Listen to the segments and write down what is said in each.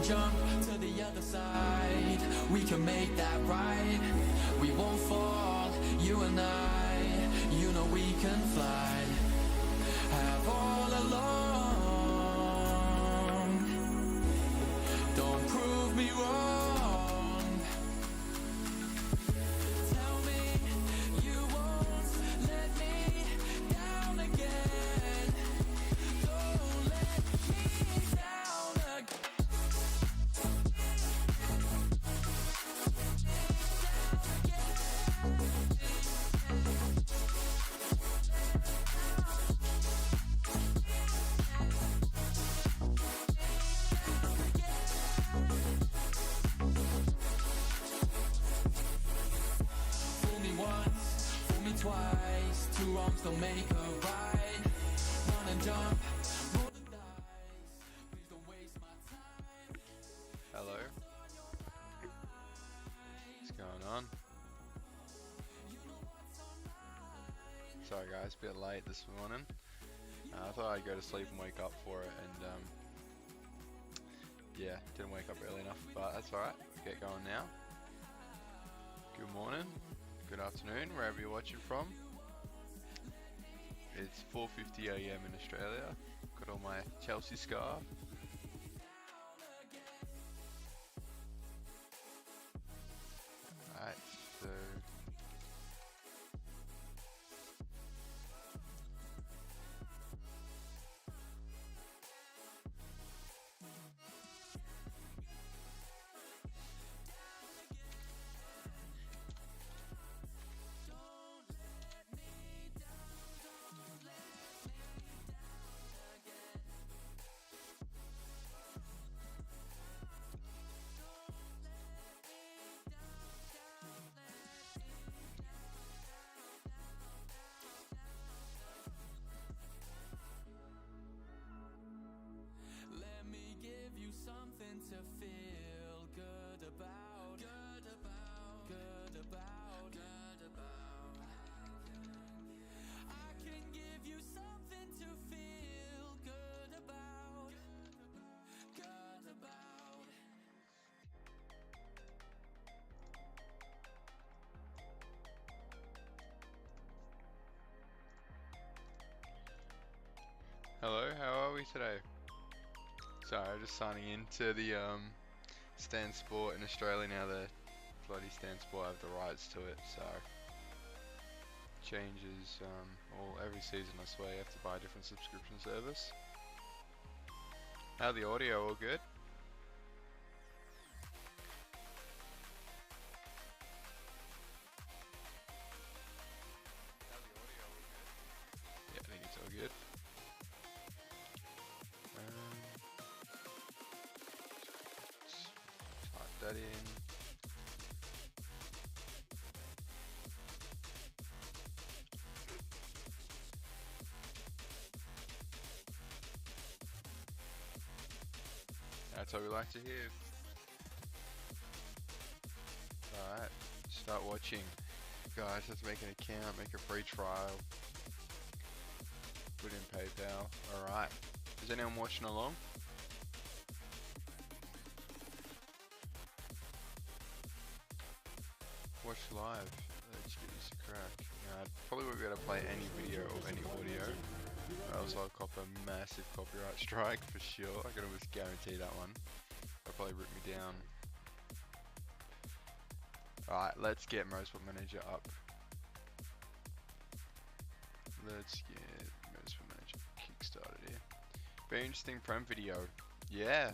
jump to the other side. We can make that right. We won't fall, you and I. You know we can fly. Have all along. Don't prove me wrong. Tell me you won't let me down again. Don't let me down again. Fool me once, fool me twice. Two wrongs don't make a right. Run and jump, roll the dice. Please don't waste my time. Hello. What's going on? Sorry guys, a bit late this morning. I thought I'd go to sleep and wake up for it, and yeah, didn't wake up early enough, but that's alright. Get going now. Good morning, good afternoon, wherever you're watching from. It's 4:50 AM in Australia. Got on my Chelsea scarf. Alright, so Let me give you something to feel good about. Good about. Good about. Good about. I can give you something to feel good about. Good about. hello, how are we today? Sorry, I'm just signing into the Stan Sport in Australia now. The bloody Stan Sport have the rights to it, so changes every season. I swear you have to buy a different subscription service. How the audio? All good? Yeah, I think it's all good. Type that in. That's what we like to hear. Alright, start watching. Guys, let's make an account, make a free trial. Put in PayPal. Alright. Is anyone watching along? Watch live. Let's give this a crack. I probably won't be able to play any video or any audio, or else I'll cop a massive copyright strike for sure. I can almost guarantee that one. They'll probably rip me down. Alright, let's get Motorsport Manager up. Let's get Motorsport Manager kickstarted here. Very interesting Prem video. Yeah.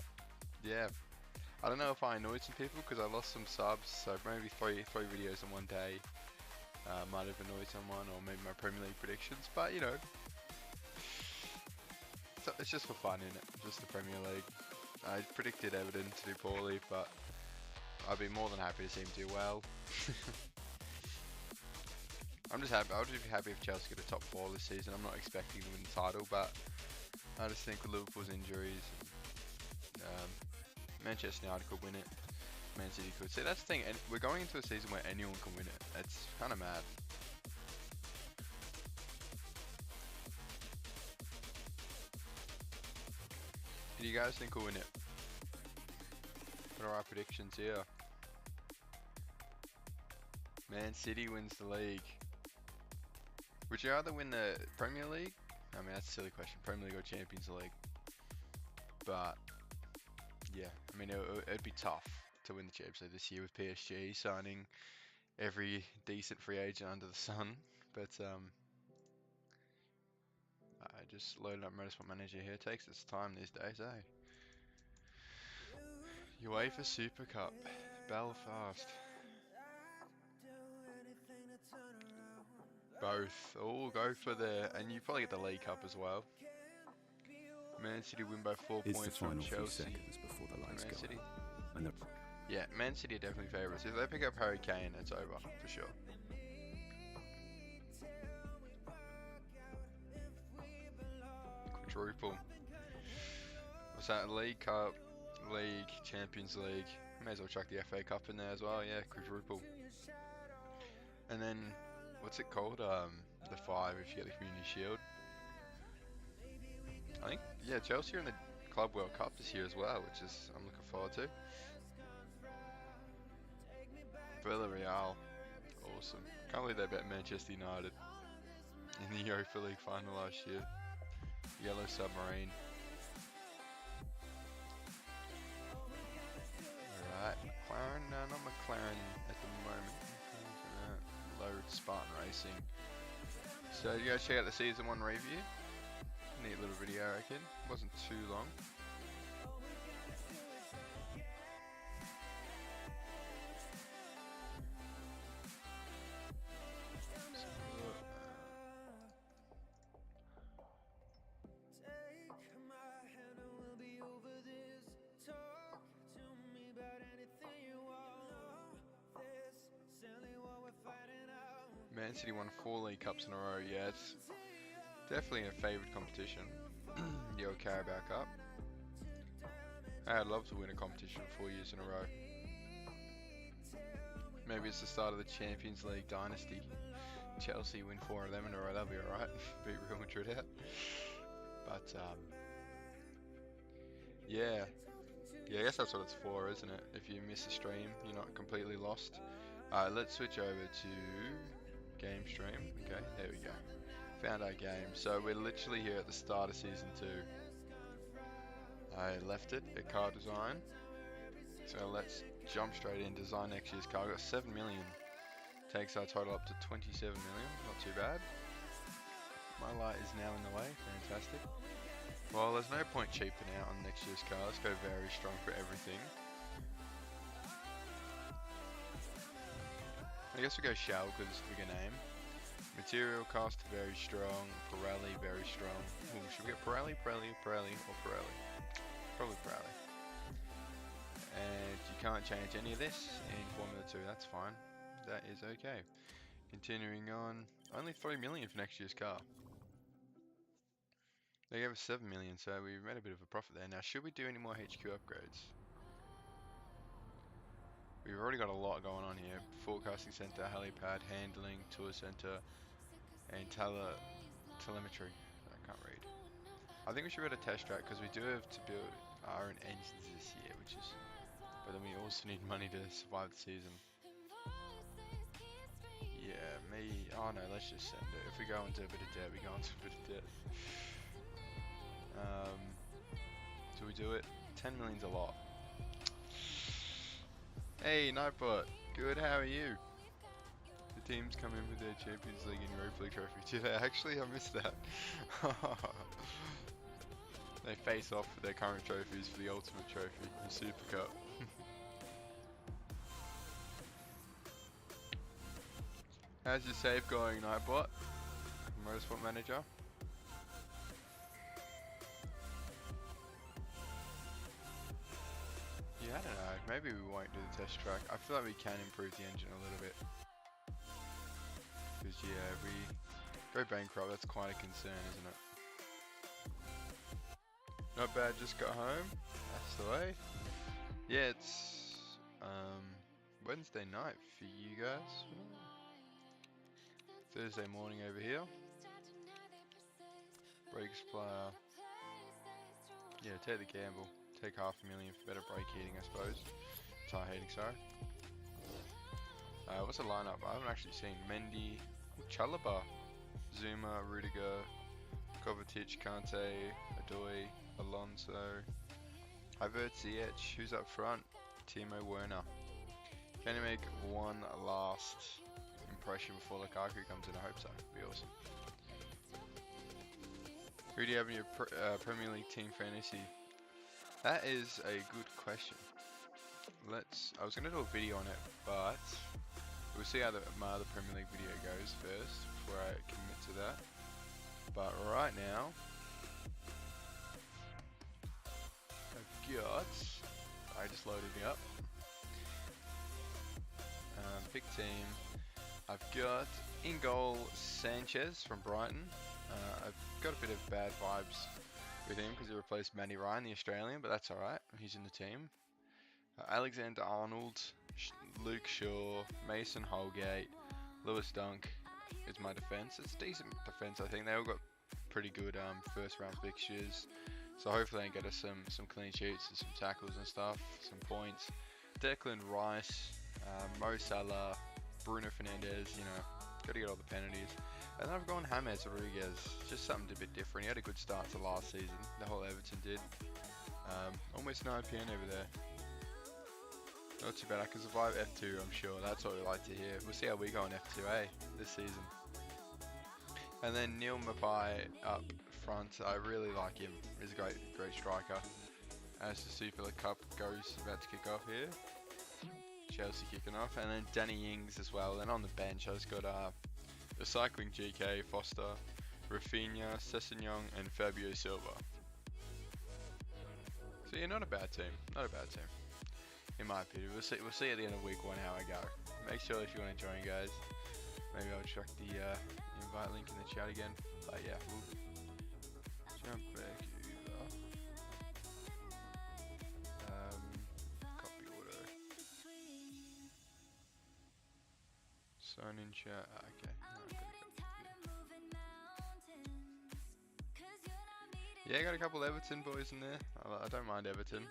I don't know if I annoyed some people because I lost some subs, so maybe three videos in one day might have annoyed someone, or maybe my Premier League predictions, but you know, it's just for fun, isn't it? Just the Premier League. I predicted Everton to do poorly, but I'd be more than happy to see him do well. I'm just happy. I'll just be happy if Chelsea get a top 4 this season. I'm not expecting to win the title, but I just think with Liverpool's injuries, Manchester United could win it. Man City could. See, that's the thing. And we're going into a season where anyone can win it. It's kind of mad. Who do you guys think will win it? What are our predictions here? Man City wins the league. Would you rather win the Premier League? I mean, that's a silly question. Premier League or Champions League? But, yeah. I mean, it'd be tough to win the Champions League this year with PSG signing every decent free agent under the sun. But, I just loaded up Motorsport Manager here. It takes its time these days, eh? UEFA Super Cup. Belfast. Both. Oh, go for the... And you probably get the League Cup as well. Man City win by 4 It's points the final from few Chelsea. seconds before the lights Man go City. out. And the Yeah, Man City are definitely favourites. If they pick up Harry Kane, it's over, for sure. Quadruple. What's that? League Cup, League, Champions League. May as well chuck the FA Cup in there as well. Yeah, quadruple. And then, what's it called? The 5 if you get the Community Shield. I think, yeah, Chelsea are in the Club World Cup this year as well, which is I'm looking forward to. Villarreal, awesome. Can't believe they bet Manchester United in the Europa League final last year. Yellow Submarine. Alright, McLaren, no, not McLaren at the moment. Load Spartan Racing. So you guys check out the season 1 review. Neat little video, I reckon. Wasn't too long. Man City won 4 League Cups in a row. Yeah, it's definitely a favoured competition. The old Carabao Cup. I'd love to win a competition 4 years in a row. Maybe it's the start of the Champions League dynasty. Chelsea win 4 of them in a row. That'll be alright. Beat Real Madrid out. But yeah, I guess that's what it's for, isn't it? If you miss a stream, you're not completely lost. Let's switch over to game stream. Okay, there we go. Found our game. So we're literally here at the start of season 2. I left it at car design. So let's jump straight in. Design next year's car. I got 7 million. Takes our total up to 27 million. Not too bad. My light is now in the way. Fantastic. Well, there's no point cheaping out on next year's car. Let's go very strong for everything. I guess we'll go Shell because it's a bigger name. Material cost very strong. Pirelli very strong. Ooh, should we get Pirelli, or Pirelli? Probably Pirelli. And you can't change any of this in Formula 2. That's fine. That is okay. Continuing on. Only 3 million for next year's car. They gave us 7 million, so we made a bit of a profit there. Now, should we do any more HQ upgrades? We've already got a lot going on here. Forecasting center, helipad, handling, tour center, and telemetry. I can't read. I think we should go to test track because we do have to build our own engines this year, which is. But then we also need money to survive the season. Yeah, me. Oh no, let's just send it. If we go into a bit of debt, we go into a bit of debt. Do we do it? 10 million's a lot. Hey, Nightbot. Good, how are you? The teams come in with their Champions League and Europa League trophy. Do they actually? I missed that. They face off with their current trophies for the ultimate trophy, the Super Cup. How's your save going, Nightbot? Motorsport Manager. Yeah, I don't know. Maybe we won't do the test track. I feel like we can improve the engine a little bit. Because, yeah, we go bankrupt. That's quite a concern, isn't it? Not bad, just got home. That's the way. Yeah, it's Wednesday night for you guys. Thursday morning over here. Brake supplier. Yeah, take the gamble. Take 500,000 for better brake heating, I suppose. tyre heating, sorry. What's the lineup? I haven't actually seen. Mendy, Chalaba, Zuma, Rudiger, Kovacic, Kante, Adoy, Alonso, Havertz, Ziyech. Who's up front? Timo Werner. Can you make one last impression before Lukaku comes in? I hope so. It'd be awesome. Who do you have in your Premier League team fantasy? That is a good question. I was going to do a video on it, but we'll see how my other Premier League video goes first before I commit to that. But right now, I've got, I just loaded it up. Big team. I've got in goal Sanchez from Brighton. I've got a bit of bad vibes with him because he replaced Matty Ryan, the Australian, but that's alright. He's in the team. Alexander Arnold, Luke Shaw, Mason Holgate, Lewis Dunk is my defence. It's a decent defence, I think. They all got pretty good first round fixtures, so hopefully they can get us some clean sheets and some tackles and stuff, some points. Declan Rice, Mo Salah, Bruno Fernandes, you know, got to get all the penalties. And then I've gone James Rodriguez, just something a bit different. He had a good start to last season, the whole Everton did. Almost 9 PN over there. Not too bad, I can survive F2, I'm sure. That's what we like to hear. We'll see how we go in F2A this season. And then Neil Mapai up front, I really like him. He's a great striker. As the Super League Cup goes about to kick off here. Chelsea kicking off, and then Danny Ings as well. Then on the bench, I've got the cycling GK, Foster, Rafinha, Sessegnon, and Fabio Silva. So yeah, not a bad team. Not a bad team, in my opinion. We'll see at the end of week 1 how I go. Make sure if you want to join, guys. Maybe I'll chuck the invite link in the chat again. But yeah, we'll jump back over. Copy auto. Sign in chat. Okay. Yeah, I got a couple Everton boys in there. I don't mind Everton.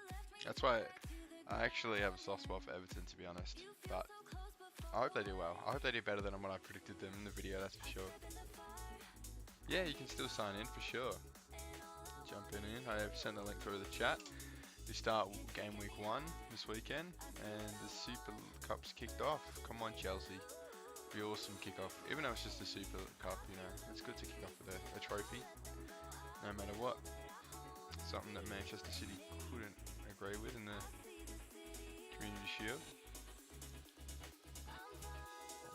That's why I actually have a soft spot for Everton, to be honest. But I hope they do well. I hope they do better than what I predicted them in the video, that's for sure. Yeah, you can still sign in for sure. Jumping in. I have sent the link through the chat. We start game week 1 this weekend, and the Super Cup's kicked off. Come on, Chelsea. Be awesome kickoff. Even though it's just a Super Cup, you know, it's good to kick off with a trophy. No matter what. Something that Manchester City couldn't agree with in the Community Shield.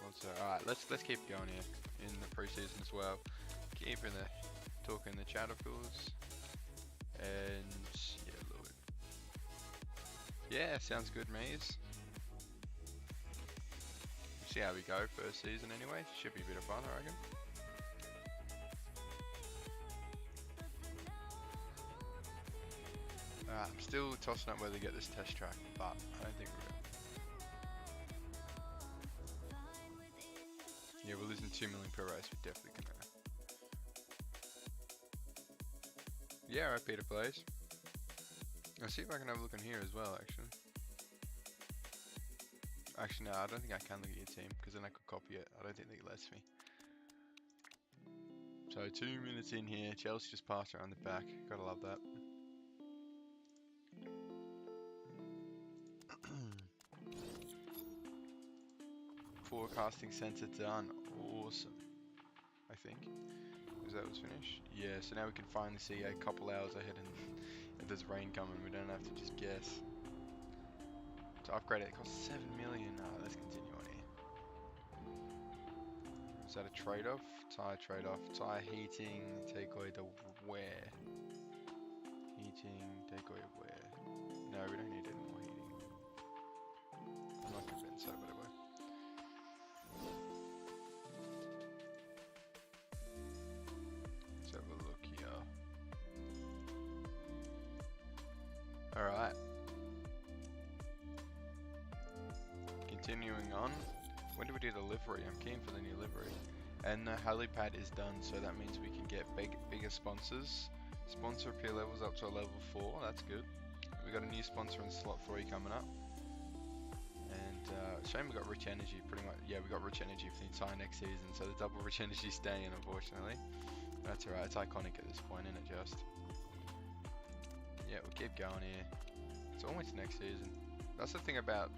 Also, alright, let's keep going here in the preseason as well. Keep in the talk in the chat, of course. And yeah, Lord. Yeah, sounds good, Maze. See how we go first season anyway. Should be a bit of fun, I reckon. I'm still tossing up whether to get this test track, but I don't think we will. Yeah, we're losing 2 million per race. We're definitely gonna. Yeah, alright, Peter plays. I'll see if I can have a look in here as well, actually. Actually, no, I don't think I can look at your team, because then I could copy it. I don't think it lets me. So 2 minutes in here, Chelsea just passed around the back. Gotta love that. Forecasting center done. Awesome. I think. Because that was finished. Yeah, so now we can finally see a couple hours ahead, and if there's rain coming, we don't have to just guess. To upgrade it, it costs 7 million. Let's continue on here. Is that a trade-off? Tire trade-off. Tire heating, take away the wear. Heating, take away wear. No, we don't need any more heating. I'm not convinced, so whatever. Let's have a look here. Alright. Continuing on. When do we do the livery? I'm keen for the new livery. And the helipad is done, so that means we can get bigger sponsors. Sponsor appeal levels up to a level 4, that's good. We got a new sponsor in slot 3 coming up. shame we got rich energy. Pretty much, yeah, we got rich energy for the entire next season. So the double rich energy staying, unfortunately. That's alright. It's iconic at this point, isn't it? Just. Yeah, we'll keep going here. It's almost next season. That's the thing about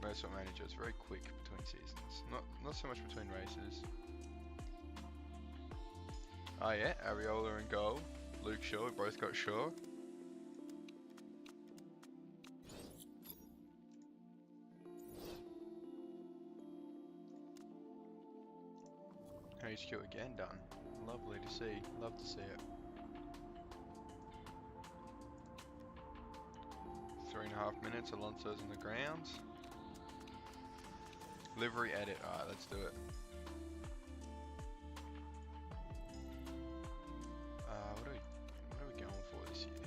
Motorsport Manager. It's very quick between seasons. Not so much between races. Oh yeah, Ariola in goal. Luke Shaw. We both got Shaw. HQ again done. Lovely to see. Love to see it. 3.5 minutes. Alonso's on the ground. Livery edit. Alright, let's do it. What are we going for this year?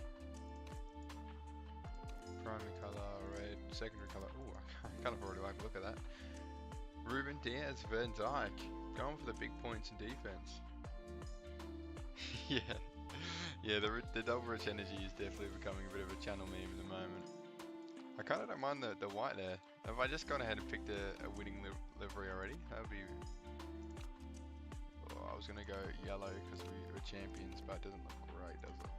Primary colour red. Secondary colour. Ooh, I kind of already like the look of that. Ruben Diaz, Van Dijk. Going for the big points in defense. Yeah. Yeah, the double rich energy is definitely becoming a bit of a channel meme at the moment. I kind of don't mind the white there. Have I just gone ahead and picked a winning livery already? That would be... Oh, I was going to go yellow because we were champions, but it doesn't look great, does it?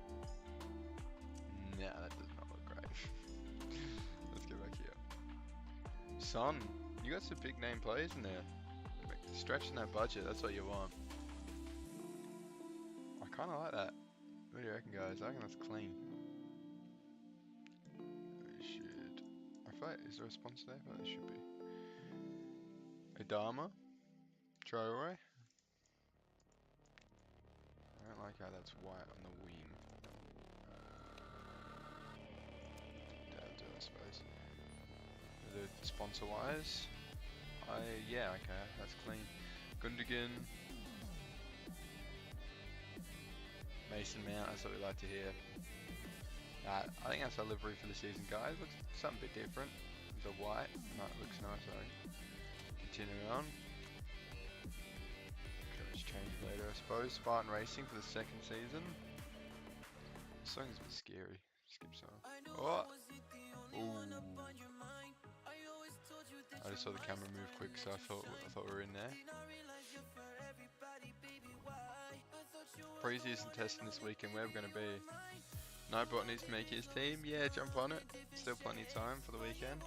Nah, that does not look great. Let's go back here. Son, you got some big name players in there. Stretching that budget, that's what you want. I kind of like that. What do you reckon, guys? I reckon that's clean. Shit. I feel like, is there a sponsor there? I feel like there should be. Adama? Traore? I don't like how that's white on the wing. That'll do, I suppose. The sponsor wise? Yeah, okay, that's clean. Gundogan. Mason Mount, that's what we like to hear. I think that's our livery for the season, guys. Looks something a bit different. The white, no, it looks nice, sorry. Continuing on. Let's change later, I suppose. Spartan Racing for the second season. This song is a bit scary. Skip song. Oh! Ooh. I just saw the camera move quick, so I thought we were in there. Pre-season testing this weekend, where we're going to be. Nightbot needs to make his team. Yeah, jump on it. Still plenty of time for the weekend.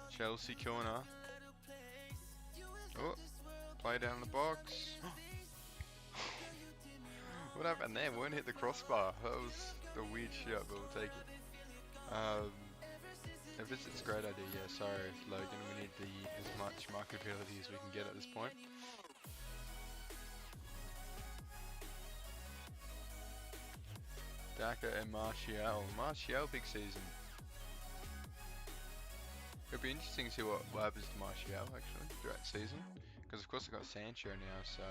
Chelsea corner. Oh, play down the box. What happened there? We won't hit the crossbar. That was a weird shot, but we'll take it. If it's a great idea, yeah, sorry Logan, we need as much marketability as we can get at this point. Daka and Martial. Martial, big season. It'll be interesting to see what happens to Martial actually throughout the season. Because of course I've got Sancho now, so...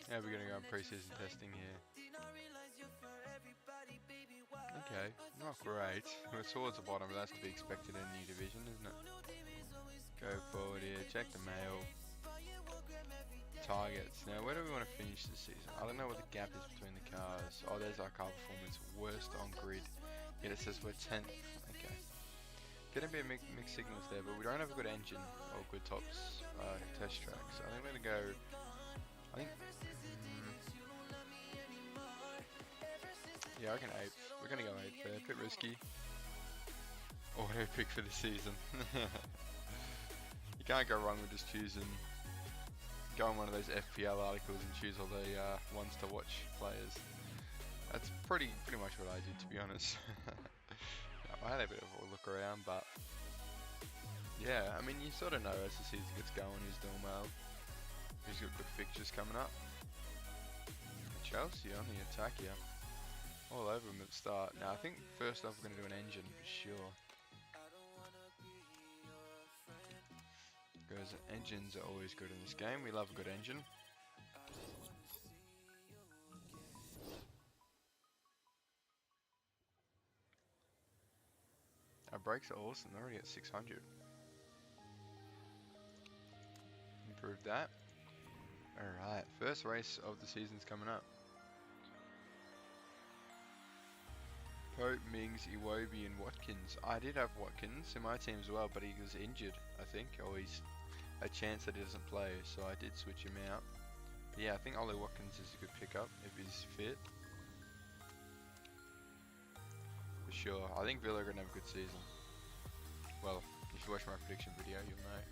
Yeah, we're gonna go on pre-season testing here. Okay, not great. We're towards the bottom, but that's to be expected in a new division, isn't it? Go forward here, check the mail. Targets. Now, where do we want to finish this season? I don't know what the gap is between the cars. Oh, there's our car performance. Worst on grid. Yet it says we're 10th. Okay. Getting a bit of mixed signals there, but we don't have a good engine or good tops test track. So I think we're going to go... Yeah, I reckon 8th. We're going to go 8th there. A bit risky. Auto pick for the season. You can't go wrong with just choosing... Go on one of those FPL articles and choose all the ones to watch players. That's pretty much what I did, to be honest. I had a bit of a look around, but... Yeah, I mean, you sort of know as the season gets going who's doing well. Who's got good fixtures coming up. Chelsea on the attack here. All over them at the start. Now I think first off we're going to do an engine for sure. Because engines are always good in this game. We love a good engine. brakes are awesome. They're already at 600. Improve that. Alright, first race of the season's coming up. Pope, Mings, Iwobi and Watkins. I did have Watkins in my team as well, but he was injured, I think, or he's a chance that he doesn't play, so I did switch him out. But yeah, I think Ollie Watkins is a good pickup if he's fit. For sure. I think Villa are going to have a good season. Well, if you watch my prediction video, you'll know.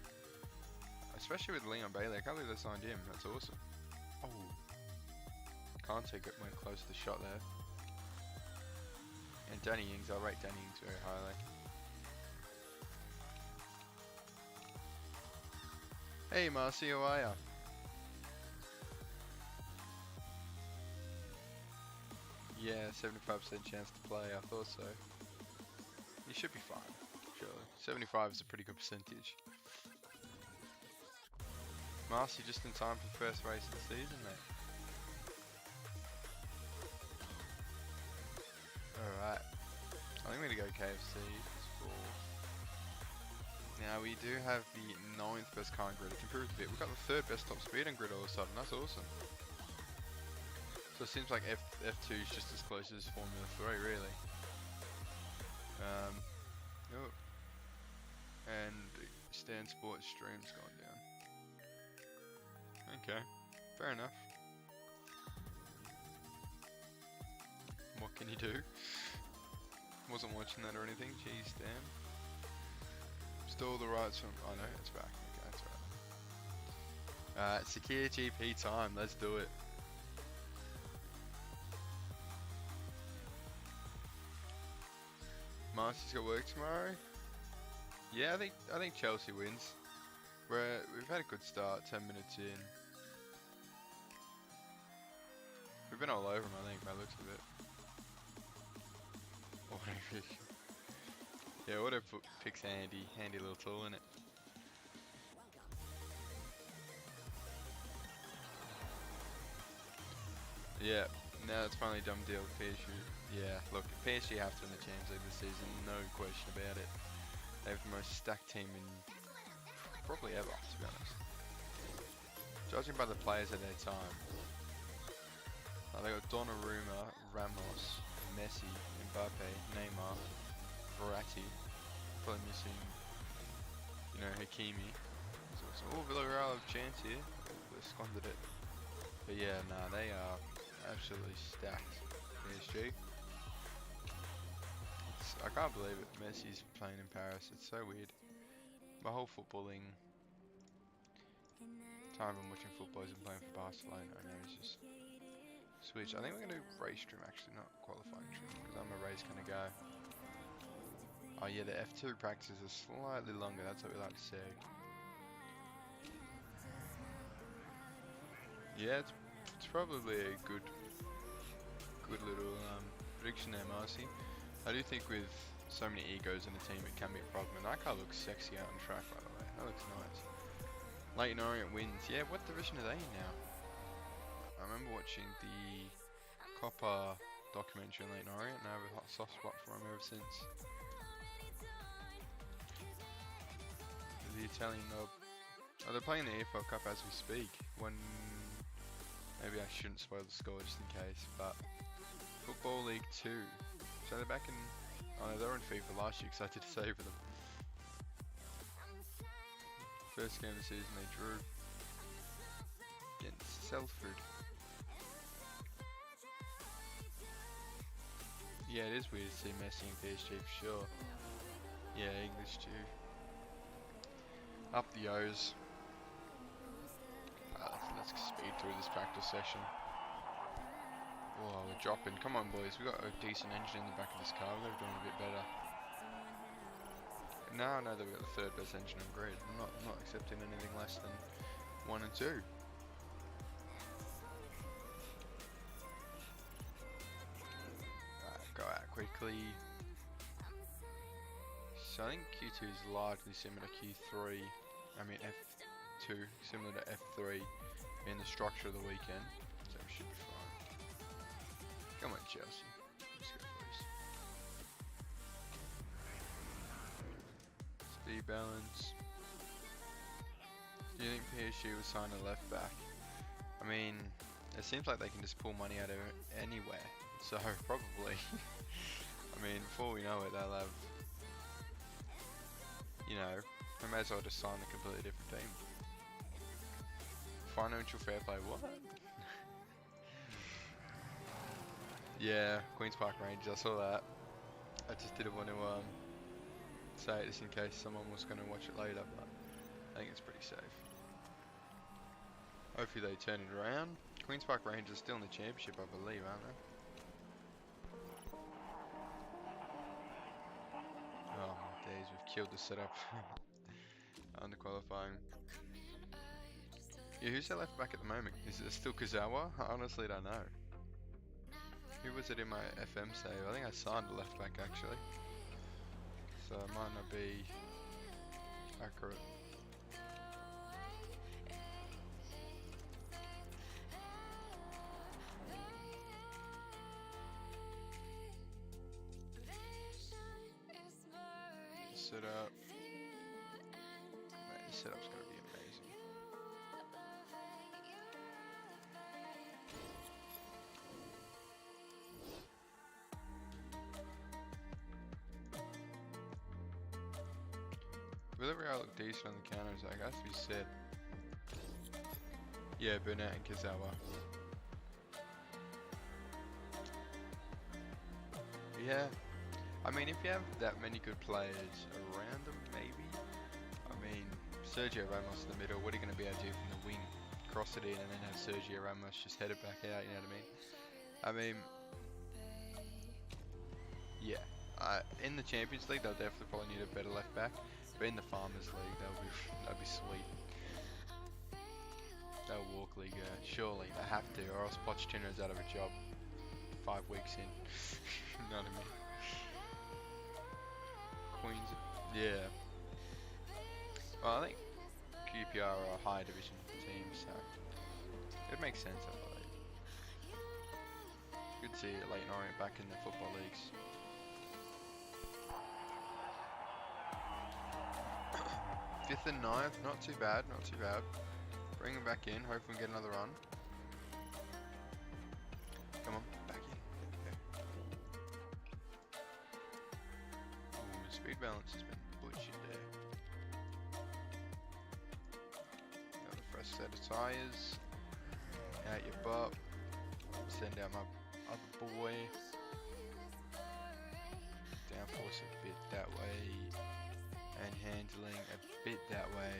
Especially with Leon Bailey. I can't believe they signed him. That's awesome. Oh. Can't take it. Went close to the shot there. And Danny Ings. I rate Danny Ings very highly. Hey Marcy, how are ya? Yeah, 75% chance to play. I thought so. You should be fine, surely. 75 is a pretty good percentage. Marcy just in time for the first race of the season, mate. Alright. I think we're gonna go KFC. Now we do have the 9th best car in grid. It improved a bit. We've got the 3rd best top speed in grid all of a sudden. That's awesome. So it seems like F2 is just as close as Formula 3, really. Oh. And Stan Sports stream's gone down. Okay, fair enough. What can you do? Wasn't watching that or anything. Jeez, Stan. Stole the rights from. Oh no, it's back. Okay, that's right. Secure GP time. Let's do it. Marcy's got work tomorrow. Yeah, I think Chelsea wins. We've had a good start. 10 minutes in. We've been all over them, I think, by the looks of it. Yeah, whatever picks handy little tool in it. Yeah, now it's finally a dumb deal with PSG. Yeah, look, PSG have to win the Champions League this season, no question about it. They have the most stacked team in probably ever, to be honest. Judging by the players at their time, they got Donnarumma, Ramos, Messi, Mbappe, Neymar, Verratti, probably missing, you know, Hakimi. So Villarreal have a chance here. They squandered it. But yeah, nah, they are absolutely stacked. PSG. I can't believe it. Messi's playing in Paris. It's so weird. My whole footballing time I'm watching football is playing for Barcelona. I know it's just switch. I think we're gonna do race stream actually, not qualifying stream, because I'm a race kind of guy. Oh yeah, the F2 practices are slightly longer. That's what we like to see. Yeah, it's probably a good little prediction there, Marcy. I do think with so many egos in the team, it can be a problem. And that car looks sexy out on track, by the way. That looks nice. Leighton Orient wins. Yeah, what division are they in now? I remember watching the Copper documentary on Leighton Orient, and I have a hot soft spot for them ever since. The Italian knob. Oh, they're playing the EFL Cup as we speak. Maybe I shouldn't spoil the score just in case, but Football League 2. So they're back in. Oh no, they were in FIFA last year because I did save for them. First game of the season they drew against Selford. Yeah, it is weird to see Messi and PSG for sure. Yeah, English too. Up the O's. Let's speed through this practice session. Oh, we're dropping. Come on, boys. We've got a decent engine in the back of this car. We've got to do it a bit better. Now I know that we've got the 3rd best engine on grid. I'm not accepting anything less than 1 and 2. Go out quickly. So I think Q2 is largely similar to Q3. I mean F2, similar to F3 in the structure of the weekend. So we should be fine. Come on, Chelsea. Let's go, please. balance. Do you think PSG will sign a left back? I mean, it seems like they can just pull money out of it anywhere, so probably. I mean, before we know it, they'll have, you know, they may as well just sign a completely different team. Financial fair play, what? Yeah, Queen's Park Rangers, I saw that. I just didn't want to say it just in case someone was going to watch it later, but I think it's pretty safe. Hopefully they turn it around. Queen's Park Rangers are still in the championship, I believe, aren't they? Oh my days, we've killed the setup. Under qualifying. Yeah, who's their left back at the moment? Is it still Kazawa? I honestly don't know. Who was it in my FM save? I think I signed a left back actually. So it might not be accurate. Setup. Mate, this setup's gonna be amazing. Villarreal look decent on the counters, I guess we said. Yeah, Burnett and Kazawa. Yeah. I mean, if you have that many good players around them, maybe. I mean, Sergio Ramos in the middle, what are you going to be able to do from the wing? Cross it in and then have Sergio Ramos just head it back out, you know what I mean? Yeah. In the Champions League, they'll definitely probably need a better left back. But in the Farmers League, that'll be sweet. They'll walk league, surely. They have to, or else Pochettino's out of a job 5 weeks in. You know what I mean? Queens, yeah. Well, I think QPR are a higher division team, so it makes sense, I believe. Good to see Leyton Orient back in the football leagues. Fifth and ninth, not too bad, not too bad. Bring them back in, hope we can get another run. Come on, back in. Ooh, speed balance has been butchered there. Another fresh set of tyres. Out your butt. Send out my other boy. Downforce a bit that way. And handling a bit that way.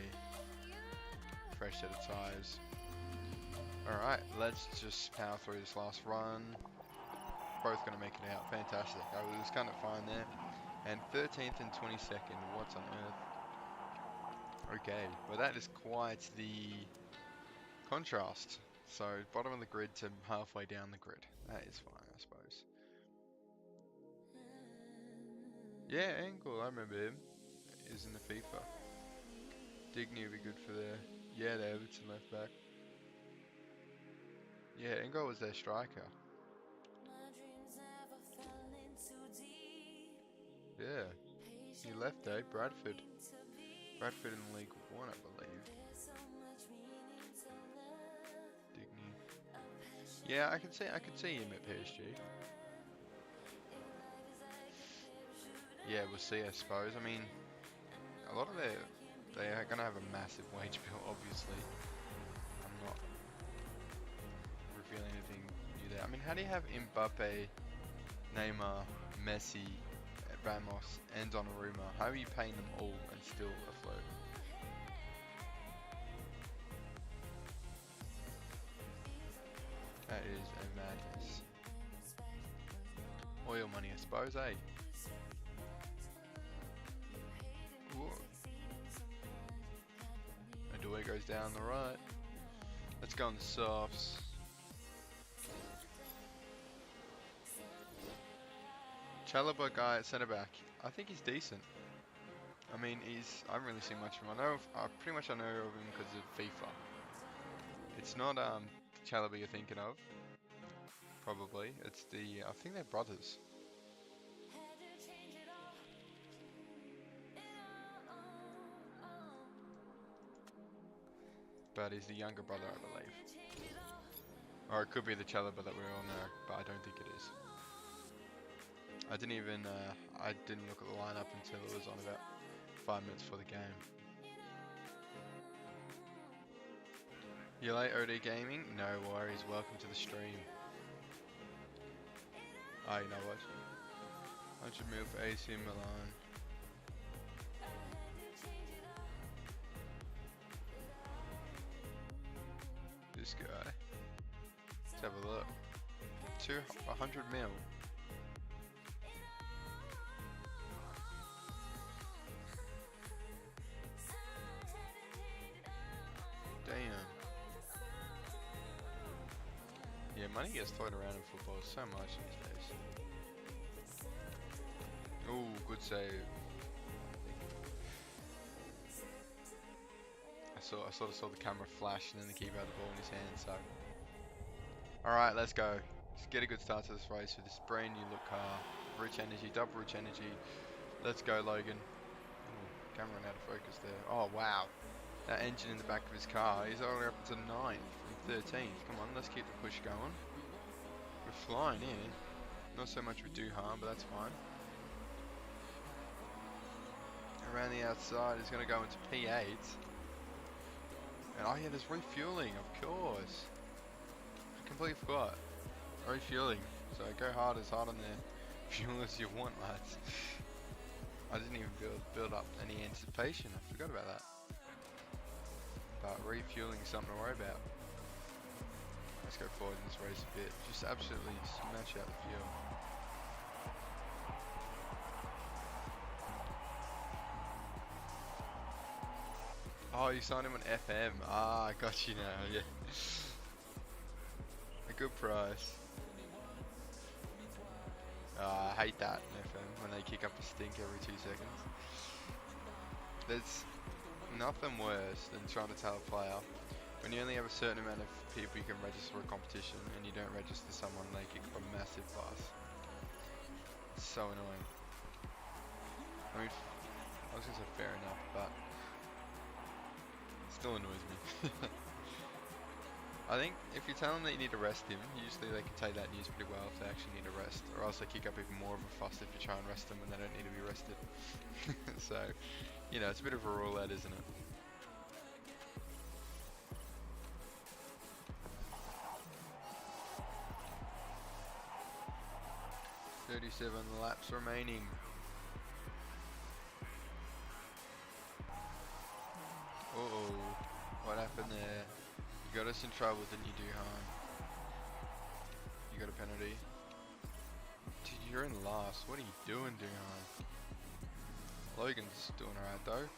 Fresh set of tyres. Alright, let's just power through this last run. Both going to make it out. Fantastic. I was kind of fine there. And 13th and 22nd. What on earth? Okay, well that is quite the contrast. So, bottom of the grid to halfway down the grid. That is fine, I suppose. Yeah, Engel, I remember him. Is in the FIFA. Digny would be good for their... Yeah, the Everton left back. Yeah, Engel was their striker. Yeah. He left, Bradford. Bradford in League 1, I believe. Digny. Yeah, I could see him at PSG. Yeah, we'll see, I suppose. I mean, a lot of they are going to have a massive wage bill, obviously. I'm not revealing anything new there. I mean, how do you have Mbappe, Neymar, Messi, Ramos, and Donnarumma? How are you paying them all and still afloat? That is a madness. Oil money, I suppose, eh? Adoi goes down the right. Let's go on the softs. Chalobah guy at centre back. I think he's decent. I mean, I haven't really seen much of him. I pretty much know of him because of FIFA. It's not Chalobah you're thinking of. Probably. It's I think they're brothers. but he's the younger brother, I believe. Or it could be the cello brother that we all know, but I don't think it is. I didn't look at the lineup until it was on about 5 minutes for the game. You late OD Gaming? No worries, welcome to the stream. Oh, you know what? I should move for AC Milan. This guy. Let's have a look. 100 mil. Damn. Yeah, money gets thrown around in football so much these days. Ooh, good save. I sort of saw the camera flash and then the keeper had the ball in his hand, so. Alright, let's go. Let's get a good start to this race with this brand new look car. Rich energy, double rich energy. Let's go, Logan. Ooh, camera ran out of focus there. Oh, wow. That engine in the back of his car, he's all the way up to 9th from 13th. Come on, let's keep the push going. We're flying in. Not so much with Duhan, but that's fine. Around the outside, he's going to go into P8. And oh yeah, there's refueling, of course. I completely forgot. Refueling. So go hard on the fuel as you want, lads. I didn't even build up any anticipation. I forgot about that. But refueling is something to worry about. Let's go forward in this race a bit. Just absolutely smash out the fuel. Oh, you signed him on FM. Ah, I got you now, yeah. A good price. I hate that in FM, when they kick up a stink every 2 seconds. There's nothing worse than trying to tell a player, when you only have a certain amount of people you can register for a competition, and you don't register someone, they kick up a massive fuss. It's so annoying. I mean, I was gonna say fair enough, but still annoys me. I think if you tell them that you need to rest him, usually they can take that news pretty well if they actually need a rest, or else they kick up even more of a fuss if you try and rest them when they don't need to be rested. So, you know, it's a bit of a roulette, isn't it? "37 laps remaining." Uh-oh, what happened there? You got us in trouble, didn't you, Duhan? You got a penalty. Dude, you're in last. What are you doing, Duhan? Logan's doing alright though.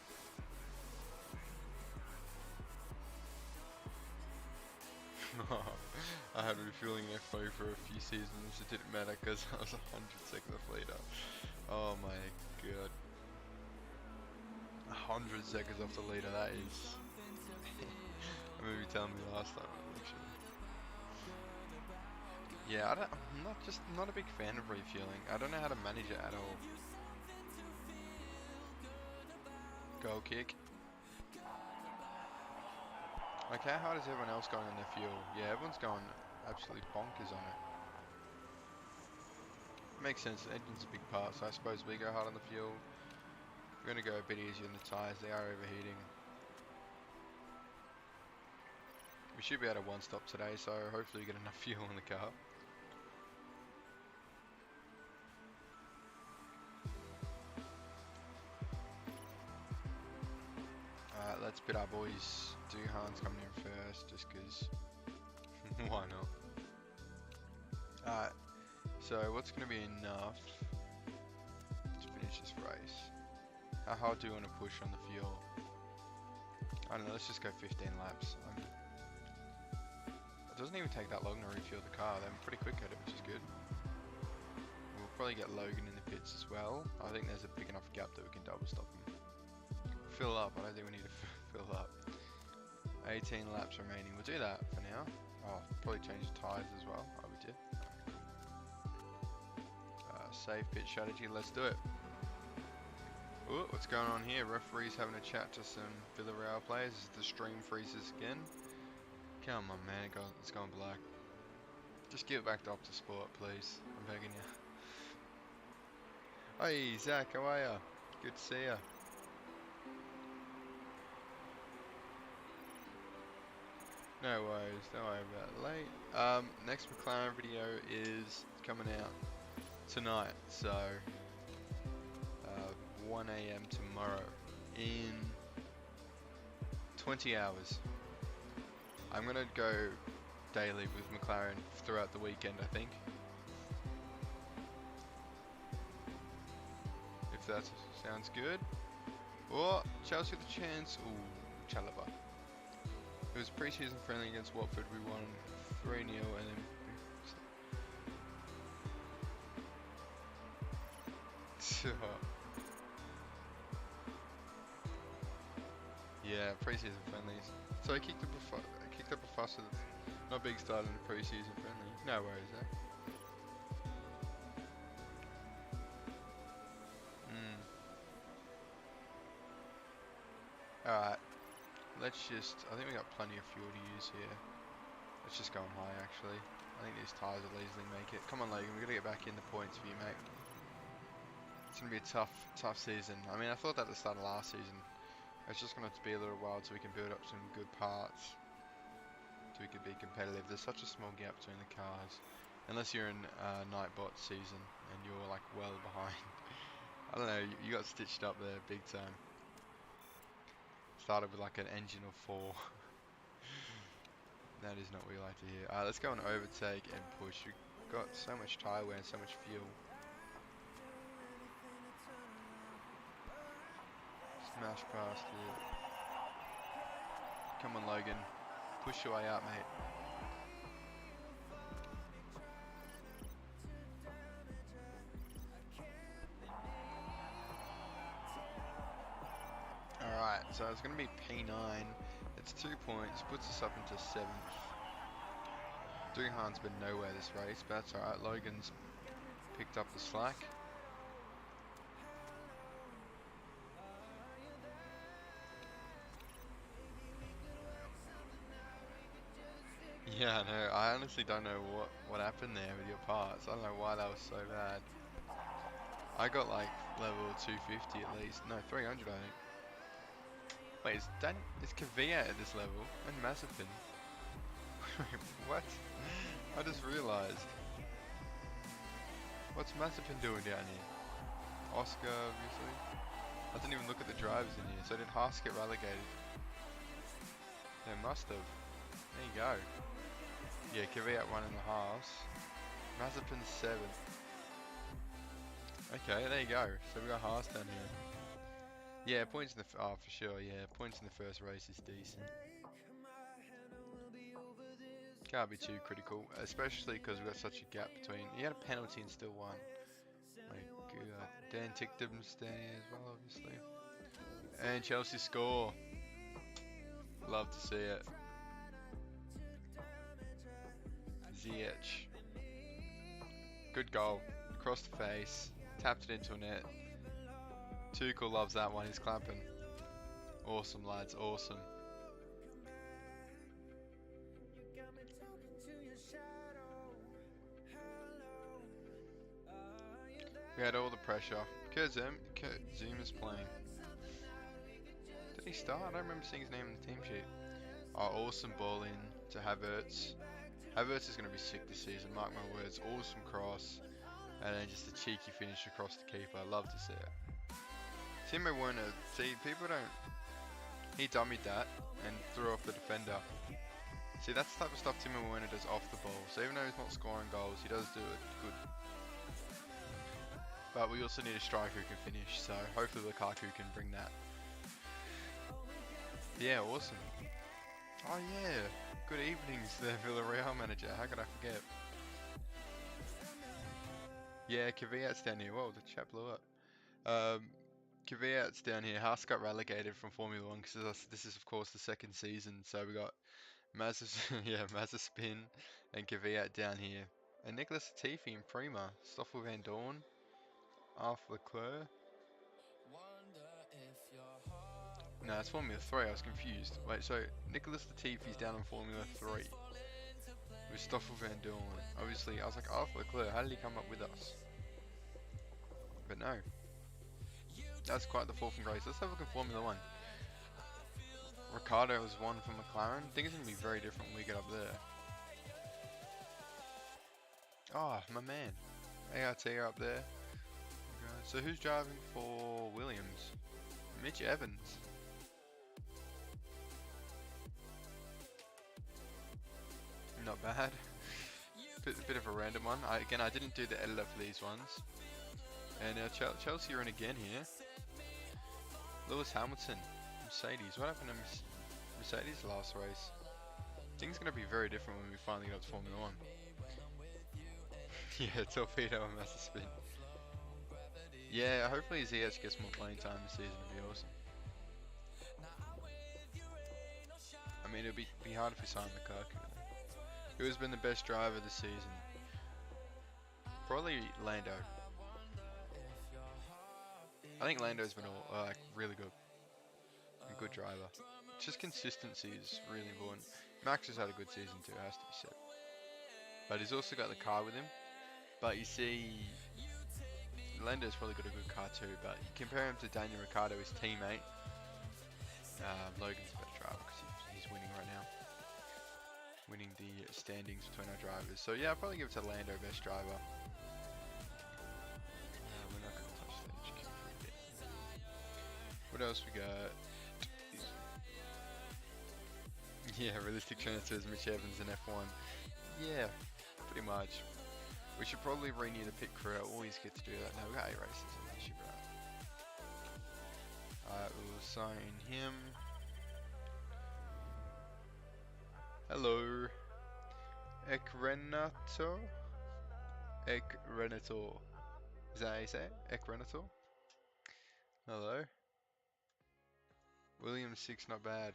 I had refueling FO for a few seasons. It didn't matter because I was 100 seconds off leader. Oh my god. 100 seconds off the leader, that is... I remember you telling me last time, actually. Yeah, I'm not a big fan of refueling. I don't know how to manage it at all. Goal kick. Like, how hard is everyone else going on their fuel? Yeah, everyone's going absolutely bonkers on it. Makes sense, the engine's a big part, so I suppose we go hard on the fuel. We're going to go a bit easier on the tyres, they are overheating. We should be able to one stop today, so hopefully we get enough fuel in the car. Alright, let's bid our boys. Duhan's coming in first, just because. Why not? Alright, so what's going to be enough to finish this race? How hard do you want to push on the fuel? I don't know, let's just go 15 laps. It doesn't even take that long to refuel the car, they're pretty quick at it, which is good. We'll probably get Logan in the pits as well. I think there's a big enough gap that we can double stop him. Fill up, I don't think we need to fill up. 18 laps remaining, we'll do that for now. Oh, probably change the tyres as well. Oh, we did. Save pit strategy, let's do it. Oh, what's going on here? Referee's having a chat to some Villarreal players as the stream freezes again. Come on, man, it's gone black. Just give it back to Optisport, please. I'm begging you. Hey, Zach, how are ya? Good to see ya. No worries, don't worry about it late. Next McLaren video is coming out tonight, so 1 AM tomorrow in 20 hours. I'm gonna go daily with McLaren throughout the weekend, I think. If that sounds good. Oh, Chelsea with a chance. Ooh, Chalaba. It was pre-season friendly against Watford. We won 3-0 and then... Yeah, pre-season friendlies. So I kicked up a fuss with not big start in the pre-season friendly. No worries there. Alright. Let's just... I think we got plenty of fuel to use here. Let's just go on high actually. I think these tyres will easily make it. Come on Logan, we're gonna get back in the points for you, mate. It's gonna be a tough season. I mean, I thought that at the start of last season. It's just gonna have to be a little while so we can build up some good parts. So we can be competitive. There's such a small gap between the cars. Unless you're in Nightbot season and you're like well behind. I don't know, you got stitched up there big time. Started with like an engine of 4. That is not what we like to hear. Let's go and overtake and push. We've got so much tyre wear and so much fuel. Smash past it. Come on, Logan. Push your way up, mate. Alright, so it's going to be P9. It's 2 points, puts us up into 7th. Duhan's been nowhere this race, but that's alright. Logan's picked up the slack. Yeah, no, I honestly don't know what happened there with your parts. I don't know why that was so bad. I got like level 250 at least. No, 300 I think. Wait, is Kvyat at this level? And Mazepin? Wait, what? I just realised. What's Mazepin doing down here? Oscar, obviously. I didn't even look at the drivers in here. So did Haas get relegated? They must have. There you go. Yeah, Kvyat won in the Haas. Mazepin 7th. Okay, there you go. So we got Haas down here. Yeah, points in the... Oh, for sure, yeah. Points in the first race is decent. Can't be too critical, especially because we've got such a gap between... He had a penalty and still won. My god. Dan Ticktum's down here as well, obviously. And Chelsea score. Love to see it. Ziyech. Good goal. Across the face. Tapped it into a net. Tuchel loves that one. He's clapping. Awesome, lads. Awesome. We had all the pressure. Kurt Zoom is playing. Did he start? I don't remember seeing his name in the team sheet. Oh, awesome ball in to Havertz. Havertz is going to be sick this season, mark my words. Awesome cross. And then just a cheeky finish across the keeper. I love to see it. Timo Werner, see, people don't... He dummied that and threw off the defender. See, that's the type of stuff Timo Werner does off the ball. So even though he's not scoring goals, he does do it good. But we also need a striker who can finish, so hopefully Lukaku can bring that. Yeah, awesome. Oh yeah, good evenings there, Villarreal manager. How could I forget? Yeah, Kvyat's down here. Whoa, the chat blew up. Kvyat's down here. Haas got relegated from Formula 1 because this is of course the second season. So we got Mazepin and Kvyat down here. And Nicholas Latifi and Prima. Stoffel Van Dorn. Arthur Leclerc. No, it's Formula 3, I was confused. Wait, so Nicholas Latifi's down in Formula 3 with Stoffel Van Dorn. Obviously, I was like, Arthur Leclerc, how did he come up with us? But no. That's quite the fall from grace. Let's have a look at Formula 1. Ricardo was one from McLaren. I think it's going to be very different when we get up there. Oh, my man. ART are up there. Okay. So who's driving for Williams? Mitch Evans. Not bad. Bit of a random one. Again, I didn't do the editor for these ones. And Chelsea are in again here. Lewis Hamilton, Mercedes. What happened to Mercedes last race? I think it's going to be very different when we finally get up to Formula 1. Yeah, Torpedo and Master Spin. Yeah, hopefully ZH gets more playing time this season. It'd be awesome. I mean, it'd be hard if we signed Lukaku. Who has been the best driver this season? Probably Lando. I think Lando's been really good. A good driver. Just consistency is really important. Max has had a good season too, has to be said. But he's also got the car with him. But you see, Lando's probably got a good car too. But you compare him to Daniel Ricciardo, his teammate. Logan's a better driver because he's winning right now. Winning the standings between our drivers. So yeah, I'll probably give it to Lando, best driver. We're not going to touch the HQ for a bit. What else we got? Yeah, realistic transfers, Mitch Evans and F1. Yeah, pretty much. We should probably renew the pit crew. I always get to do that. No, we got 8 races on this year, bro. Alright, we'll sign him. Hello. Ekrenato? Ekrenato. Is that how you say it? Ekrenato? Hello. Williams 6, not bad.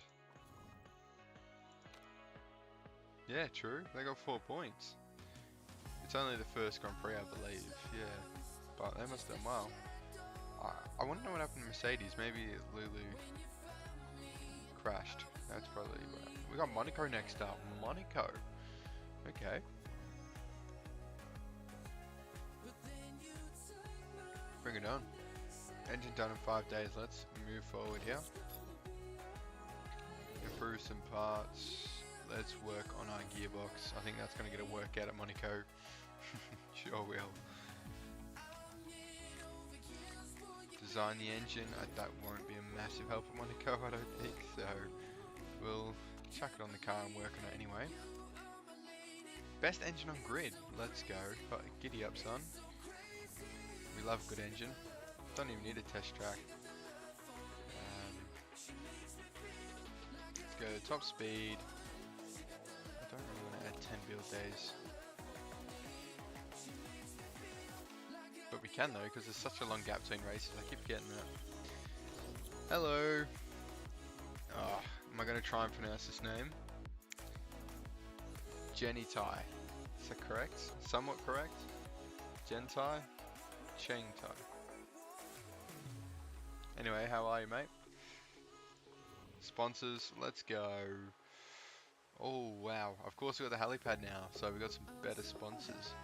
Yeah, true. They got 4 points. It's only the first Grand Prix, I believe. Yeah. But they must have done well. I want to know what happened to Mercedes. Maybe Lulu crashed. That's probably what happened. We got Monaco next up. Monaco. Okay. Bring it on. Engine done in 5 days. Let's move forward here. Improve some parts. Let's work on our gearbox. I think that's going to get a workout at Monaco. Sure will. Design the engine. That won't be a massive help at Monaco, I don't think. So we'll chuck it on the car and work on it anyway. Best engine on grid. Let's go. Giddy up, son. We love a good engine. Don't even need a test track. Let's go top speed. I don't really want to add 10 build days. But we can though, because there's such a long gap between races. I keep getting that. Hello. Oh, am I going to try and pronounce this name? Genitai. Is that correct? Somewhat correct? Gentai? Chengtai. Anyway, how are you, mate? Sponsors, let's go. Oh, wow. Of course we got the helipad now, so we got some better sponsors.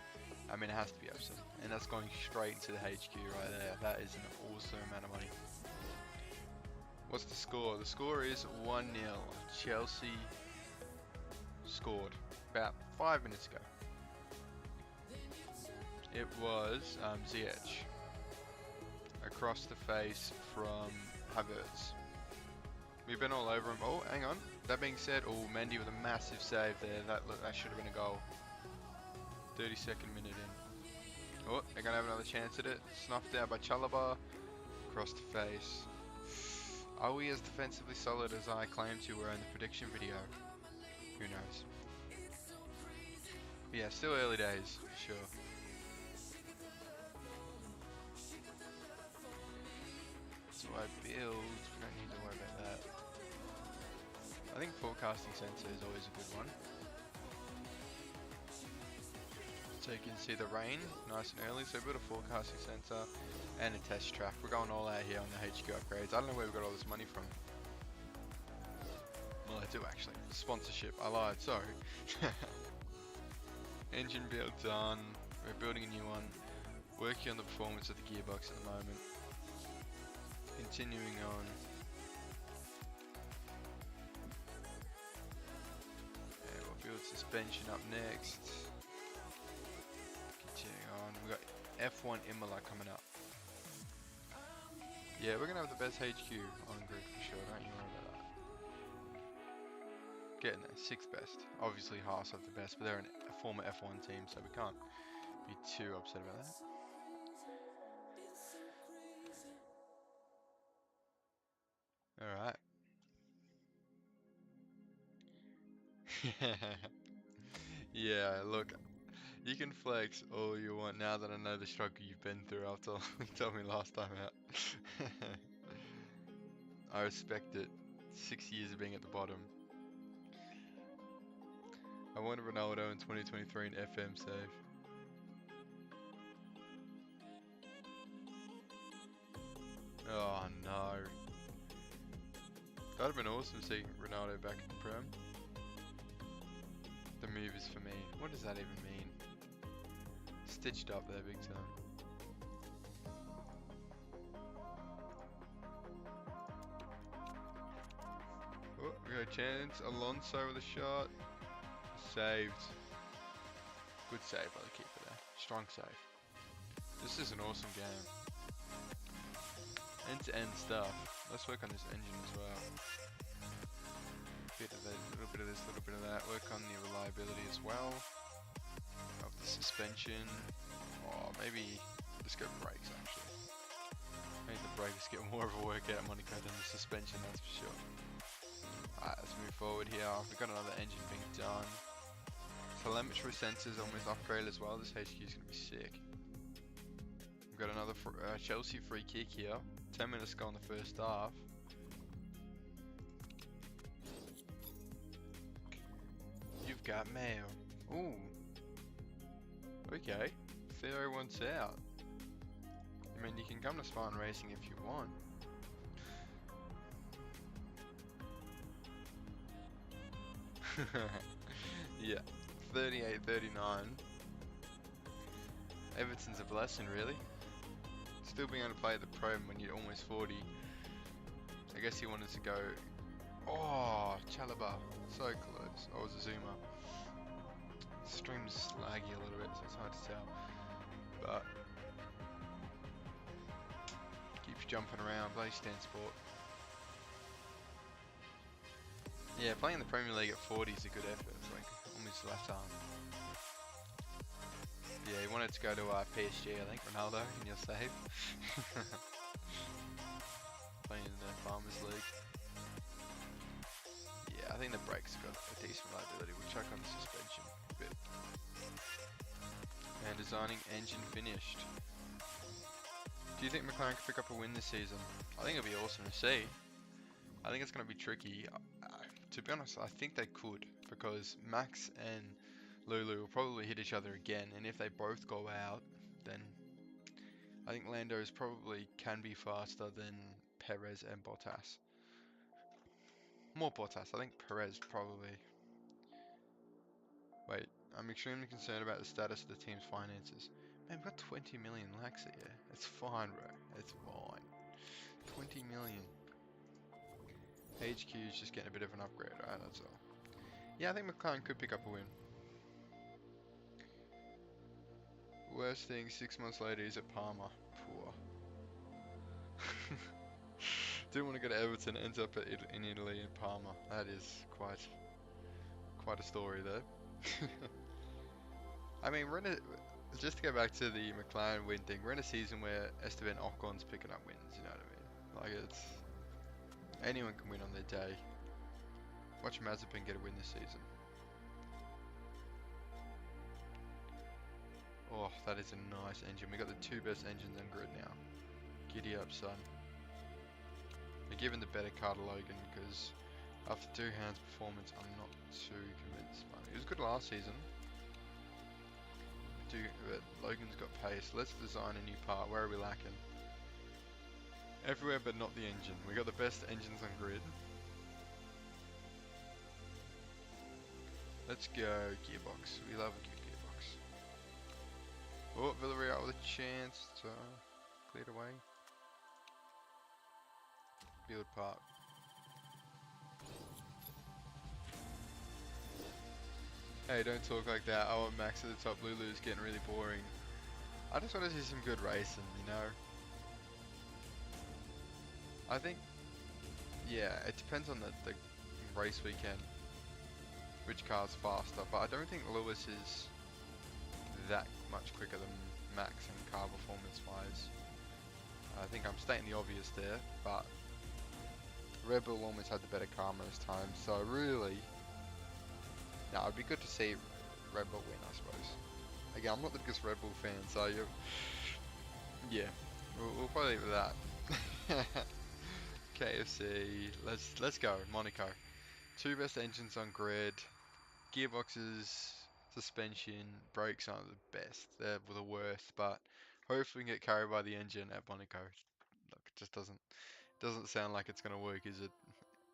I mean, it has to be Aston. And that's going straight into the HQ right there. That is an awesome amount of money. What's the score? The score is 1-0. Chelsea scored about 5 minutes ago. It was ZH. Across the face from Havertz. We've been all over him. Oh, hang on. That being said, oh, Mendy with a massive save there. That should have been a goal. 32nd minute in. Oh, they're going to have another chance at it. Snuffed out by Chalaba. Across the face. Are we as defensively solid as I claimed to were in the prediction video? Who knows? But yeah, still early days, for sure. So I build, we don't need to worry about that. I think forecasting sensor is always a good one. So you can see the rain nice and early, so build a forecasting sensor and a test track. We're going all out here on the HQ upgrades. I don't know where we got all this money from. do actually. Sponsorship. I lied. Sorry. Engine build done. We're building a new one. Working on the performance of the gearbox at the moment. Continuing on. Yeah, we'll build suspension up next. Continuing on. We've got F1 Imola coming up. Yeah, we're gonna have the best HQ on grid for sure, don't you worry about that. Getting there, 6th best. Obviously Haas have the best, but they're a former F1 team, so we can't be too upset about that. Alright. Yeah, look, you can flex all you want now that I know the struggle you've been through after you told me last time out. I respect it. 6 years of being at the bottom. I wanted Ronaldo in 2023 in FM save. Oh no. That'd have been awesome seeing Ronaldo back in the Prem. The move is for me. What does that even mean? Stitched up there big time. Oh, we got a chance. Alonso with a shot. Saved. Good save by the keeper there. Strong save. This is an awesome game. End-to-end stuff. Let's work on this engine as well. Bit of that, little bit of this, little bit of that. Work on the reliability as well. Of the suspension. Or maybe just go brakes actually. Maybe the brakes get more of a workout at Monaco than the suspension, that's for sure. Alright, let's move forward here. We've got another engine being done. Telemetry sensors almost upgraded as well. This HQ is going to be sick. We've got another Chelsea free kick here. 10 minutes ago in the first half. You've got mail. Ooh. Okay. Theo wants out. I mean, you can come to Spartan Racing if you want. Yeah. 38-39. Everton's a blessing, really. Still being able to play the Prem when you're almost 40. I guess he wanted to go. Oh, Chalaba. So close. Oh, it was a zoomer. Stream's laggy a little bit, so it's hard to tell. But keeps jumping around. Play stand sport. Yeah, playing the Premier League at 40 is a good effort. It's like almost left arm. Yeah, he wanted to go to PSG, I think, Ronaldo, in your save. Playing in the Farmers League. Yeah, I think the brakes got a decent reliability. We'll check on the suspension a bit. And designing engine finished. Do you think McLaren can pick up a win this season? I think it'll be awesome to see. I think it's going to be tricky. To be honest, I think they could, because Max and Lulu will probably hit each other again, and if they both go out, then I think Lando's probably can be faster than Perez and Bottas. More Bottas, I think Perez probably. Wait, I'm extremely concerned about the status of the team's finances. Man, we've got 20 million lakhs a year. It's fine, bro. It's fine. 20 million. HQ is just getting a bit of an upgrade, right? That's all. Yeah, I think McLaren could pick up a win. Worst thing, 6 months later, he's at Parma. Poor. Didn't want to go to Everton, ends up in Italy in Parma. That is quite a story though. I mean, just to go back to the McLaren win thing, we're in a season where Esteban Ocon's picking up wins, you know what I mean? Like, it's anyone can win on their day. Watch Mazepin get a win this season. Oh, that is a nice engine. We got the 2 best engines on grid now. Giddy up, son. We're giving the better car to Logan because after Duhan's performance, I'm not too convinced. It was good last season. But Logan's got pace. Let's design a new part. Where are we lacking? Everywhere but not the engine. We got the best engines on grid. Let's go, gearbox. We love a good gearbox. Oh, Villarreal with a chance to clear it away. Build park. Hey, don't talk like that. I want Max at the top. Lulu's getting really boring. I just want to see some good racing, you know? I think, yeah, it depends on the race weekend, which car's faster, but I don't think Lewis is that much quicker than Max in car performance wise. I think I'm stating the obvious there, but Red Bull almost had the better car most times, so really, no, it'd be good to see Red Bull win, I suppose. Again, I'm not the biggest Red Bull fan, so yeah, we'll probably leave it at that. KFC, let's go, Monaco. Two best engines on grid, gearboxes, suspension, brakes aren't the best, they're the worst, but hopefully we can get carried by the engine at Monaco. Look, it just doesn't sound like it's gonna work, is it?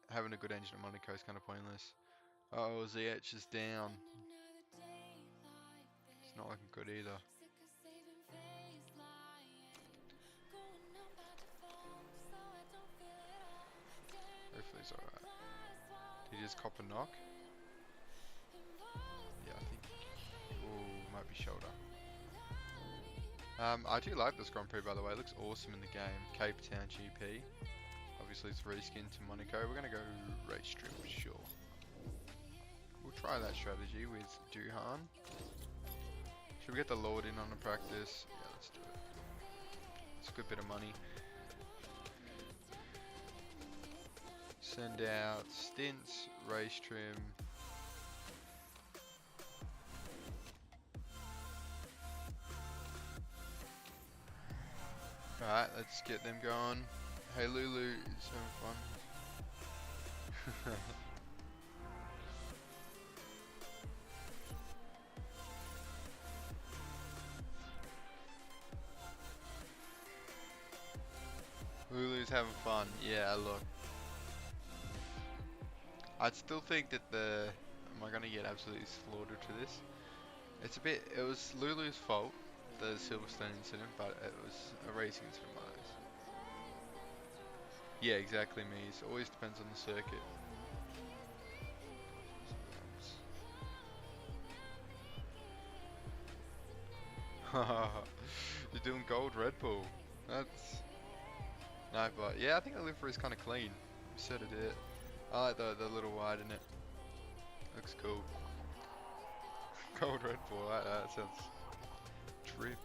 Having a good engine at Monaco is kind of pointless. Oh, ZH is down. It's not looking good either. Hopefully he's alright. Did he just cop a knock? Yeah, I think. Ooh, might be shoulder. I do like this Grand Prix, by the way. It looks awesome in the game. Cape Town GP. Obviously it's reskinned to Monaco. We're gonna go race trim for sure. We'll try that strategy with Duhan. Should we get the Lord in on the practice? Yeah, let's do it. It's a good bit of money. Send out stints, race trim. Alright, let's get them going. Hey Lulu is having fun. Lulu's having fun. Yeah, look. I'd still think that am I gonna get absolutely slaughtered to this? It was Lulu's fault, the Silverstone incident, but it was a racing incident of mine. Yeah, exactly me. It always depends on the circuit. You're doing gold Red Bull. That's no, but yeah, I think the livery is kind of clean. You said it. I like the little white in it. Looks cool. Gold Red Bull. That sounds trip.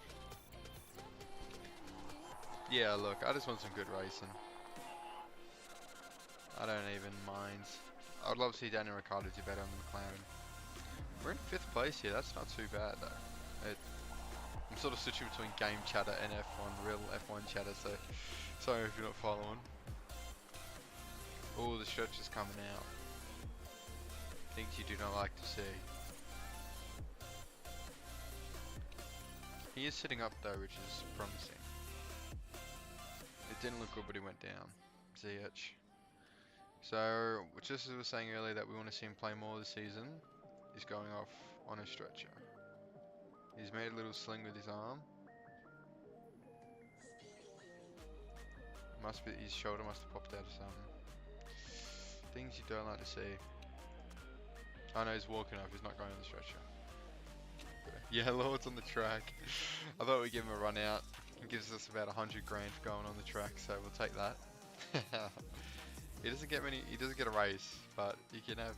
Yeah, look, I just want some good racing. I don't even mind. I'd love to see Daniel Ricciardo do better on the McLaren. We're in 5th place here. That's not too bad though. I'm sort of switching between game chatter and F1, real F1 chatter, so sorry if you're not following. Oh, the stretch is coming out. Things you do not like to see. He is sitting up though, which is promising. It didn't look good, but he went down. ZH. So, just as I was saying earlier that we want to see him play more this season, he's going off on a stretcher. He's made a little sling with his arm. Must be his shoulder must have popped out or something. Things you don't like to see. Oh no, he's walking off. He's not going on the stretcher. Yeah, Lord's on the track. I thought we'd give him a run out. He gives us about 100 grand for going on the track, so we'll take that. He doesn't get a race, but he can have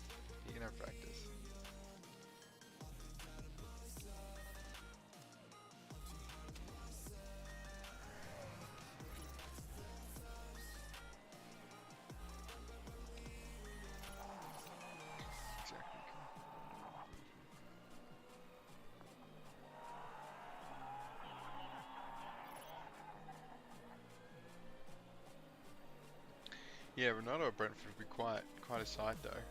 practice. Yeah, Ronaldo at Brentford would be quite a sight though.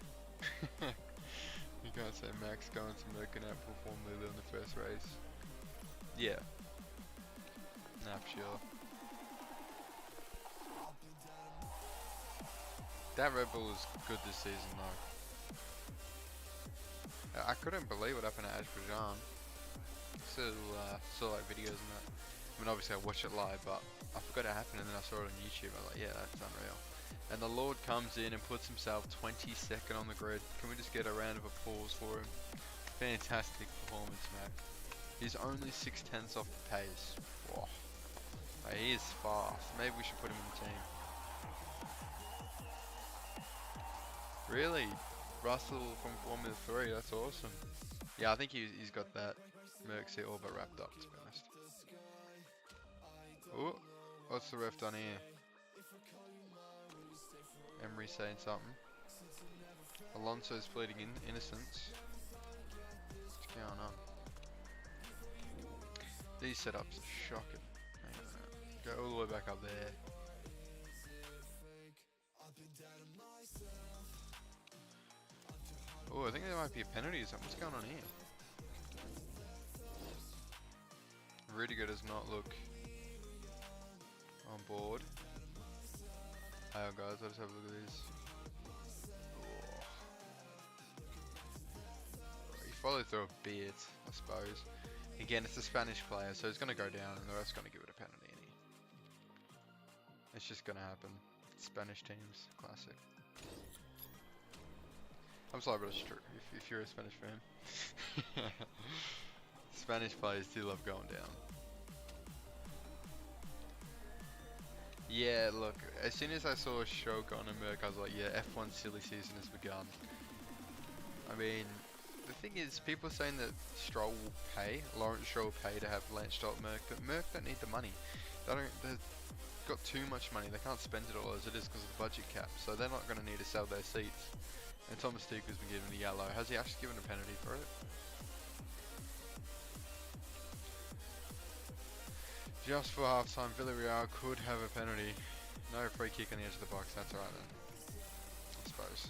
You can't say Max going to Monaco perform Lulu in the first race. Yeah. Nah, for sure. That Red Bull is good this season though. I couldn't believe what happened at Azerbaijan. Still saw like videos and that. I mean, obviously I watched it live, but I forgot it happened, and then I saw it on YouTube. I was like, yeah, that's unreal. And the Lord comes in and puts himself 22nd on the grid. Can we just get a round of applause for him? Fantastic performance, man. He's only 6/10 off the pace. Whoa. He is fast. Maybe we should put him in the team. Really? Russell from Formula 3, that's awesome. Yeah, I think he's got that Merc seat all but wrapped up, to be honest. Ooh, what's the ref done here? Emery saying something. Alonso's pleading innocence. What's going on? These setups are shocking. Hang on a minute. Go all the way back up there. Oh, I think there might be a penalty or something. What's going on here? Rudiger does not look on board. Hang on guys, let's have a look at this. Oh. He followed through a bit, I suppose. Again, it's a Spanish player, so he's going to go down and the ref's going to give it a penalty. It's just going to happen. Spanish teams, classic. I'm sorry, but it's true, if you're a Spanish fan. Spanish players do love going down. Yeah, look, as soon as I saw Shogun and Merc, I was like, yeah, F1 silly season has begun. I mean, the thing is, people are saying that Stroll will pay, Lawrence Stroll will pay to have Lance Stroll at Merc, but Merc don't need the money. They've got too much money, they can't spend it all as it is because of the budget cap, so they're not going to need to sell their seats. And Thomas Tuchel's been given a yellow. Has he actually given a penalty for it? Just for half time, Villarreal could have a penalty. No free kick on the edge of the box, that's alright then. I suppose.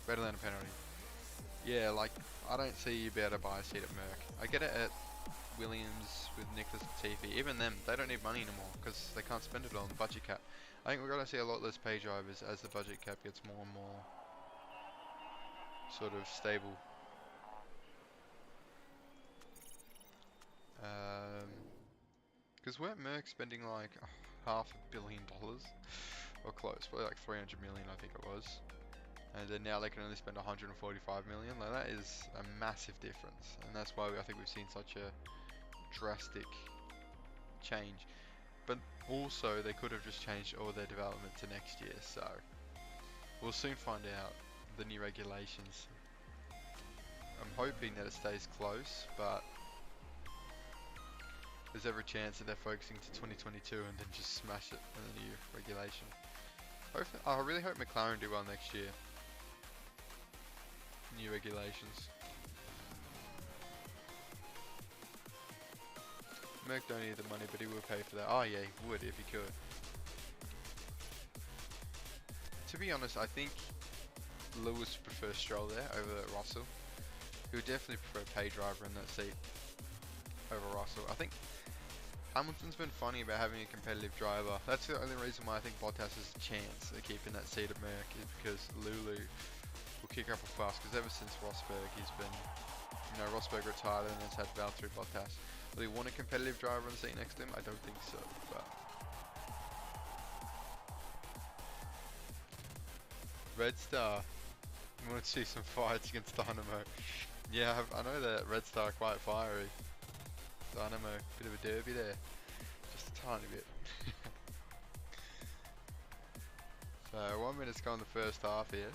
Better than a penalty. Yeah, like, I don't see you be able to buy a seat at Merc. I get it at Williams with Nicholas Latifi. Even them, they don't need money anymore because they can't spend it on the budget cap. I think we're going to see a lot less pay drivers as the budget cap gets more and more sort of stable. Because weren't Merc spending like $500 million or close, probably like 300 million I think it was, and then now they can only spend 145 million. Like, that is a massive difference, and that's why I think we've seen such a drastic change. But also they could have just changed all their development to next year, so we'll soon find out the new regulations. I'm hoping that it stays close, but there's every chance that they're focusing to 2022 and then just smash it in the new regulation. I really hope McLaren do well next year. New regulations. Merc don't need the money, but he will pay for that. Oh yeah, he would if he could. To be honest, I think Lewis prefers Stroll there over Russell. He would definitely prefer a pay driver in that seat over Russell. I think Hamilton's been funny about having a competitive driver. That's the only reason why I think Bottas has a chance of keeping that seat at Merc, is because Lulu will kick up a fuss. Because ever since Rosberg, he's been, Rosberg retired and has had Valtteri Bottas. Will he want a competitive driver on the seat next to him? I don't think so, but Red Star, you want to see some fights against Dynamo? Yeah, I know that Red Star are quite fiery. Dynamo, bit of a derby there, just a tiny bit. So 1 minute to go in the first half here.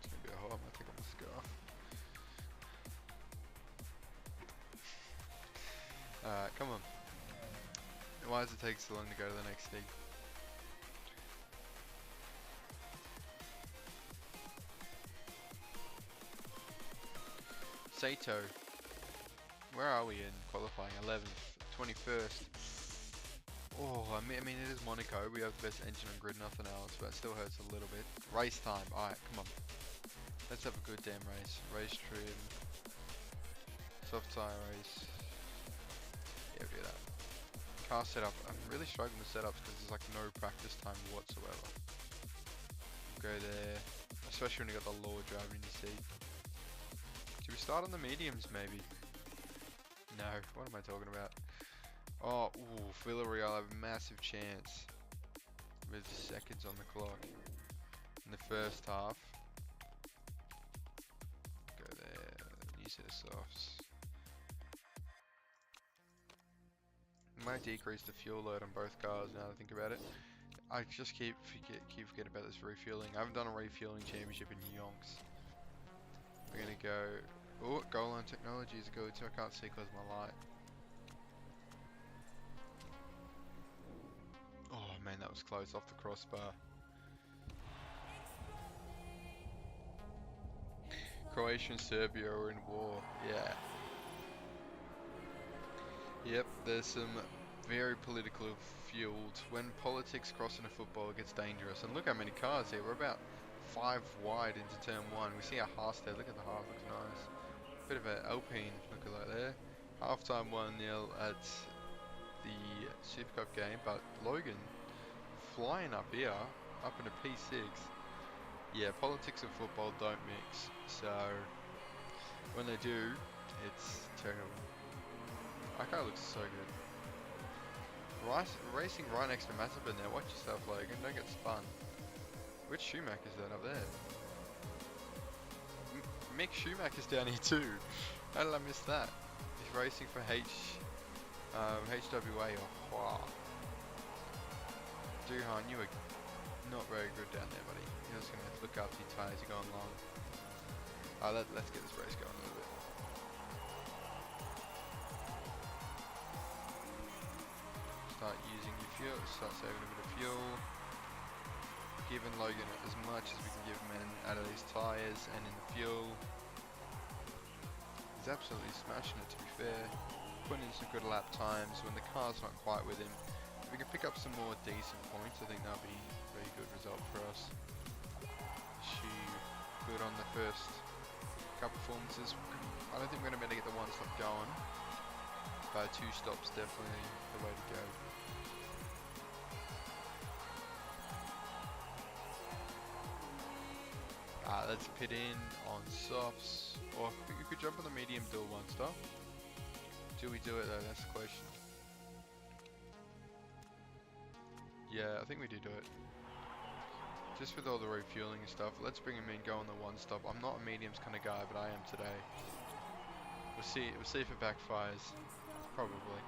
It's gonna be a hot. I might take off my scarf. Alright, come on. Why does it take so long to go to the next thing? Sato, where are we in qualifying? 11th, 21st. Oh, I mean it is Monaco. We have the best engine on grid, nothing else, but it still hurts a little bit. Race time. Alright, come on. Let's have a good damn race. Race trim. Soft tire race. Yeah, we'll do that. Car setup. I'm really struggling with setups because there's like no practice time whatsoever. go there. Especially when you got the Lord driving in your seat. Should we start on the mediums maybe? No, what am I talking about? Oh, ooh, Villarreal have a massive chance. With seconds on the clock. In the first half. Go there. New set of softs. Might decrease the fuel load on both cars now that I think about it. I just keep forgetting about this refueling. I haven't done a refueling championship in yonks. We're gonna go. Oh, goal line technology is a go to. I can't see because of my light. Oh man, that was close off the crossbar. Croatia and Serbia are in war. Yeah. Yep, there's some very political fueled. When politics cross into football, it gets dangerous. And look how many cars here. We're about 5 wide into turn 1. We see a Haas there. Look at the Haas, looks nice. Bit of an Alpine lookalike there. Halftime 1-0 at the Super Cup game, but Logan flying up here, up in a P6. Yeah, politics and football don't mix. So when they do, it's terrible. That car looks so good. Racing right next to Mazepin there. Watch yourself, Logan. Don't get spun. Which Schumacher's that up there? Mick Schumacher's down here too. How did I miss that? He's racing for HWA or Hua. Duhan, you were not very good down there, buddy. You're just going to have to look after your tyres. You're going long. Let's get this race going a little bit. Start using your fuel, start saving a bit of fuel. Giving Logan as much as we can give him out of these tyres and in the fuel. He's absolutely smashing it, to be fair. Putting in some good lap times when the car's not quite with him. If we can pick up some more decent points, I think that'll be a very good result for us. She good on the first couple performances. I don't think we're going to be able to get the 1 stop going, but 2 stops definitely the way to go. Let's pit in on softs, or we could jump on the medium, do a 1 stop. Do we do it though? That's the question. Yeah, I think we do it. Just with all the refueling and stuff, let's bring him in, go on the 1 stop. I'm not a mediums kind of guy, but I am today. We'll see if it backfires. Probably.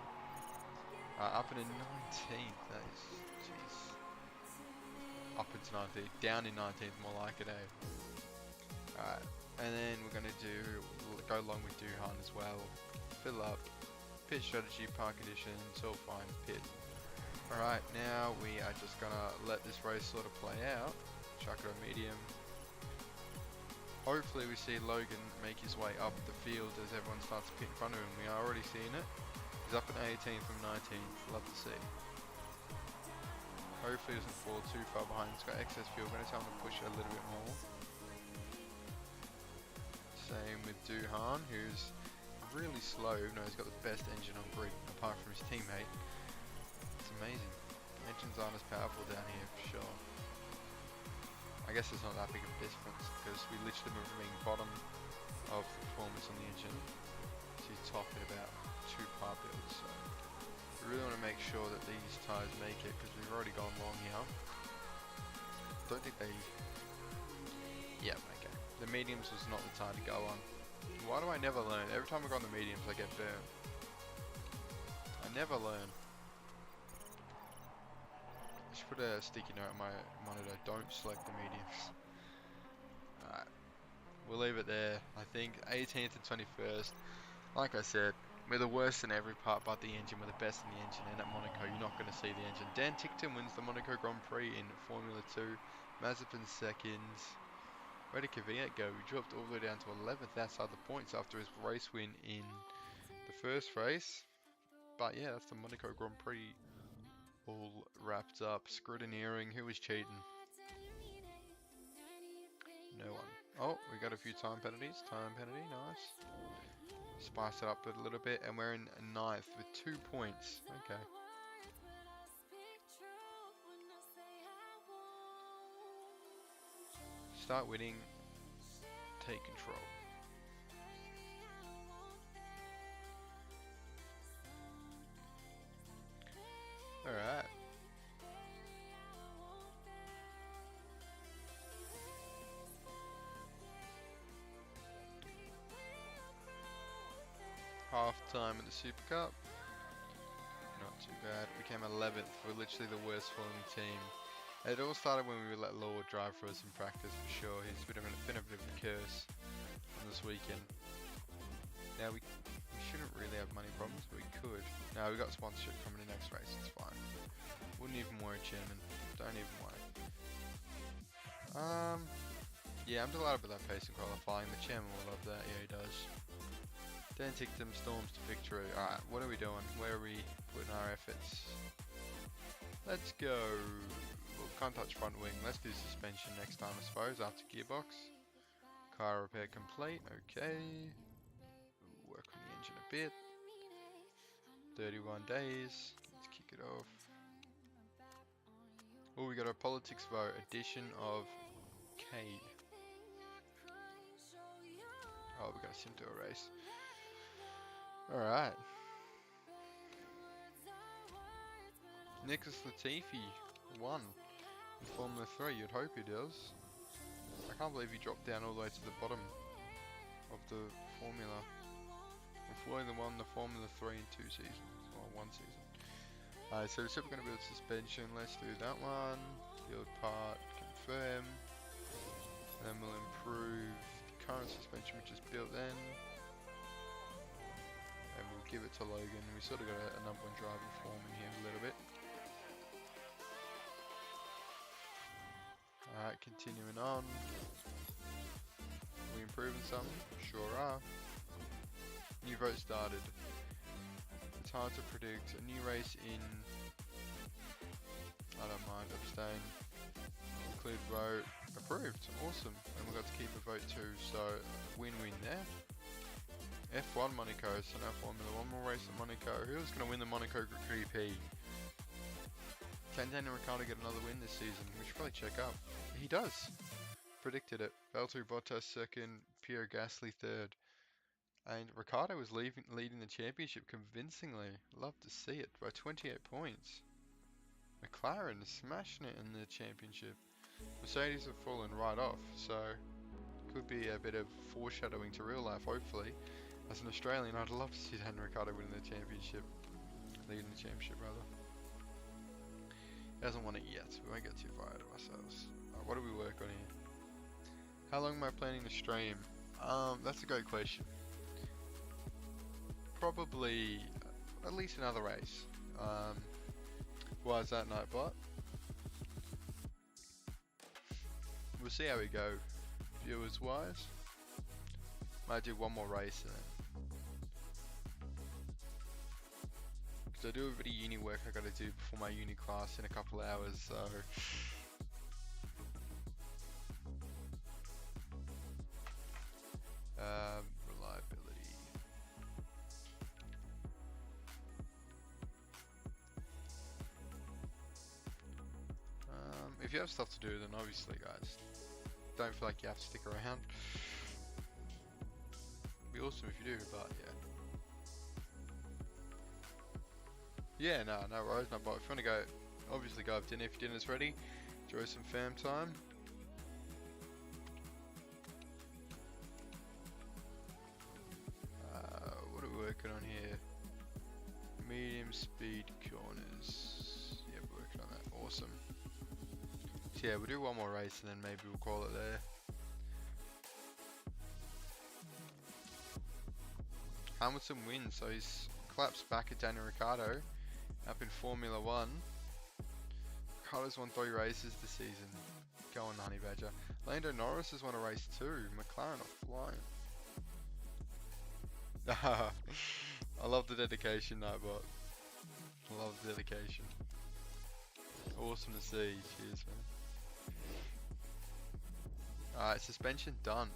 Up in a 19th, that is, jeez. Up into 19th, down in 19th, more like it, eh? Alright, and then we're going to go along with Duhan as well. Fill up, pit strategy, park conditions, all fine, pit. Alright, now we are just going to let this race sort of play out. Chuck it on medium. Hopefully we see Logan make his way up the field as everyone starts to pit in front of him. We are already seeing it. He's up in 18th from 19th, love to see. Hopefully he doesn't fall too far behind. He's got excess fuel, I'm going to tell him to push it a little bit more. Same with Duhan, who's really slow, even though he's got the best engine on grid, apart from his teammate. It's amazing. Engines aren't as powerful down here, for sure. I guess there's not that big of a difference, because we literally moved from being bottom of the performance on the engine to top at about 2 part builds, so we really want to make sure that these tyres make it, because we've already gone long here. Don't think they... Yeah, okay. The mediums was not the tire to go on. Why do I never learn? Every time I go on the mediums I get burnt. I never learn. I should put a sticky note on my monitor, don't select the mediums. Alright, we'll leave it there. I think 18th and 21st, like I said, we're the worst in every part but the engine, we're the best in the engine, and at Monaco you're not going to see the engine. Dan Tickton wins the Monaco Grand Prix in Formula 2, Mazepin second. Where did Kvyat go? He dropped all the way down to 11th outside the points after his race win in the first race. But yeah, that's the Monaco Grand Prix all wrapped up. Scrutineering, who was cheating? No one. Oh, we got a few time penalties. Time penalty, nice. Spice it up a little bit, and we're in 9th with 2 points. Okay. Start winning. Take control. Alright. Half time in the Super Cup. Not too bad. We came 11th. We're literally the worst falling team. It all started when we let Lord drive for us in practice for sure. He's been a bit of a curse on this weekend. Now we shouldn't really have money problems, but we could. No, we got sponsorship coming in next race. It's fine. Wouldn't even worry, chairman. Don't even worry. Yeah, I'm delighted with that pace in qualifying. The chairman will love that. Yeah, he does. Then take them storms to victory. Alright, what are we doing? Where are we putting our efforts? Let's go. Well, can't touch front wing. Let's do suspension next time, I suppose, after gearbox. Car repair complete. Okay. Work on the engine a bit. 31 days. Let's kick it off. Oh, we got a politics vote. Edition of Cade. Oh, we got a sim to a race. Alright. Nicholas Latifi won in Formula 3. You'd hope he does. I can't believe he dropped down all the way to the bottom of the formula. Before he won the Formula 3 in 2 seasons, or 1 season. Alright, so we're still going to build suspension. Let's do that one. Build part, confirm. And then we'll improve the current suspension which is built then. And we'll give it to Logan. We sort of got a number one driving form in here a little bit. Alright, continuing on. Are we improving something? Sure are. New vote started. It's hard to predict. A new race in... I don't mind, abstain. Include vote. Approved. Awesome. And we got to keep a vote too, so win-win there. F1 Monaco, so now Formula 1 more race at Monaco. Who's going to win the Monaco GP? Can Daniel Ricciardo get another win this season? We should probably check up. He does. Predicted it. Valtteri Bottas second, Pierre Gasly third. And Ricciardo was leading the championship convincingly. Love to see it, by 28 points. McLaren is smashing it in the championship. Mercedes have fallen right off, so could be a bit of foreshadowing to real life, hopefully. As an Australian, I'd love to see Daniel Ricciardo winning the championship. Leading the championship, rather. He hasn't won it yet, we won't get too far out of ourselves. What do we work on here? How long am I planning to stream? That's a great question. Probably at least another race. Why is that, Nightbot? We'll see how we go, viewers wise. Might do one more race then. Because I do a bit of uni work I gotta do before my uni class in a couple of hours, so... reliability. If you have stuff to do, then obviously, guys, don't feel like you have to stick around. It'd be awesome if you do, but yeah. Yeah, no worries, no. But if you want to go, obviously go have dinner if your dinner's ready. Enjoy some fam time. What are we working on here? Medium speed corners. Yeah, we're working on that. Awesome. So yeah, we'll do one more race and then maybe we'll call it there. Hamilton wins, so he's collapsed back at Daniel Ricciardo up in Formula 1. Ricciardo's won 3 races this season. Go on, Honey Badger. Lando Norris has won a race too. McLaren are flying. I love the dedication, Nightbot. I love the dedication. Awesome to see. Cheers, man. Alright, suspension done.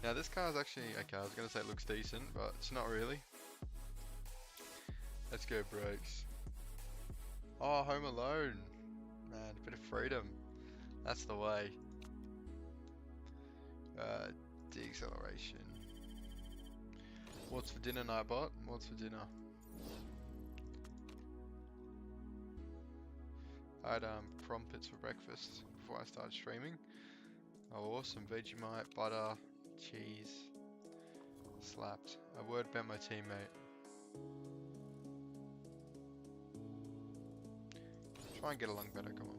Now this car is actually, okay, I was going to say it looks decent, but it's not really. Let's go brakes. Oh, Home Alone. Man, a bit of freedom. That's the way. Deceleration. What's for dinner, Nightbot? What's for dinner? I had crumpets for breakfast before I started streaming. Oh, awesome. Vegemite, butter, cheese. Slapped. A word about my teammate. Try and get along better, come on.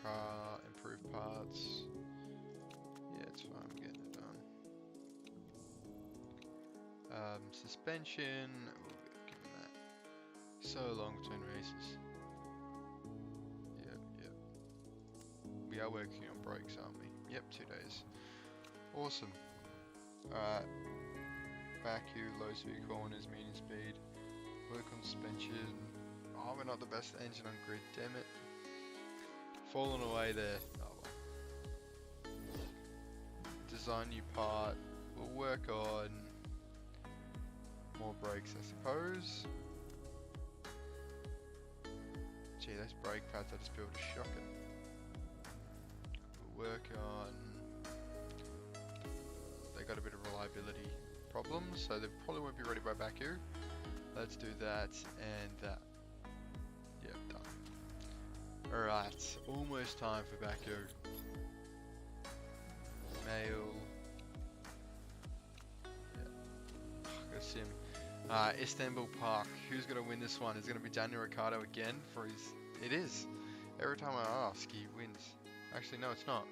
Car, improve parts. Yeah, it's fine, I'm getting it done. Suspension, we'll give him that. So long between races. Yep. We are working on brakes, aren't we? Yep, 2 days. Awesome. Alright. Baku, low speed corners, medium speed. Work on suspension. Oh, we're not the best engine on grid, damn it. Fallen away there. Oh well. Design new part. We'll work on more brakes, I suppose. Gee, those brake pads I just built are shocking. We'll work on. They got a bit of reliability problems, so they probably won't be ready by Baku. Let's do that and that. Yep, done. Alright, almost time for Baku. Mail. Yeah. Go sim. Istanbul Park. Who's gonna win this one? Is it gonna be Daniel Ricciardo again for his... It is. Every time I ask, he wins. Actually, no, it's not.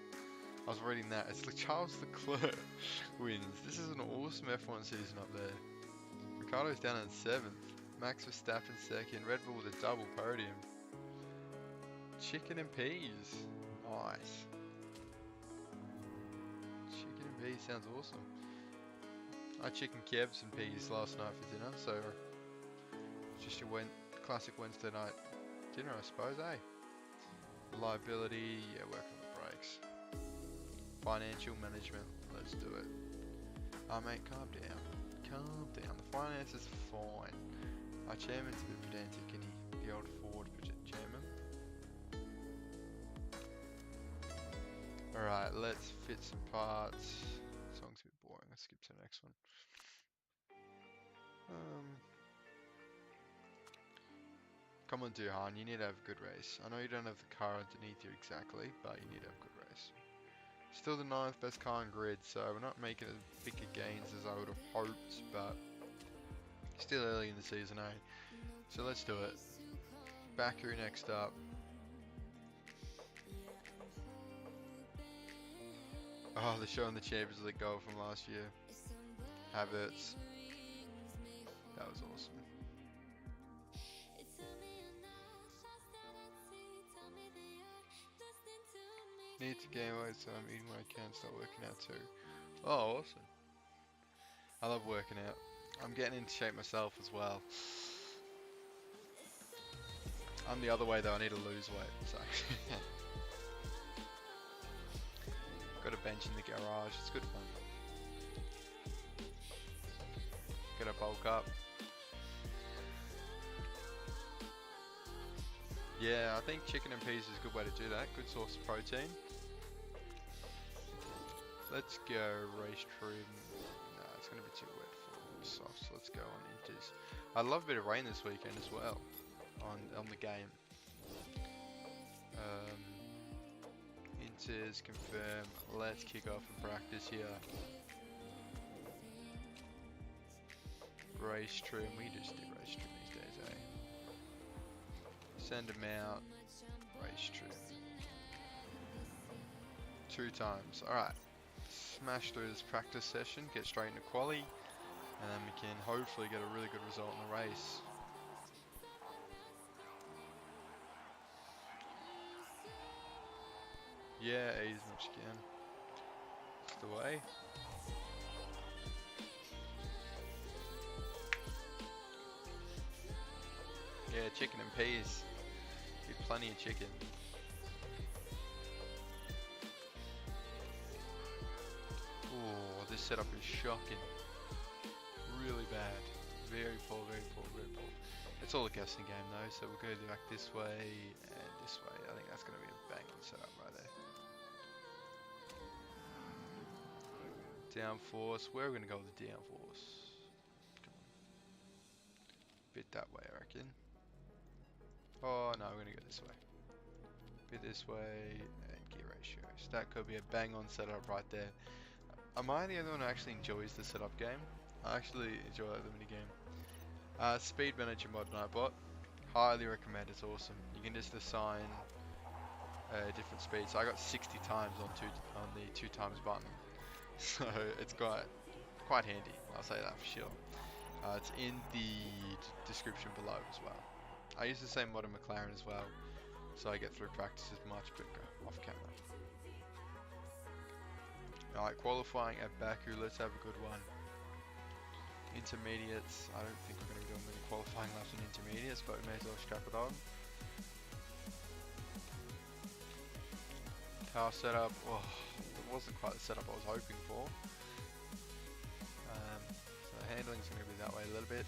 I was reading that. It's Charles Leclerc wins. This is an awesome F1 season up there. Ricciardo's down in 7th. Max Verstappen 2nd. Red Bull with a double podium. Chicken and peas. Nice. Chicken and peas sounds awesome. I had chicken kebabs and peas last night for dinner, so just your classic Wednesday night dinner, I suppose, eh? Reliability, yeah, work on the brakes. Financial management, let's do it. Oh mate, calm down. Calm down. The finances are fine. Our chairman's a bit pedantic, and the old Ford chairman. Alright, let's fit some parts. Song's a bit boring, let's skip to the next one. Come on, Duhan, you need to have a good race. I know you don't have the car underneath you exactly, but you need to have a good race. Still the 9th best car in grid, so we're not making as big a gains as I would have hoped, but still early in the season, eh? So let's do it. Baku next up. Oh, they're showing the Champions League goal from last year. Havertz. That was awesome. Need to gain weight, so I'm eating what I can, start working out too. Oh, awesome. I love working out. I'm getting into shape myself as well. I'm the other way though, I need to lose weight, so. Got a bench in the garage, it's good fun. Gotta bulk up. Yeah, I think chicken and peas is a good way to do that. Good source of protein. Let's go race trim. No, it's going to be too wet for soft, so let's go on inters. I love a bit of rain this weekend as well on the game. Inters, confirm. Let's kick off and practice here. Race trim. We just do race trim these days, eh? Send them out. Race trim. 2 times. Alright. Smash through this practice session. Get straight into quali. And then we can hopefully get a really good result in the race. Yeah, ease as much as you can. That's the way. Yeah, chicken and peas. Get plenty of chicken. Oh, this setup is shocking. Really bad. Very poor, very poor, very poor. It's all a guessing game though, so we'll go back this way and this way. I think that's going to be a banging setup right there. Downforce. Where are we going to go with the downforce? Come on. Bit that way, I reckon. Oh no, we're going to go this way. Bit this way, and gear ratio. So that could be a bang on setup right there. Am I the only one who actually enjoys the setup game? I actually enjoy the mini game. Speed Manager mod I bought. Highly recommend, it's awesome. You can just assign different speeds. So I got 60 times on the 2 times button. So it's quite handy, I'll say that for sure. It's in the description below as well. I use the same mod in McLaren as well, so I get through practices much quicker off camera. Alright, qualifying at Baku, let's have a good one. Intermediates, I don't think we're going to be doing many qualifying laps in intermediates, but we may as well strap it on. Car setup, oh, it wasn't quite the setup I was hoping for. So handling's going to be that way a little bit.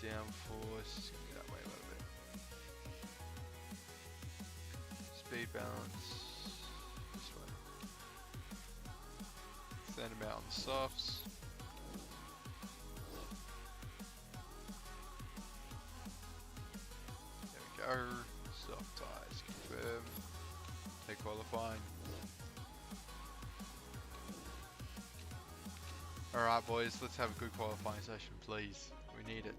Downforce, going to be that way a little bit. Speed balance, this way. Send them out on the softs. There we go. Soft tyres, confirm. Take qualifying. Alright boys, let's have a good qualifying session, please. We need it.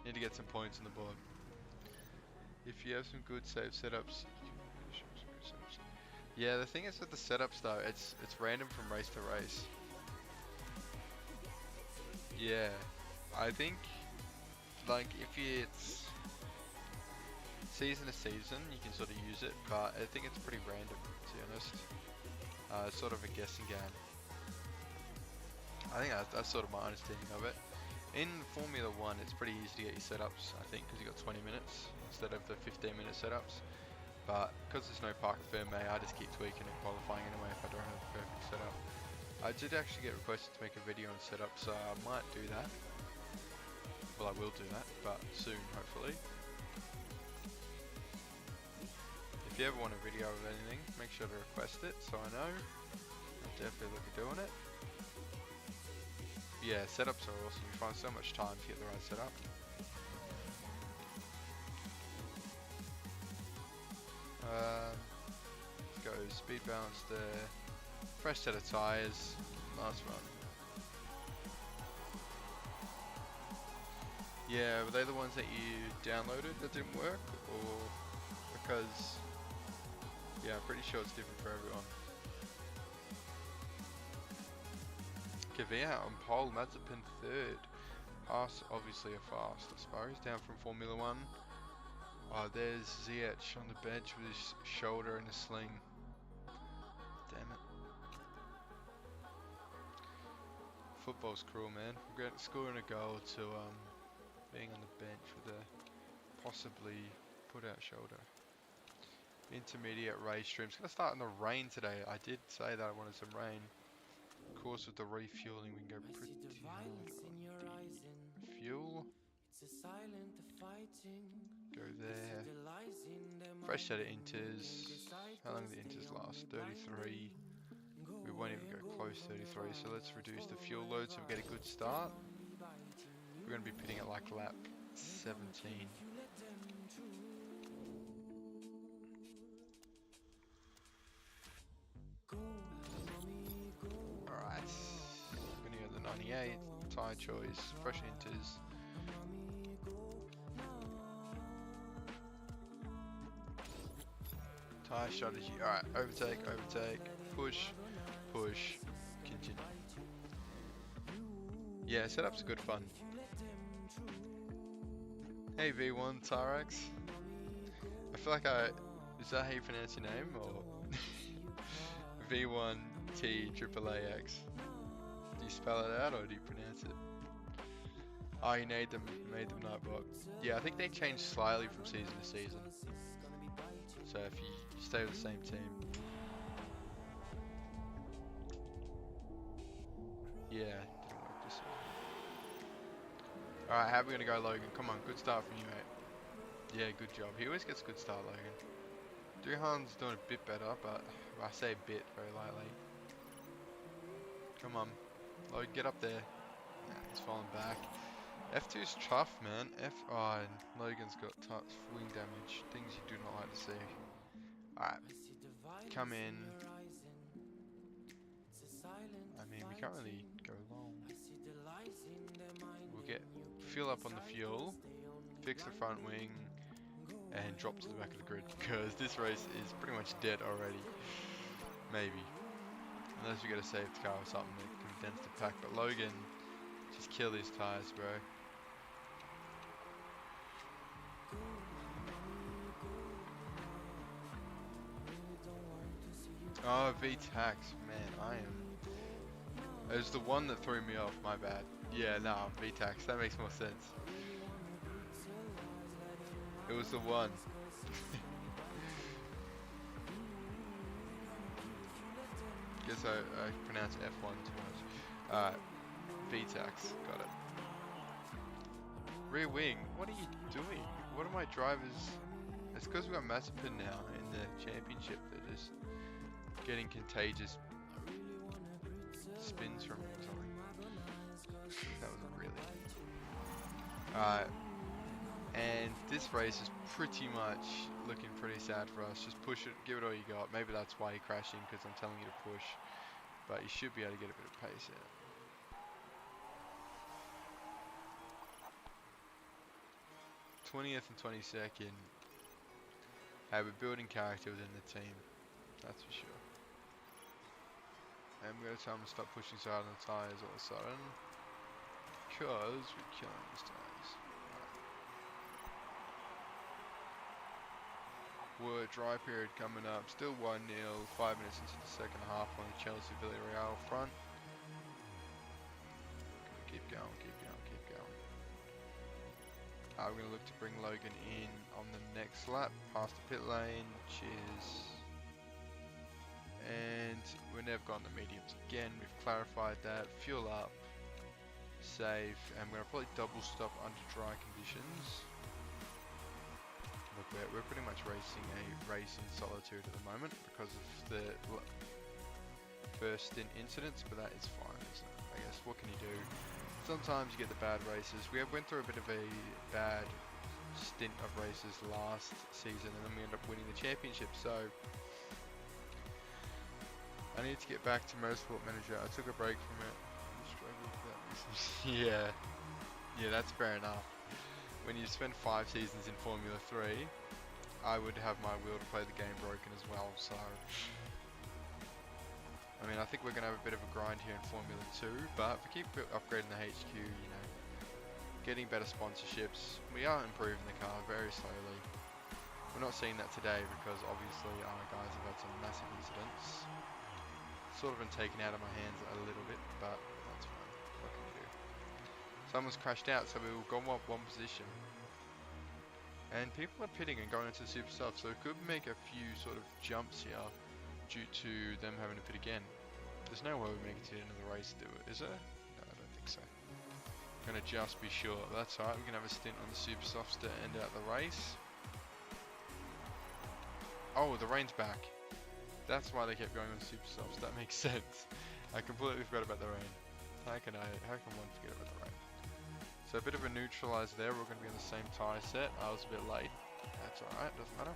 Need to get some points on the board. If you have some good save setups, yeah, the thing is with the setups though, it's random from race to race. Yeah, I think like if it's season to season, you can sort of use it, but I think it's pretty random to be honest. It's sort of a guessing game. I think that's sort of my understanding of it. In Formula 1, it's pretty easy to get your setups, I think, because you've got 20 minutes instead of the 15-minute setups. But because there's no parc ferme, I just keep tweaking and qualifying anyway if I don't have a perfect setup. I did actually get requested to make a video on setup, so I might do that. Well, I will do that, but soon, hopefully. If you ever want a video of anything, make sure to request it so I know. I'll definitely look at doing it. Yeah, setups are awesome. You find so much time to get the right setup. Let's go speed balance there. Fresh set of tyres. Last run. Yeah, were they the ones that you downloaded that didn't work? Or because... Yeah, I'm pretty sure it's different for everyone. Kvyat on pole, Mazepin third. Haas obviously are fast, I suppose. Down from Formula 1. Oh, there's Ziyech on the bench with his shoulder in a sling. Damn it. Football's cruel, man. We're scoring a goal to being on the bench with a possibly put out shoulder. Intermediate race stream. It's going to start in the rain today. I did say that I wanted some rain. Of course, with the refueling, we can go pretty hard on the fuel. Go there. Fresh set of inters. How long do the inters last? 33. We won't even go close 33, so let's reduce the fuel load so we get a good start. We're going to be pitting at like lap 17. Alright, we're going to go to the 98, tyre choice, fresh inters. Tyre strategy, alright, overtake, push, push, continue. Yeah, setup's good fun. Hey V1 Tyrax. I feel like is that how you pronounce your name, or V1 T-AAAX? Do you spell it out or do you pronounce it? Oh, you made them Nightbot. Yeah, I think they change slightly from season to season. So if you stay with the same team. Yeah, didn't work this season. Alright, how are we gonna go, Logan? Come on, good start from you, mate. Yeah, good job. He always gets a good start, Logan. Duhan's doing a bit better, but I say a bit very lightly. Come on. Logan, get up there. Nah, he's falling back. F2's tough, man. Oh, and Logan's got tough wing damage. Things you do not like to see. Alright. Come in. I mean, we can't really go long. We'll fill up on the fuel, fix the front wing, and drop to the back of the grid, because this race is pretty much dead already. Maybe. Unless we get a safety car or something that condense the pack. But Logan, just kill these tires, bro. Oh, VTAX, man, I am. It was the one that threw me off, my bad. Yeah, nah, VTAX, that makes more sense. It was the one. Guess I pronounced F1 too much. Alright, VTAX, got it. Rear wing, what are you doing? What are my drivers? It's because we've got Mazepin now in the championship. They're just getting contagious spins from him or something. That was really... Alright. And this race is pretty much looking pretty sad for us. Just push it, give it all you got. Maybe that's why you're crashing, because I'm telling you to push. But you should be able to get a bit of pace out. '20th and 22nd. Hey, we're building character within the team. That's for sure. And we're going to tell them to stop pushing so hard on the tyres all of a sudden. Because we're killing these tyres. Right. Dry period coming up. Still 1-0. 5 minutes into the second half on the Chelsea Villarreal front. Keep going, keep going, keep going. We're going to look to bring Logan in on the next lap. Past the pit lane. Cheers. And we're never gone the mediums again. We've clarified that. Fuel up, save, and we're gonna probably double stop under dry conditions. Look, we're pretty much racing a race in solitude at the moment because of the first stint incidents, but that is fine, isn't it? I guess, what can you do? Sometimes you get the bad races. We went through a bit of a bad stint of races last season, and then we ended up winning the championship, so I need to get back to Motorsport Manager. I took a break from it. I'm struggling with that. Yeah, that's fair enough. When you spend 5 seasons in Formula 3, I would have my will to play the game broken as well, so I mean, I think we're going to have a bit of a grind here in Formula 2, but if we keep upgrading the HQ, you know, getting better sponsorships, we are improving the car very slowly. We're not seeing that today because obviously our guys have had some massive incidents. Sort of been taken out of my hands a little bit, but that's fine. What can we do? Someone's crashed out, so we will go up one position. And people are pitting and going into the super stuff, so it could make a few sort of jumps here due to them having to pit again. There's no way we make it to the end of the race, do it? Is there? No, I don't think so. I'm gonna just be sure. That's alright, we can have a stint on the super softs to end out the race. Oh, the rain's back. That's why they kept going on super softs. That makes sense. I completely forgot about the rain. How can one forget about the rain? So a bit of a neutralizer there. We're going to be on the same tyre set. I was a bit late. That's alright, doesn't matter.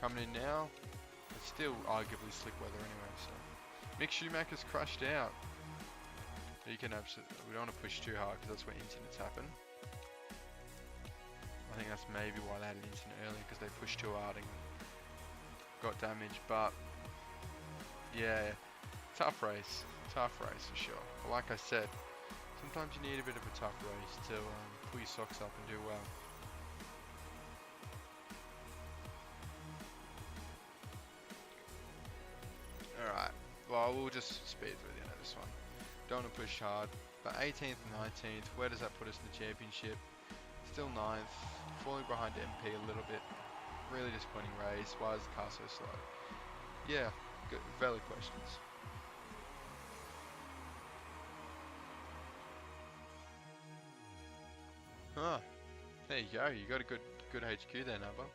Coming in now. It's still arguably slick weather anyway, so. Mick Schumacher's crashed out. You can absolutely, we don't want to push too hard because that's where incidents happen. I think that's maybe why they had an incident earlier, because they pushed too hard and got damaged, but yeah, tough race for sure. But like I said, sometimes you need a bit of a tough race to pull your socks up and do well. Alright, well we'll just speed through the end of this one. Don't want to push hard, but 18th and 19th, where does that put us in the championship? Still 9th, falling behind MP a little bit. Really disappointing race. Why is the car so slow? Yeah, good, valid questions. Huh. There you go. You got a good HQ there, Nubba.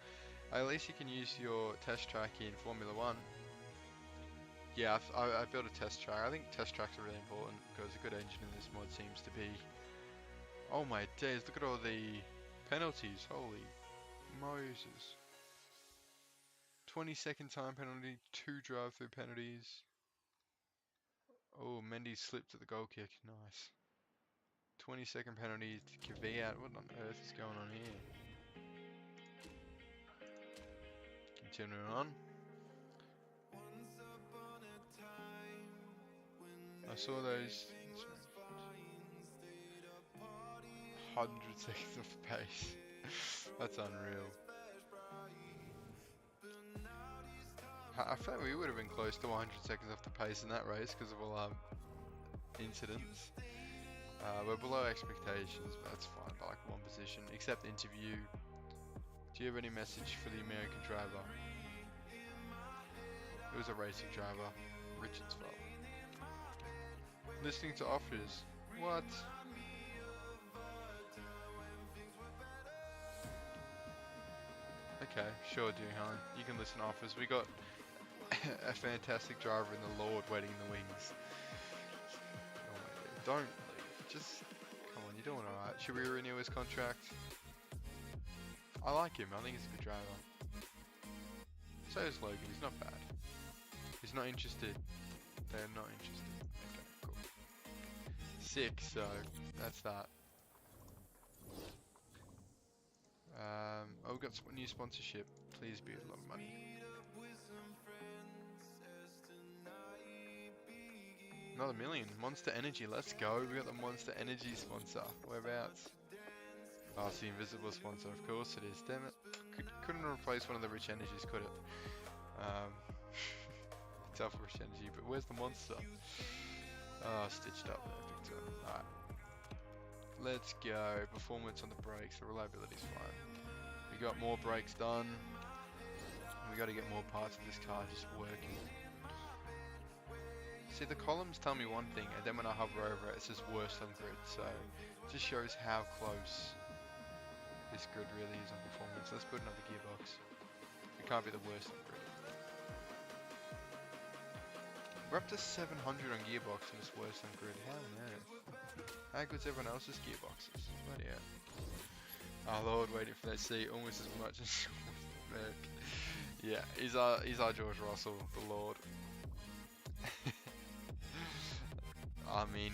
At least you can use your test track in Formula 1. Yeah, I built a test track. I think test tracks are really important because a good engine in this mod seems to be. Oh my days! Look at all the penalties. Holy Moses! 20-second time penalty, 2 drive-through penalties. Oh, Mendy slipped at the goal kick. Nice. 20-second penalty to Kvyat. What on earth is going on here? Continuing on. I saw those 100 seconds off the pace. That's unreal. I feel like we would have been close to 100 seconds off the pace in that race because of all our incidents. We're below expectations, but that's fine by like 1 position. Except interview. Do you have any message for the American driver? It was a racing driver. Richard's fault. Listening to offers. What? Okay, sure, Duhan. You can listen to offers. We got a fantastic driver in the Lord waiting in the wings. Oh my God. Don't leave. Just come on, you're doing alright. Should we renew his contract? I like him. I think he's a good driver. So is Logan. He's not bad. He's not interested. They're not interested. Okay, cool. 6, so that's that. Oh, we've got a new sponsorship. Please be a lot of money. Another 1 million. Monster Energy, let's go. We got the Monster Energy sponsor. Whereabouts? Oh, it's the invisible sponsor. Of course it is. Damn it. Couldn't replace one of the rich energies, could it? Tough rich energy, but where's the monster? Oh, stitched up there, big time. Alright. Let's go. Performance on the brakes. The reliability's fine. We got more brakes done. We got to get more parts of this car just working. See, the columns tell me one thing, and then when I hover over it, it says worse than grid. So it just shows how close this grid really is on performance. Let's put another gearbox. It can't be the worst on grid. We're up to 700 on gearbox and it's worse than grid. How on earth? How good's everyone else's gearboxes? Bloody hell. Oh Lord, waiting for that seat almost as much as Merc. Yeah, he's our George Russell, the Lord. I mean,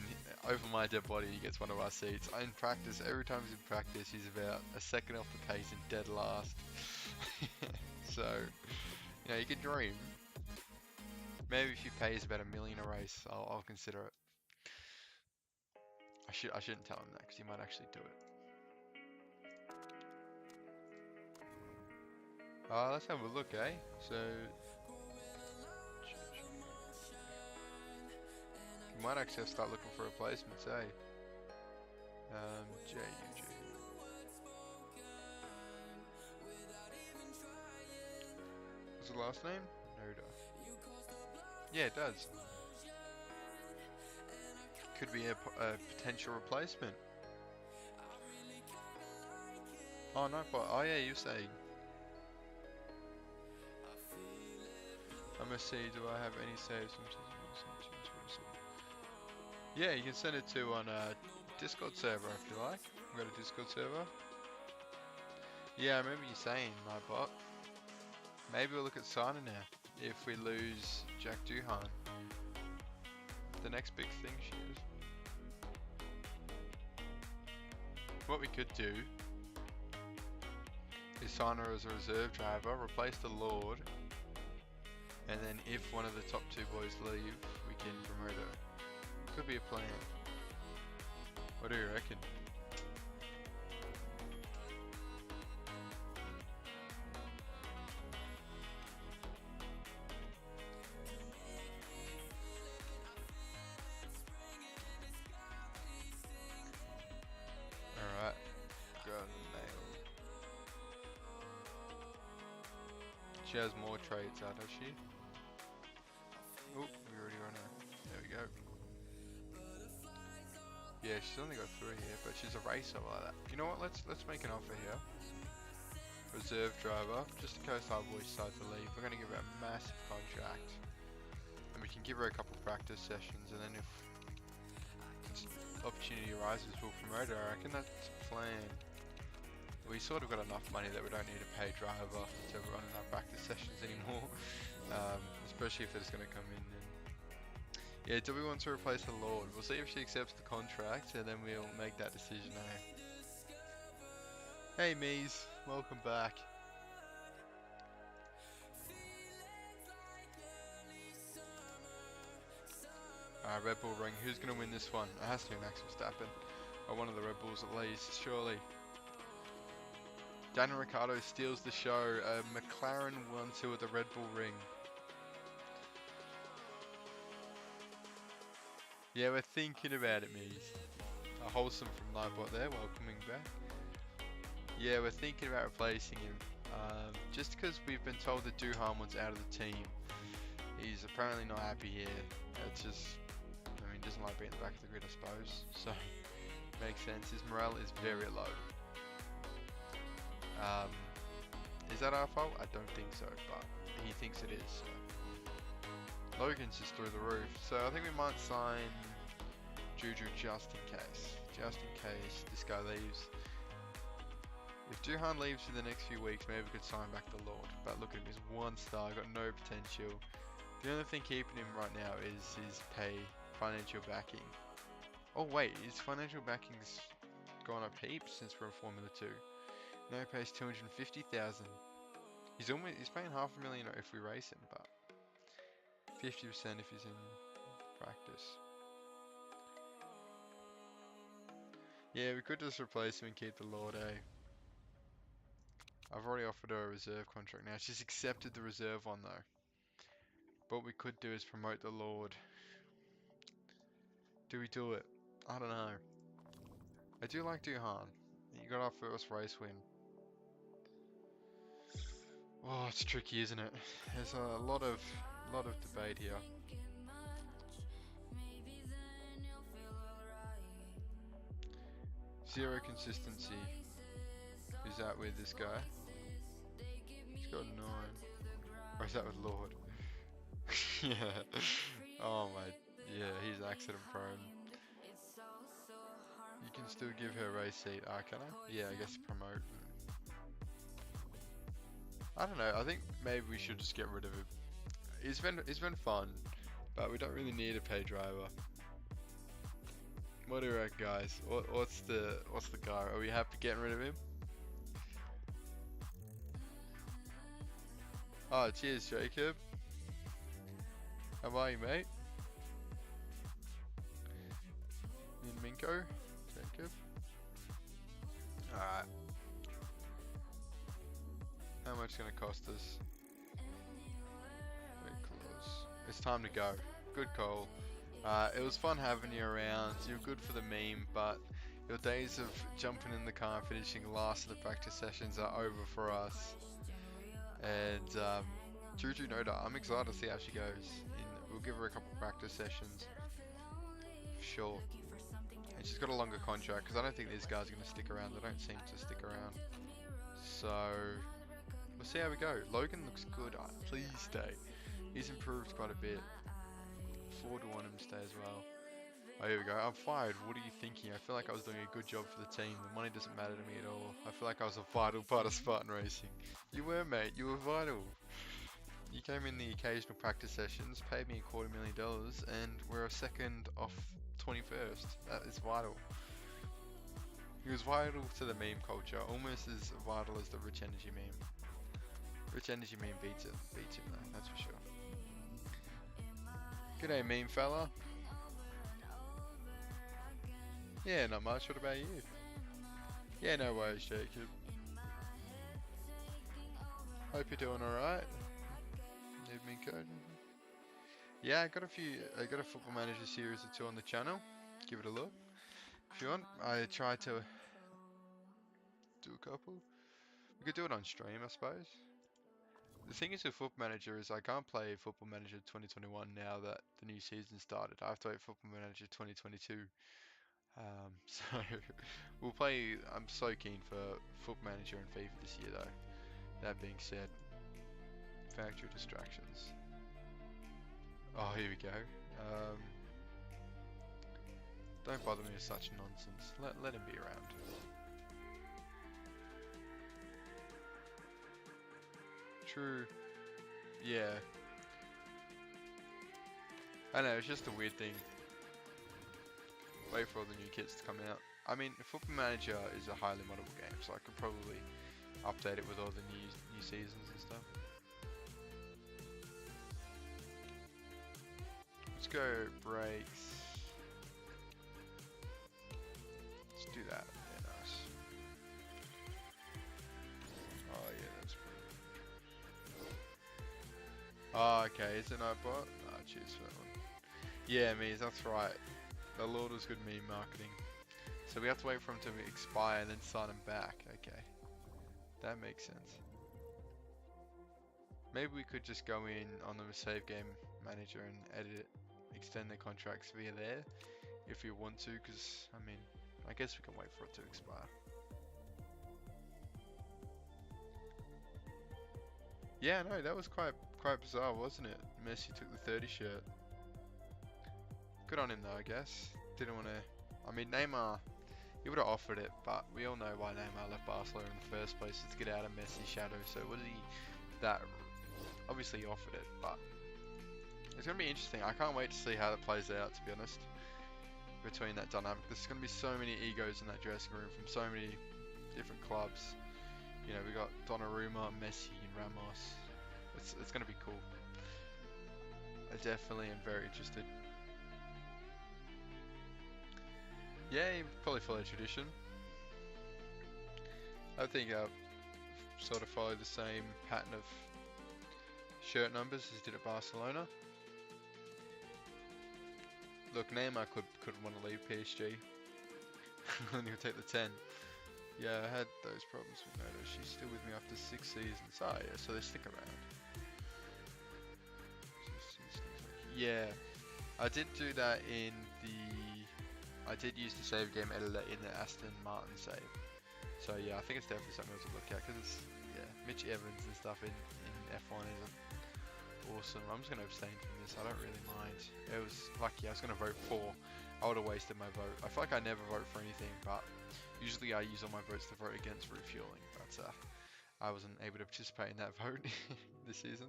over my dead body he gets one of our seats. In practice, every time he's in practice, he's about a second off the pace and dead last. So, you know, you can dream. Maybe if he pays about $1 million a race, I'll consider it. I shouldn't tell him that because he might actually do it. Let's have a look, eh? So, you might actually have to start looking for replacements, eh? JUG. What's the last name? Noda. Yeah, it does. Could be a potential replacement. Oh no, but oh yeah, you're saying. I must see, do I have any saves from 2027? Yeah, you can send it to on a Discord server if you like. We've got a Discord server. Yeah, I remember you saying, my bot. Maybe we'll look at signing now if we lose Jack Duhan. The next big thing she is. What we could do is sign her as a reserve driver, replace the Lord, and then if one of the top 2 boys leave, we can promote her. Could be a plan. What do you reckon? Alright. Got nailed. She has more traits out, does she? Oh, we already run her. There we go. Yeah, she's only got 3 here, but she's a racer like that. You know what? Let's make an offer here. Reserve driver, just in case our boys decide to leave. We're gonna give her a massive contract, and we we can give her a couple practice sessions, and then if opportunity arises, we'll promote her. I reckon that's the plan. We sort of got enough money that we don't need a paid driver to run in our practice sessions anymore, especially if it's going to come in. And yeah, do we want to replace the Lord? We'll see if she accepts the contract, and then we'll make that decision. Hey Mies, welcome back. Red Bull ring. Who's going to win this one? It has to be Max Verstappen. Or one of the Red Bulls at least, surely. Daniel Ricciardo steals the show. McLaren 1-2 with the Red Bull ring. Yeah, we're thinking about it, Mies. Wholesome from Livebot there, welcoming back. Yeah, we're thinking about replacing him. Just because we've been told that Duhan wants out of the team. He's apparently not happy here. It's just, I mean, doesn't like being in the back of the grid, I suppose. So, makes sense. His morale is very low. Is that our fault? I don't think so, but he thinks it is. So. Logan's just through the roof. So I think we might sign Juju just in case. Just in case this guy leaves. If Duhan leaves for the next few weeks, maybe we could sign back the Lord. But look at him, he's 1 star, got no potential. The only thing keeping him right now is his pay, financial backing. Oh wait, his financial backing's gone up heaps since we're in Formula 2. Now he pays 250,000. He's paying $500,000 if we race him, but 50% if he's in practice. Yeah, we could just replace him and keep the Lord, eh? I've already offered her a reserve contract now. She's accepted the reserve one though. What we could do is promote the Lord. Do we do it? I don't know. I do like Duhan. He got our first race win. Oh, it's tricky, isn't it? There's a lot of debate here. Zero consistency. Is that with this guy? He's got 9. Or is that with Lord? Yeah. Oh my. Yeah, he's accident prone. You can still give her a race seat. Can I? Yeah, I guess promote. I don't know. I think maybe we should just get rid of him. It's been fun, but we don't really need a pay driver. What do you reckon, guys? What's the guy? Are we happy getting rid of him? Oh, cheers, Jacob. How are you, mate? And Minko, Jacob. Alright. How much gonna cost us? Very close. It's time to go. Good call. It was fun having you around. You're good for the meme, but your days of jumping in the car and finishing last of the practice sessions are over for us. And Juju Noda, I'm excited to see how she goes. We'll give her a couple practice sessions. Sure. And she's got a longer contract because I don't think these guys are going to stick around. They don't seem to stick around. So we'll see how we go. Logan looks good. Please stay. He's improved quite a bit. Ford want him to stay as well. Oh, here we go. I'm fired. What are you thinking? I feel like I was doing a good job for the team. The money doesn't matter to me at all. I feel like I was a vital part of Spartan Racing. You were, mate. You were vital. You came in the occasional practice sessions, paid me $250,000, and we're a second off 21st. That is vital. He was vital to the meme culture, almost as vital as the Rich Energy meme. Rich Energy meme beats him though, that's for sure. G'day meme fella. Yeah, not much. What about you? Yeah, no worries, Jacob. Hope you're doing alright. Yeah, I got a Football Manager series or 2 on the channel. Give it a look if you want. I tried to do a couple. We could do it on stream, I suppose. The thing is with Football Manager is I can't play Football Manager 2021 now that the new season started. I have to wait for Football Manager 2022. So we'll play. I'm so keen for Football Manager and FIFA this year though. That being said, factory distractions. Oh, here we go. Don't bother me with such nonsense. Let him be around. True. Yeah. I know, it's just a weird thing. Wait for all the new kits to come out. I mean, Football Manager is a highly moddable game, so I could probably update it with all the new seasons and stuff. Let's go brakes. Let's do that. Yeah, nice. Oh yeah, that's pretty. Oh, okay, is it Nightbot? Ah, cheers for that one. Yeah, me, that's right. The Lord was good meme marketing. So we have to wait for him to expire and then sign him back. Okay. That makes sense. Maybe we could just go in on the save game manager and edit it, extend the contracts via there if you want to, because I mean, I guess we can wait for it to expire. Yeah, no, that was quite bizarre, wasn't it? Messi took the 30 shirt. Good on him though, I guess. Didn't want to. I mean, Neymar, he would have offered it, but we all know why Neymar left Barcelona in the first place, is to get out of Messi's shadow. So was he that? Obviously he offered it, but it's gonna be interesting. I can't wait to see how that plays out, to be honest. Between that dynamic, there's gonna be so many egos in that dressing room from so many different clubs. You know, we got Donnarumma, Messi, and Ramos. It's gonna be cool. I definitely am very interested. Yeah, probably follow tradition. I think I'll sort of follow the same pattern of shirt numbers as did at Barcelona. Look, Neymar couldn't want to leave PSG. And he'll take the 10. Yeah, I had those problems with Noto. She's still with me after 6 seasons. Oh yeah, so they stick around. Yeah, I did do that in the... I did use the save game editor in the Aston Martin save. So yeah, I think it's definitely something else to look at, because it's, yeah, Mitch Evans and stuff in F1 is awesome. I'm just going to abstain from this, I don't really mind. It was lucky, I was going to vote for. I would have wasted my vote. I feel like I never vote for anything, but usually I use all my votes to vote against refueling. But I wasn't able to participate in that vote this season.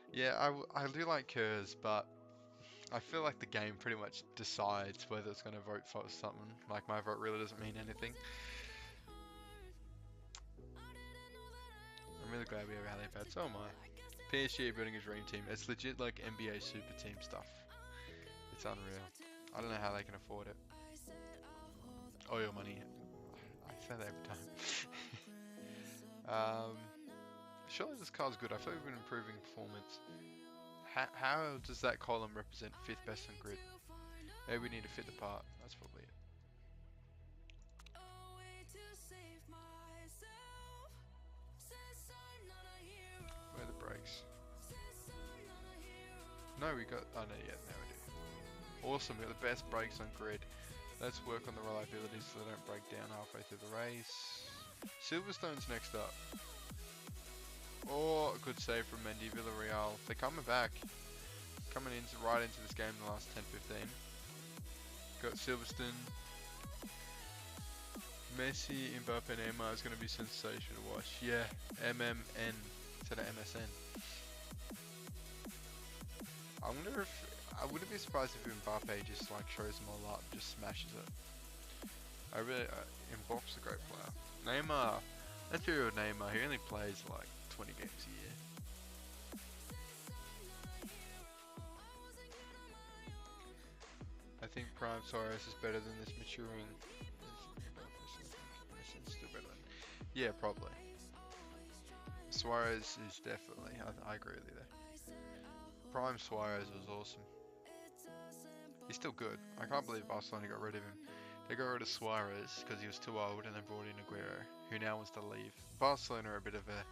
Yeah, I do like Kers, but I feel like the game pretty much decides whether it's going to vote for something. Like, my vote really doesn't mean anything. I'm really glad we have alley pads. So am I. PSG building a dream team. It's legit like NBA super team stuff. It's unreal. I don't know how they can afford it. Oil money. I say that every time. Surely this car's good. I feel we've been improving performance. How does that column represent 5th best on grid? Maybe we need to fit the part. That's probably it. Where are the brakes? No, we got... Oh no, yeah, now we do. Awesome, we got the best brakes on grid. Let's work on the reliability so they don't break down halfway through the race. Silverstone's next up. Oh, a good save from Mendy. Villarreal. They're coming back. Coming right into this game in the last 10-15. Got Silverstone. Messi, Mbappe, and Neymar is going to be sensational to watch. Yeah, MMN instead of MSN. I wonder if... I wouldn't be surprised if Mbappe just like shows them all up, just smashes it. I really... Mbappe's a great player. Neymar. Let's be real with Neymar. He only plays like 20 games a year. I think Prime Suarez is better than this maturing. Still better than, yeah, probably. Suarez is definitely. I agree with you there. Prime Suarez was awesome. He's still good. I can't believe Barcelona got rid of him. They got rid of Suarez because he was too old, and then brought in Aguero, who now wants to leave. Barcelona are a bit of a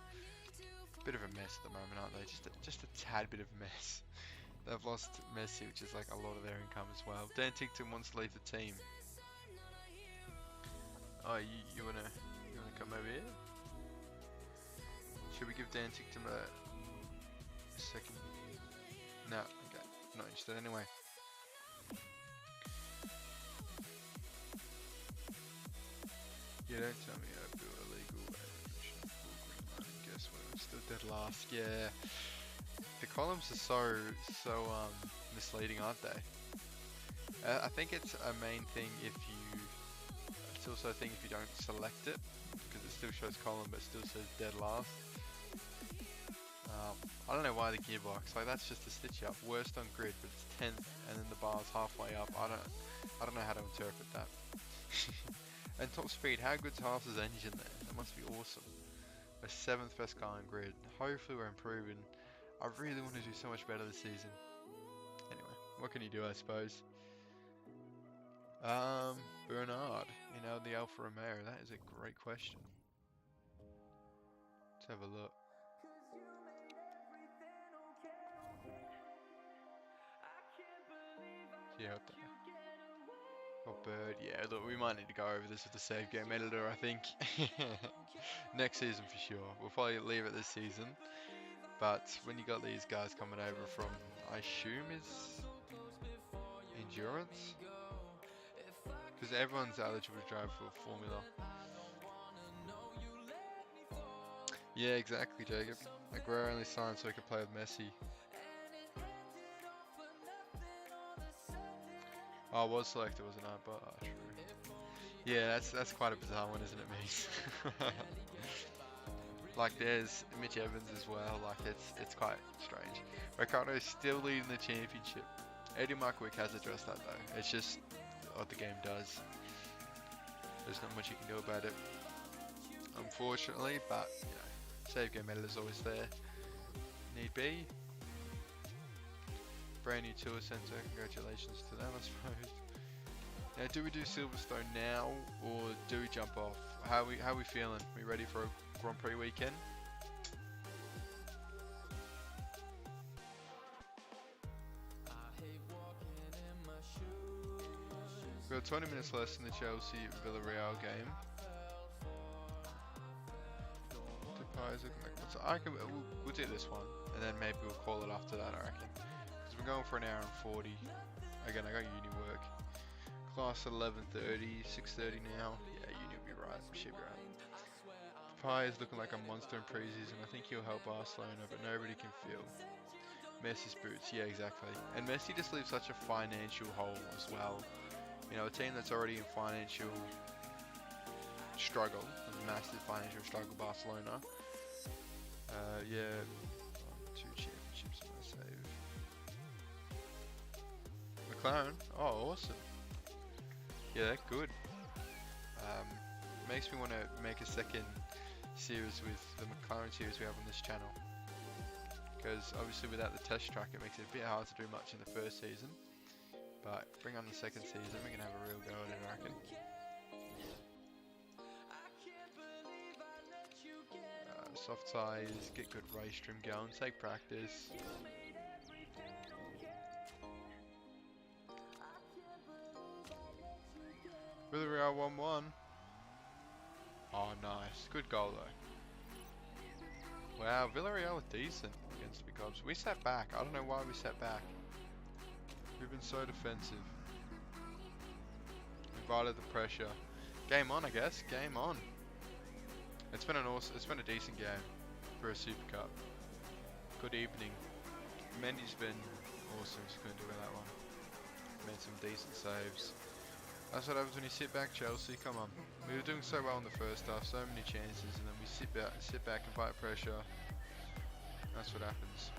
mess at the moment, aren't they? Just a tad bit of a mess. They've lost Messi, which is like a lot of their income as well. Dan Tickton wants to leave the team. Oh, you wanna come over here? Should we give Dan Tickton a second? No, okay, not interested anyway. Yeah, don't tell me I built a legal guess what? I'm still dead last. Yeah, the columns are so misleading, aren't they? I think it's a main thing if you. It's also a thing if you don't select it, because it still shows column but still says dead last. I don't know why the gearbox, like that's just a stitch up. Worst on grid, but it's 10th, and then the bar's halfway up. I don't know how to interpret that. And top speed, how good's Haas's engine there? That must be awesome. A 7th best car on grid. Hopefully we're improving. I really want to do so much better this season. Anyway, what can you do, I suppose? Bernard, the Alfa Romeo. That is a great question. Let's have a look. Yeah, up there. Oh, Bird. Yeah, look, we might need to go over this with the save game editor, I think. Next season for sure. We'll probably leave it this season. But when you got these guys coming over from, I assume is endurance? Because everyone's eligible to drive for Formula. Yeah, exactly, Jacob. Aguero only signed so he could play with Messi. Oh, I was selected, wasn't I? But true. Yeah, that's quite a bizarre one, isn't it, mate? Like there's Mitch Evans as well. Like it's quite strange. Ricciardo's still leading the championship. Eddie Markovic has addressed that though. It's just what the game does. There's not much you can do about it, unfortunately. But save game editor's always there. Need be. Brand new tour centre, congratulations to them, I suppose. Now, do we do Silverstone now, or do we jump off? How we feeling? We ready for a Grand Prix weekend? We've got 20 minutes less in the Chelsea-Villarreal game. Depay's looking like we'll do this one, and then maybe we'll call it after that, I reckon. We're going for an hour and 40. Again, I got uni work. Class at 11:30, 6:30 now. Yeah, uni will be right. Should be right. Pai is looking like a monster in preseason. I think he'll help Barcelona, but nobody can feel. Messi's boots, yeah, exactly. And Messi just leaves such a financial hole as well. A team that's already in financial struggle, a massive financial struggle, Barcelona. Yeah, 2 championships in my save. McLaren, oh awesome. Yeah, they're good. Makes me want to make a second series with the McLaren series we have on this channel. Because obviously without the test track it makes it a bit hard to do much in the first season. But bring on the second season, we can have a real go at it, I reckon. Soft tyres, get good race trim going, take practice. Villarreal 1-1. Oh, nice. Good goal, though. Wow, Villarreal are decent against the Cubs. We sat back. I don't know why we sat back. We've been so defensive. Invited the pressure. Game on, I guess. Game on. It's been a decent game for a Super Cup. Good evening. Mendy's been awesome. Just couldn't do with that one. Made some decent saves. That's what happens when you sit back, Chelsea. Come on. We were doing so well in the first half, so many chances, and then we sit back and fight pressure. That's what happens.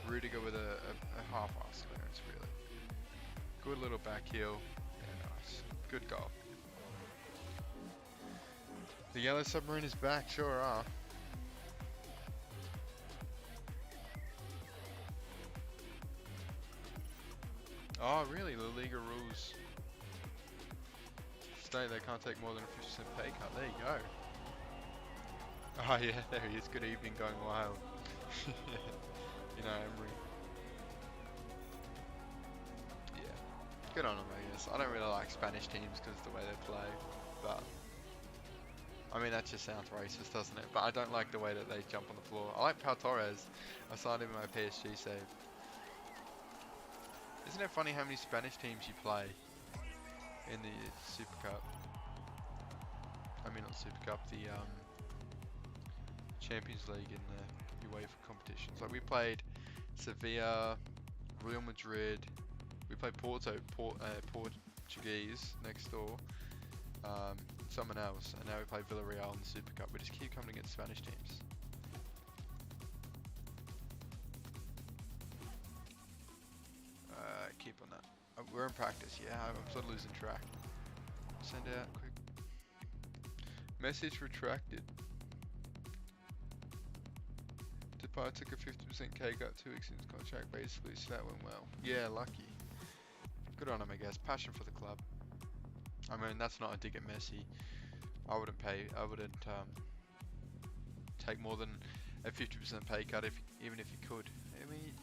Rudiger with a half-ass clearance, really. Good little back heel. Yeah, nice. Good goal. The Yellow Submarine is back, sure are. Oh, really? The Liga rules state they can't take more than a 50% pay cut. There you go. Oh yeah, there he is. Good evening, going wild. Emery. Yeah, good on him, I guess. I don't really like Spanish teams because of the way they play, but I mean, that just sounds racist, doesn't it? But I don't like the way that they jump on the floor. I like Pau Torres. I signed him in my PSG save. Isn't it funny how many Spanish teams you play in the Super Cup? I mean, not Super Cup, the Champions League in the UEFA competitions. Like we played Sevilla, Real Madrid. We played Portuguese next door. Someone else, and now we play Villarreal in the Super Cup. We just keep coming against Spanish teams. Keep on that. We're in practice, yeah. I'm sort of losing track. Send out quick. Message retracted. Depay took a 50% K cut 2 weeks into contract, basically, so that went well. Yeah, lucky. Good on him, I guess. Passion for the club. I mean, that's not a dig at Messi. I wouldn't take more than a 50% pay cut even if he could. I mean,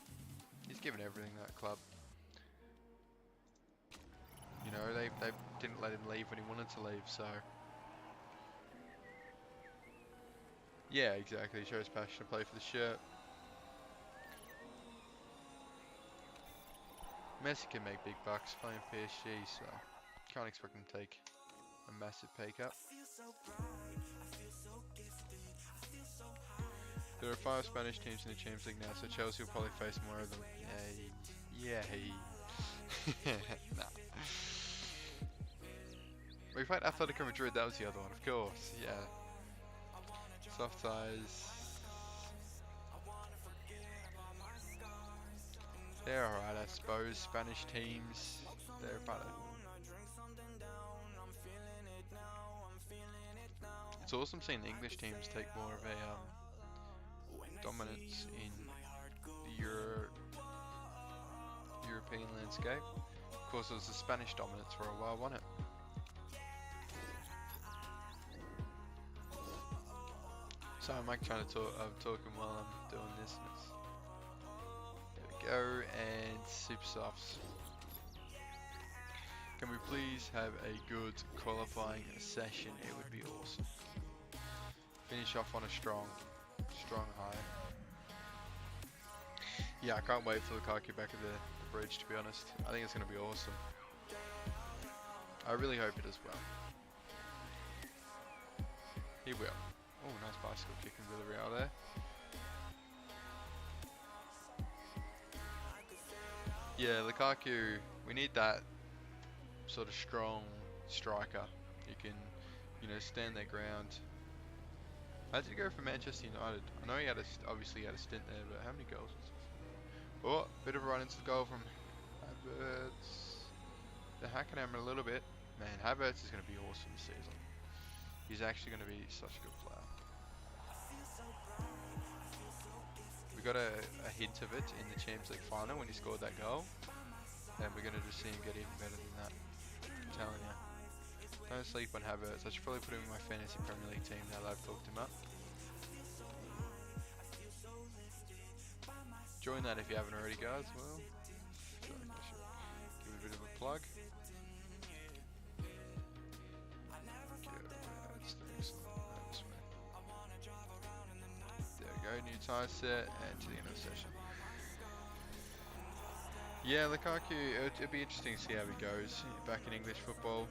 he's given everything that club. You know, they didn't let him leave when he wanted to leave, so yeah, exactly. He shows passion to play for the shirt. Messi can make big bucks playing PSG, so can't expect him to take a massive pay cut. There are 5 Spanish teams in the Champions League now, so Chelsea will probably face more of them. Yeah. Nah. We played Atletico Madrid, that was the other one, of course, yeah. Soft ties. They're alright, I suppose. Spanish teams, they're about it. It's awesome seeing the English teams take more of a dominance in the European landscape. Of course, it was the Spanish dominance for a while, wasn't it? So I'm like trying to talk. I'm talking while I'm doing this. There we go, and super softs. Can we please have a good qualifying session? It would be awesome. Finish off on a strong high. Yeah, I can't wait for Lukaku back at the bridge, to be honest. I think it's going to be awesome. I really hope it does well. He will. Oh, nice bicycle kick in Villarreal there. Yeah, Lukaku, we need that sort of strong striker. He can, stand their ground. How did he go for Manchester United? I know he obviously had a stint there, but how many goals was it? Oh, bit of a run into the goal from Havertz. They're hacking him a little bit. Man, Havertz is going to be awesome this season. He's actually going to be such a good player. We got a hint of it in the Champions League final when he scored that goal. And we're going to just see him get even better than that. I'm telling you. Don't sleep on Havertz. I should probably put him in my fantasy Premier League team now that I've talked him up. Join that if you haven't already, guys. Well, I should give it a bit of a plug. There we go, new tyre set, and to the end of the session. Yeah, Lukaku, it'd be interesting to see how he goes back in English football.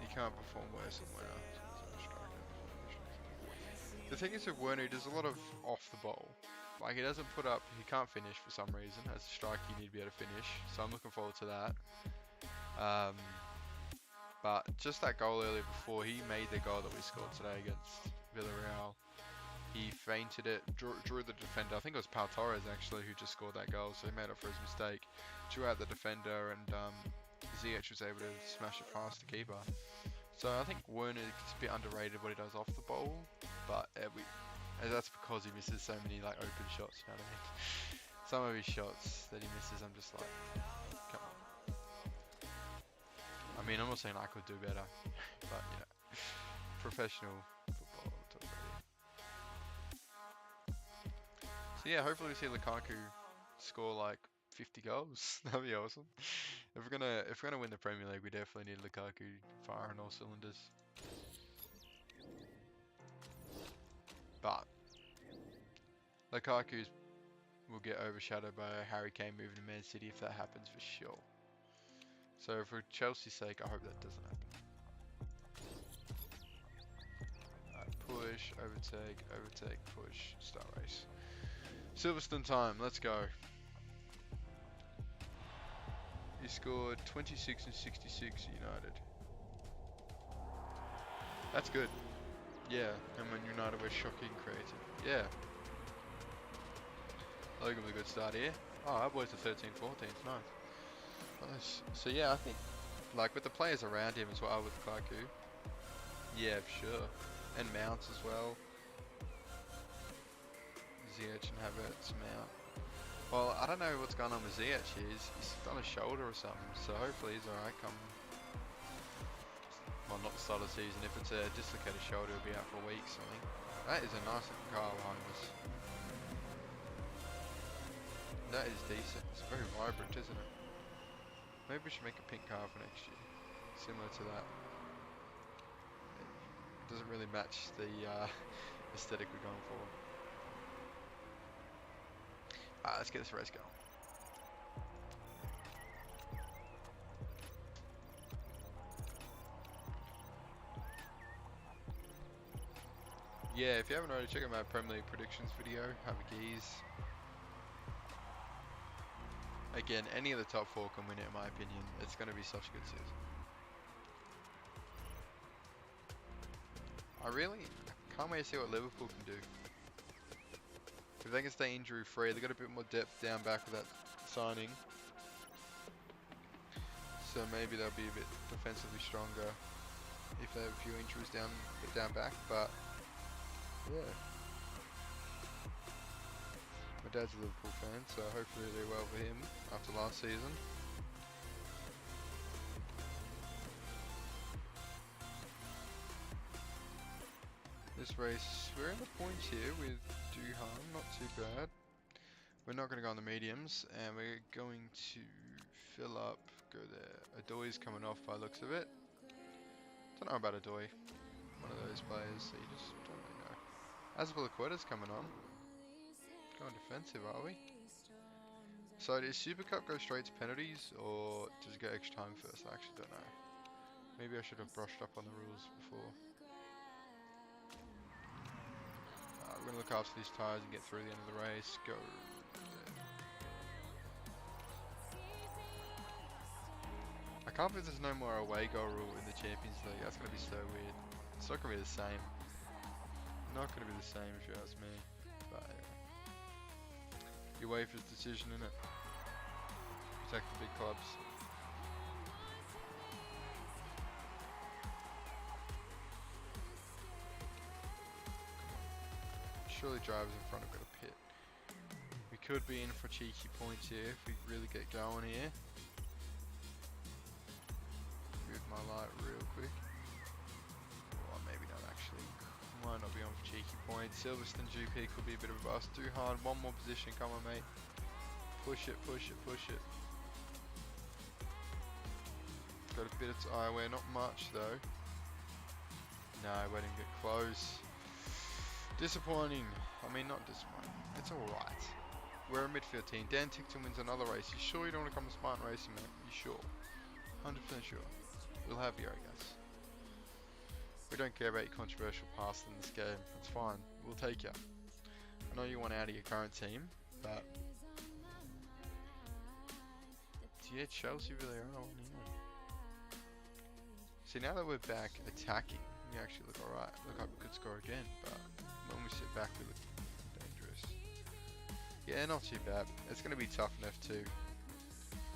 He can't perform worse than Werner. The thing is with Werner, he does a lot of off the ball. Like he can't finish for some reason. As a striker, you need to be able to finish. So I'm looking forward to that. But just that goal earlier before, he made the goal that we scored today against Villarreal. He feinted it, drew the defender. I think it was Pau Torres actually who just scored that goal, so he made up for his mistake. Drew out the defender, and Ziyech was able to smash it past the keeper. So I think Werner is a bit underrated what he does off the ball, but that's because he misses so many like open shots. You know what I mean? Some of his shots that he misses, I'm just like, come on. I mean, I'm not saying I could do better, but professional football. So yeah, hopefully we see Lukaku score like 50 goals. That'd be awesome. If we're gonna win the Premier League, we definitely need Lukaku firing all cylinders. But Lukaku will get overshadowed by Harry Kane moving to Man City if that happens for sure. So for Chelsea's sake, I hope that doesn't happen. Push, overtake, overtake, push, start race. Silverstone time, let's go. He scored 26 and 66 at United. That's good. Yeah, and when United were shocking creative. Yeah. Logan with a good start here. Oh, our boys are 13, 14, it's nice. So yeah, I think, like with the players around him as well with Lukaku. Yeah, for sure. And Mount as well. Ziyech and Havertz, Mount. Well, I don't know what's going on with Ziyech. He's on a shoulder or something, so hopefully he's alright come... Well, not the start of the season. If it's a dislocated shoulder, he'll be out for a week, something. That is a nice looking car behind us. That is decent. It's very vibrant, isn't it? Maybe we should make a pink car for next year. Similar to that. It doesn't really match the aesthetic we're going for. Alright, let's get this race going. Yeah, if you haven't already, check out my Premier League predictions video. Have a geese. Again, any of the top four can win it in my opinion. It's going to be such a good season. I can't wait to see what Liverpool can do. If they can stay injury free, they've got a bit more depth down back with that signing. So maybe they'll be a bit defensively stronger if they have a few injuries down back, but yeah. My dad's a Liverpool fan, so hopefully they do well for him after last season. This race, we're in the points here with Duhan, not too bad. We're not going to go on the mediums, and we're going to fill up, go there. Adoy's coming off by the looks of it. Don't know about Adoy. One of those players, so you just don't really know. Azpilicueta's coming on. Going defensive, are we? So does Super Cup go straight to penalties, or does it go extra time first? I actually don't know. Maybe I should have brushed up on the rules before. We're going to look after these tyres and get through the end of the race. Go. I can't believe there's no more away goal rule in the Champions League. That's going to be so weird. It's not going to be the same. Not going to be the same if you ask me. But UEFA's decision, innit? Protect the big clubs. Surely drivers in front have got a pit. We could be in for cheeky points here if we really get going here. Move my light real quick. Or maybe not actually. Might not be on for cheeky points. Silverstone GP could be a bit of a bust. Too hard. One more position. Come on, mate. Push it, push it, push it. Got a bit of eyewear. Not much though. No, we didn't get close. Disappointing. I mean, not disappointing. It's alright. We're a midfield team. Dan Tickton wins another race. You sure you don't want to come to Spartan Racing, mate? You sure? 100% sure. We'll have you, I guess. We don't care about your controversial past in this game. That's fine. We'll take you. I know you want out of your current team, but... Yeah, Chelsea, Villarreal. See, now that we're back attacking, we actually look alright. Look like we could score again, but when we sit back, we look dangerous. Yeah, not too bad. It's going to be tough in F2.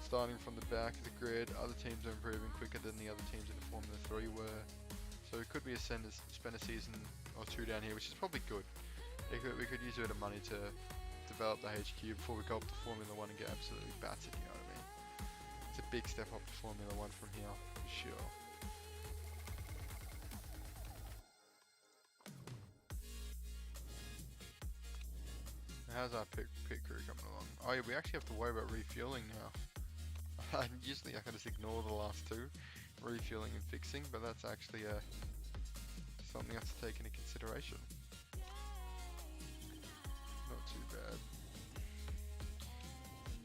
Starting from the back of the grid, other teams are improving quicker than the other teams in the Formula 3 were. So it could be spend a season or two down here, which is probably good. We could use a bit of money to develop the HQ before we go up to Formula 1 and get absolutely battered, you know what I mean? It's a big step up to Formula 1 from here, for sure. How's our pit crew coming along? Oh yeah, we actually have to worry about refueling now. Usually I can just ignore the last two, refueling and fixing, but that's actually something I have to take into consideration. Not too bad.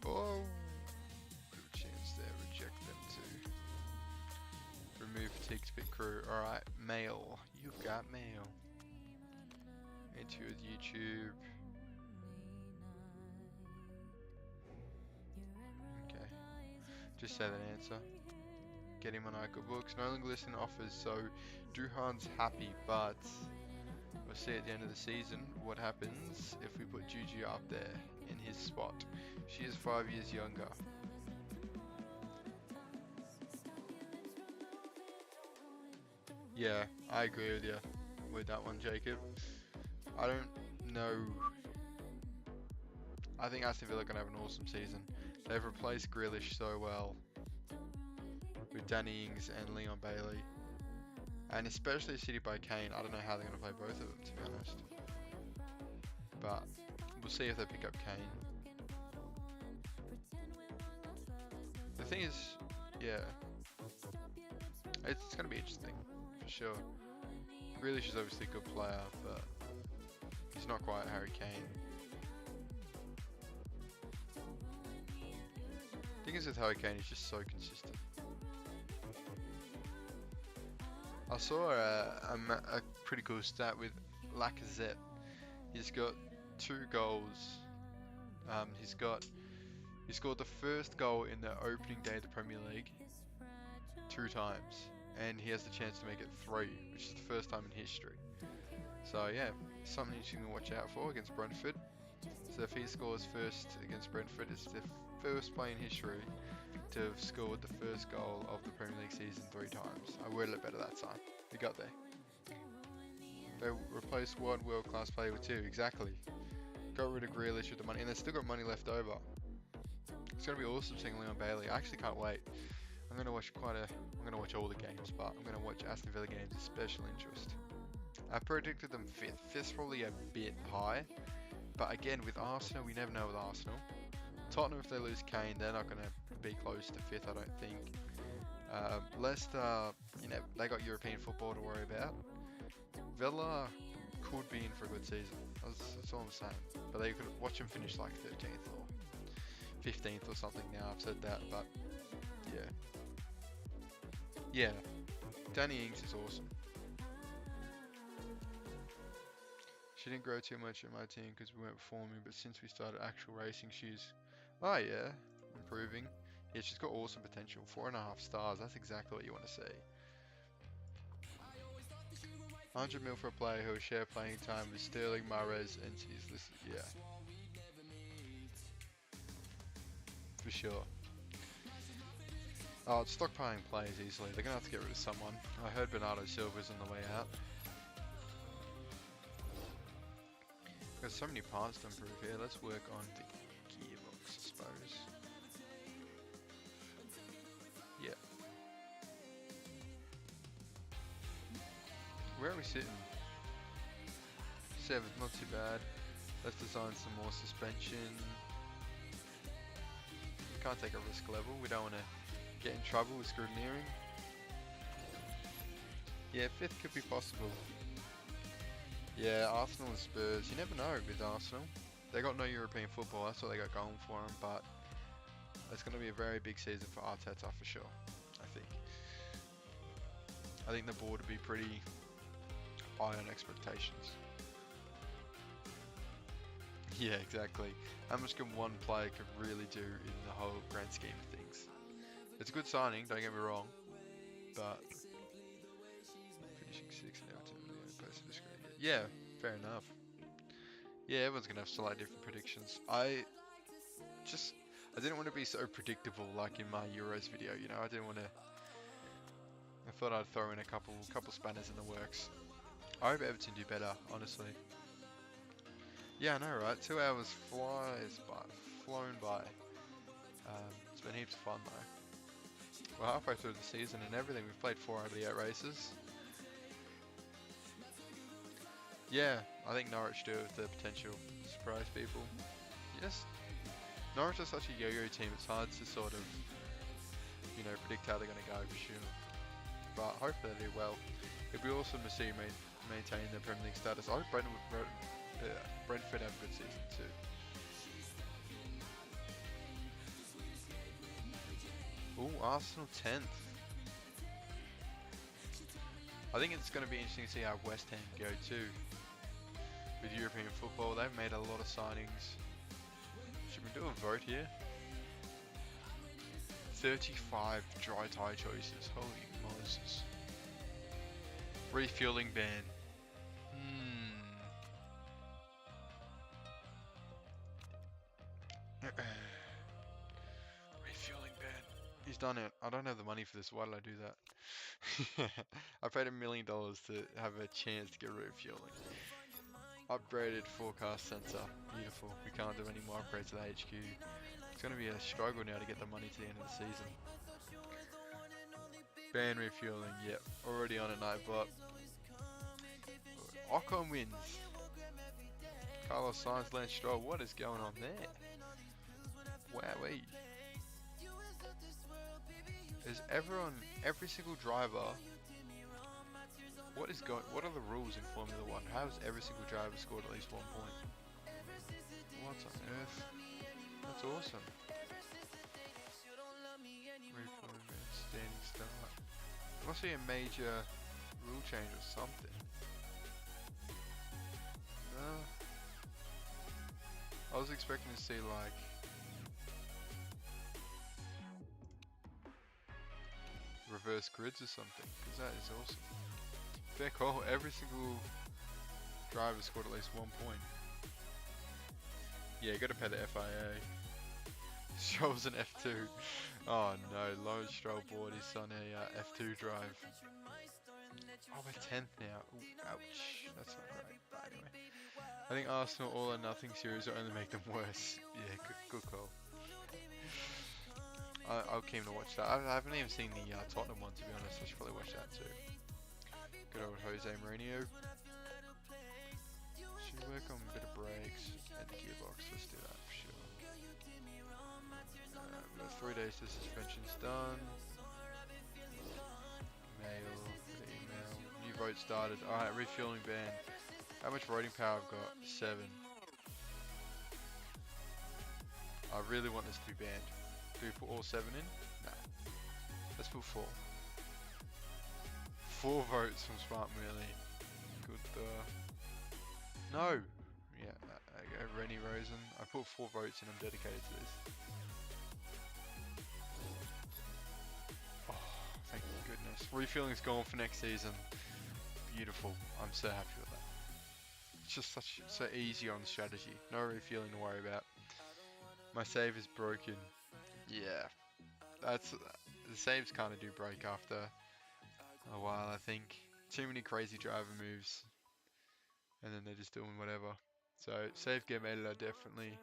Oh, good chance there. Reject them too. Remove fatigue to pit crew. Alright, mail. You've got mail. Into your YouTube. Okay. Just say that answer. Get him on Monaco books. No longer listing offers, so Duhan's happy, but we'll see at the end of the season what happens if we put Juju up there in his spot. She is 5 years younger. Yeah, I agree with you with that one, Jacob. I don't know. I think Aston Villa are going to have an awesome season. They've replaced Grealish so well with Danny Ings and Leon Bailey. And especially City by Kane. I don't know how they're going to play both of them, to be honest. But we'll see if they pick up Kane. The thing is, yeah, it's going to be interesting, for sure. Grealish is obviously a good player, but he's not quite Harry Kane. The thing is with Harry Kane, he's just so consistent. I saw a pretty cool stat with Lacazette. He's got 2 goals. He scored the first goal in the opening day of the Premier League 2 times, and he has the chance to make it 3, which is the first time in history. So yeah, something interesting to watch out for against Brentford. So if he scores first against Brentford, it's the first player in history to have scored the first goal of the Premier League season 3 times. I worded it better that time. We got there. They replaced one world-class player with 2, exactly. Got rid of Grealish with the money, and they've still got money left over. It's gonna be awesome seeing Leon Bailey. I actually can't wait. I'm gonna watch all the games, but I'm gonna watch Aston Villa games with special interest. I predicted them 5th. 5th's probably a bit high, but again with Arsenal, we never know with Arsenal. Tottenham, if they lose Kane, they're not gonna be close to 5th, I don't think. Leicester, they got European football to worry about. Villa could be in for a good season. That's all I'm saying. But they could watch them finish like 13th or 15th or something now. I've said that, but yeah. Yeah. Danny Ings is awesome. She didn't grow too much in my team because we weren't performing, but since we started actual racing, she's, oh yeah, improving. Yeah, she's got awesome potential. 4.5 stars. That's exactly what you want to see. 100 mil for a player who will share playing time with Sterling, Mahrez, and she's listed. Yeah, for sure. Oh, it's stockpiling players easily. They're gonna have to get rid of someone. I heard Bernardo Silva's on the way out. There's so many parts to improve here. Let's work on the gearbox, I suppose. Yeah. Where are we sitting? 7th, not too bad. Let's design some more suspension. We can't take a risk level. We don't want to get in trouble with scrutineering. Yeah, 5th could be possible. Yeah, Arsenal and Spurs. You never know with Arsenal. They got no European football. That's what they got going for them. But it's going to be a very big season for Arteta for sure. I think the board will be pretty high on expectations. Yeah, exactly. How much can one player could really do in the whole grand scheme of things? It's a good signing, don't get me wrong, but finishing 6th now, 10 million post the screen. Yeah, fair enough. Yeah, everyone's gonna have slightly different predictions. I didn't want to be so predictable like in my Euros video, you know. I thought I'd throw in a couple spanners in the works. I hope Everton do better, honestly. Yeah, I know, right? 2 hours flown by. It's been heaps of fun though. We're halfway through the season and everything. We've played 4 out of the 8 races. Yeah, I think Norwich do have the potential to surprise people. Yes, Norwich are such a yo-yo team. It's hard to sort of you know, predict how they're going to go for sure. But hopefully they do well. It'd be awesome to see maintain their Premier League status. I hope Brentford have a good season too. Ooh, Arsenal 10th. I think it's going to be interesting to see how West Ham go too. With European football, they've made a lot of signings. Should we do a vote here? 35 dry tie choices. Holy Moses. Refueling ban. Refueling ban. He's done it. I don't have the money for this. Why did I do that? I paid $1 million to have a chance to get refueling. Upgraded forecast sensor. Beautiful. We can't do any more upgrades to the HQ. It's going to be a struggle now to get the money to the end of the season. Ban refueling. Yep. Already on a night bot. Ocon wins. Carlos Sainz, Lance Stroll. What is going on there? Wowee. Is every single driver, what are the rules in Formula 1? How has every single driver scored at least 1 point? What on earth? That's awesome. Standing start. There must be a major rule change or something. No. I was expecting to see like reverse grids or something, because that is awesome. Fair call. Every single driver scored at least 1 point. Yeah, you got to pay the FIA. Stroll's an F2. Oh no, Lawrence Stroll bought his son a F2 drive. Oh, we're 10th now. Ooh, ouch. That's not great. But anyway, I think Arsenal all or nothing series will only make them worse. Yeah, good call. I'll keen to watch that. I haven't even seen the Tottenham one, to be honest. I should probably watch that too. Good old Jose Mourinho. Should work on a bit of brakes and gearbox. Let's do that for sure. We've got 3 days to suspension's done. Mail, email. New vote started. Alright, refueling ban. How much voting power I've got? 7. I really want this to be banned. Do we put all 7 in? No. Let's put 4. 4 votes from Spartan Racing. Good. No. Yeah. Okay. Rennie Rosen. I put 4 votes in. I'm dedicated to this. Oh, thank goodness. Refueling's gone for next season. Beautiful. I'm so happy with that. It's just so easy on strategy. No refueling to worry about. My save is broken. Yeah, the saves kind of do break after a while, I think. Too many crazy driver moves, and then they're just doing whatever. So save game editor definitely.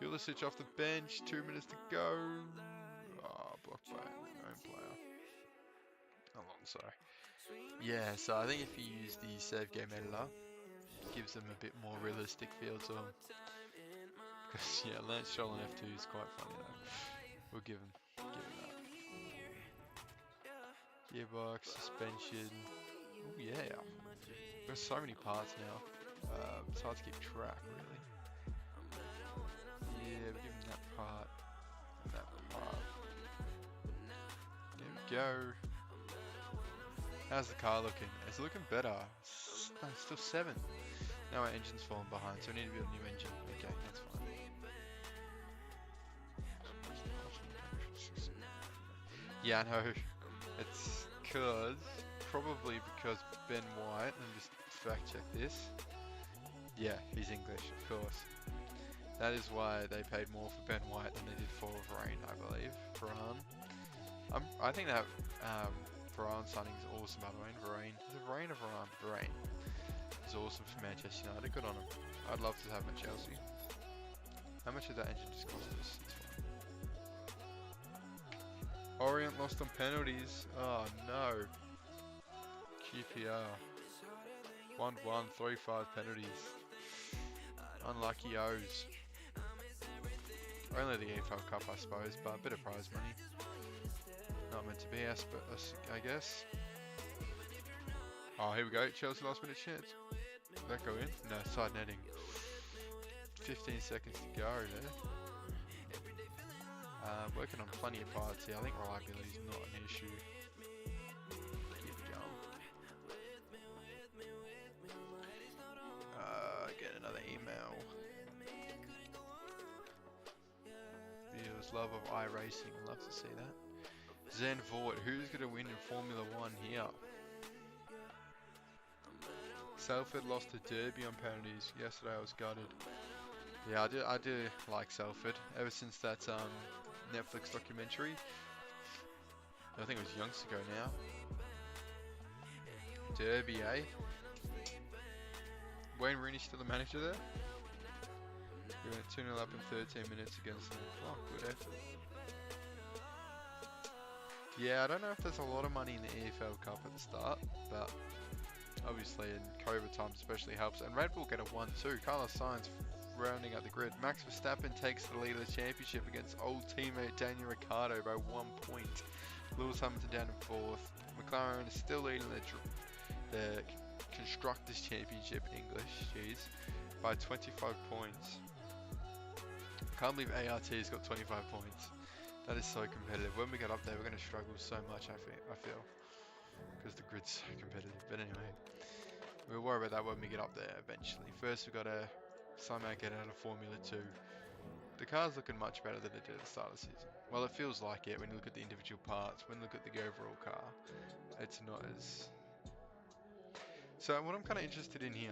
Pulisic off the bench, 2 minutes to go. Oh, blocked by my own player. Alonso. Yeah, so I think if you use the save game editor, it gives them a bit more realistic feel to them. Because yeah, Lance Stroll on F2 is quite funny though. We'll give him that. Gearbox, suspension. Oh yeah. There's so many parts now. It's hard to keep track really. Yeah, we'll give him that part. And that part. There we go. How's the car looking? It's looking better. No, it's still 7. Now our engine's falling behind, so we need to build a new engine. Okay, that's fine. Yeah, I know. It's probably because Ben White, let me just fact check this. Yeah, he's English, of course. That is why they paid more for Ben White than they did for Varane, I believe. Varane. I think that Varane signing is awesome, by the way. Varane. Is it Varane or Varane? Varane. Is awesome for Manchester United. Good on him. I'd love to have him at Chelsea. How much did that engine just cost us? It's fine. Orient lost on penalties. Oh no. QPR. 1-1, 3-5 penalties. Unlucky O's. Only the EFL Cup, I suppose, but a bit of prize money. Not meant to be, I guess. Oh, here we go. Chelsea last minute chance. Did that go in? No, side netting. 15 seconds to go there. Working on plenty of parts here. I think reliability is not an issue. Keep going. Get another email. Viewers love of iRacing. Love to see that. Zen Vort, who's going to win in Formula 1 here? Salford lost to Derby on penalties. Yesterday I was gutted. Yeah, I do like Salford. Ever since that Netflix documentary. I think it was youngs ago now. Derby, eh? Wayne Rooney still the manager there? We went 2-0 up in 13 minutes against them. Oh, good effort. Yeah, I don't know if there's a lot of money in the EFL Cup at the start, but obviously in COVID times especially helps. And Red Bull get a 1-2. Carlos Sainz rounding out the grid. Max Verstappen takes the lead of the championship against old teammate Daniel Ricciardo by 1 point. Lewis Hamilton down in 4th. McLaren is still leading the Constructors' Championship English, by 25 points. I can't believe ART's got 25 points. That is so competitive. When we get up there, we're going to struggle so much, I feel. Because the grid's so competitive. But anyway, we'll worry about that when we get up there eventually. First, we've got to somehow get out of Formula 2. The car's looking much better than it did at the start of the season. Well, it feels like it when you look at the individual parts, when you look at the overall car. It's not as... So what I'm kind of interested in here,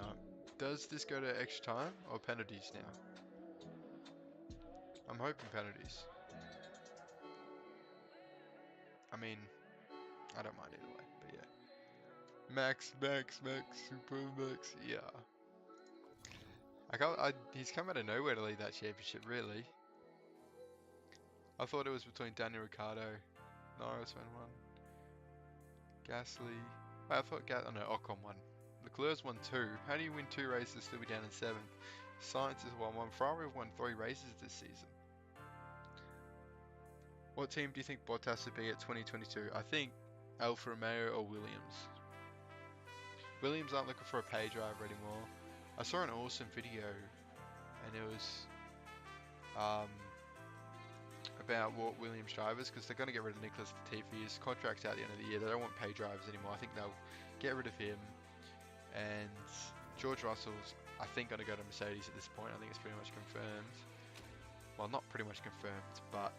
does this go to extra time or penalties now? I'm hoping penalties. I mean, I don't mind either way, but yeah. Max, Super Max, yeah. He's come out of nowhere to lead that championship, really. I thought it was between Daniel Ricciardo, Norris won one, Gasly. I thought Ocon won. Leclerc's won 2. How do you win 2 races still be down in 7th? Sainz has won 1. Ferrari have won 3 races this season. What team do you think Bottas would be at 2022? I think Alfa Romeo or Williams. Williams aren't looking for a pay driver anymore. I saw an awesome video, and it was about what Williams drivers, because they're going to get rid of Nicholas Latifi. His contract's out at the end of the year. They don't want pay drivers anymore. I think they'll get rid of him. And George Russell's, I think, going to go to Mercedes at this point. I think it's pretty much confirmed. Well, not pretty much confirmed, but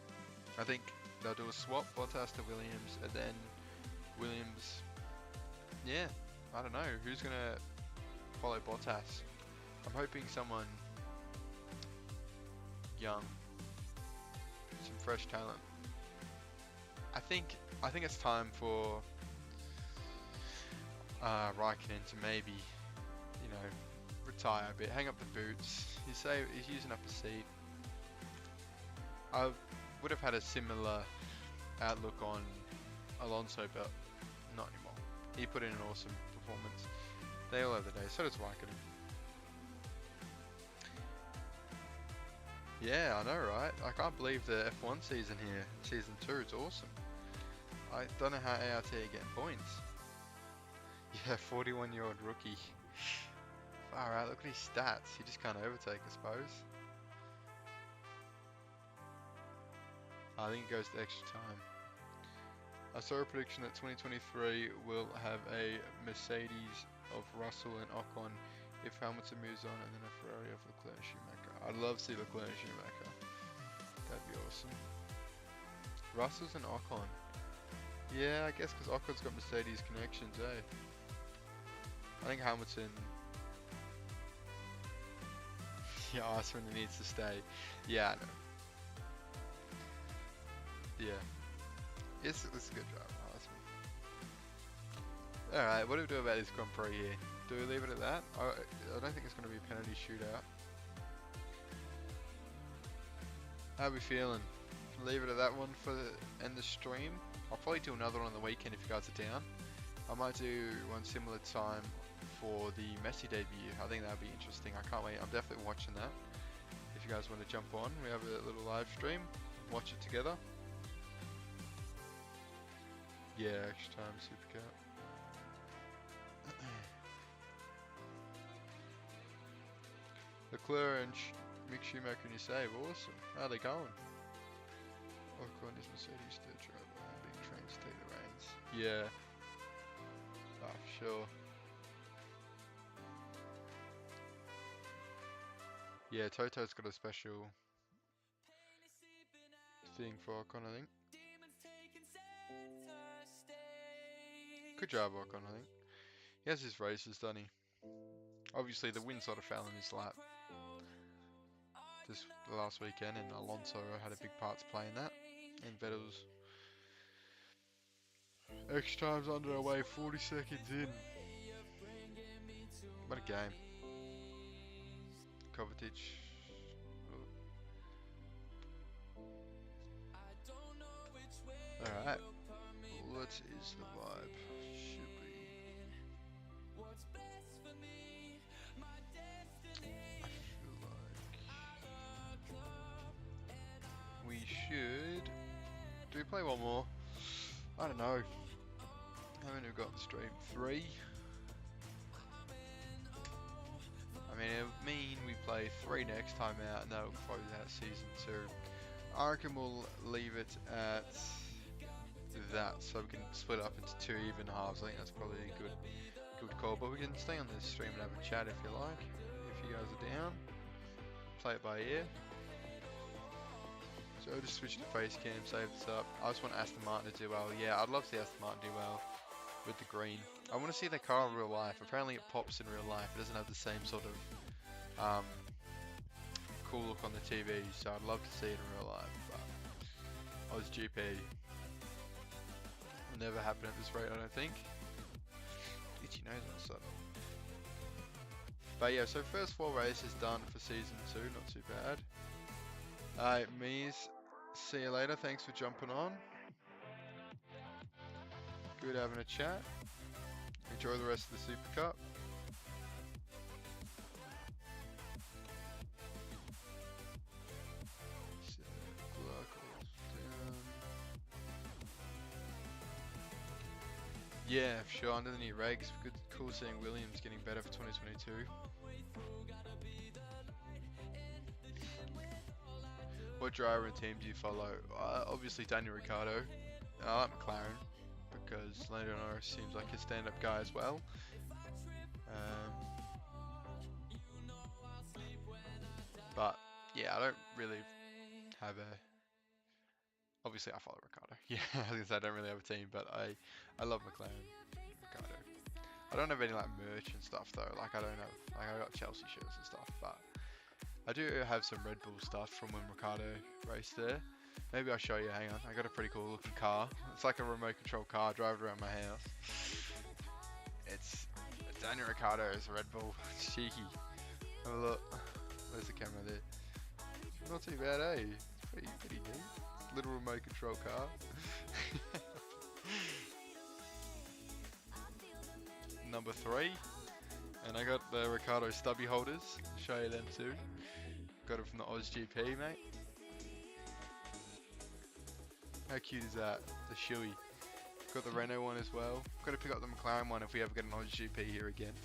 I think they'll do a swap, Bottas to Williams, and then Williams, yeah, I don't know, who's going to follow Bottas? I'm hoping someone young, some fresh talent. I think it's time for Raikkonen to maybe, retire a bit, hang up the boots. He's using up a seat. I would have had a similar outlook on Alonso, but not anymore. He put in an awesome performance. They all have the day. So does Raikkonen. Yeah, I know, right? I can't believe the F1 season here, season 2. It's awesome. I don't know how ART are getting points. Yeah, 41-year-old rookie. Far out. Look at his stats. He just can't overtake, I suppose. I think it goes to extra time. I saw a prediction that 2023 will have a Mercedes of Russell and Ocon if Hamilton moves on, and then a Ferrari of Leclerc and Schumacher. I'd love to see Leclerc and Schumacher. That'd be awesome. Russell's and Ocon. Yeah, I guess because Ocon's got Mercedes connections, eh? I think Hamilton... Yeah, Aston needs to stay. Yeah, I know. Yeah. It's a good job, Alright, what do we do about this Grand Prix here? Do we leave it at that? I don't think it's going to be a penalty shootout. How are we feeling? Leave it at that one for end the stream. I'll probably do another one on the weekend if you guys are down. I might do one similar time for the Messi debut. I think that'd be interesting. I can't wait. I'm definitely watching that. If you guys want to jump on, we have a little live stream. Watch it together. Yeah, extra time Super Cup. Leclerc and Mick Schumacher and you save, awesome. How are they going? Ocon is Mercedes third driver and being trained to take the reins. Yeah. Oh, for sure. Yeah, Toto's got a special thing for Ocon, I think. Good job, Ocon, I think. He has his races, doesn't he? Obviously, the win sort of fell in his lap this last weekend, and Alonso had a big part to play in that. And Vettel's extra time's under our way, 40 seconds in. What a game. Kovacic. Alright. What is the vibe? Should be. I feel like we should. Do we play one more? I don't know. How many have we got on the stream? 3? I mean, it would mean we play 3 next time out, and that'll close out season 2. I reckon we'll leave it at that, so we can split up into 2 even halves. I think that's probably a good call. But we can stay on the stream and have a chat if you like, if you guys are down. Play it by ear. So I'll just switch to face cam, save this up. I just want Aston Martin to do well. Yeah, I'd love to see Aston Martin do well with the green. I want to see the car in real life. Apparently it pops in real life. It doesn't have the same sort of cool look on the TV, so I'd love to see it in real life. But OzGP will never happen at this rate, I don't think. Itchy nose on sudden. But yeah, so first 4 races done for season 2, not too bad. Alright, Mies, see you later, thanks for jumping on. Good having a chat. Enjoy the rest of the Super Cup. Yeah, for sure, under the new regs. Good, cool seeing Williams getting better for 2022. What driver and team do you follow? Obviously Daniel Ricciardo. And I like McLaren because Lando Norris seems like a stand-up guy as well. But yeah, I don't really have a. Obviously, I follow Ricciardo. Yeah, I was gonna say I don't really have a team, but I love McLaren. Ricciardo. I don't have any like merch and stuff though. Like I don't have like I got Chelsea shirts and stuff, but I do have some Red Bull stuff from when Ricciardo raced there. Maybe I'll show you. Hang on, I got a pretty cool looking car. It's like a remote control car. I drive it around my house. It's Daniel Ricciardo's Red Bull. It's cheeky. Have a look. Where's the camera there? Not too bad, eh? It's pretty neat. Little remote control car. Number 3. And I got the Ricciardo stubby holders. I'll show you them too. Got it from the OzGP, mate. How cute is that? The shoey. Got the Renault one as well. Got to pick up the McLaren one if we ever get an OzGP here again.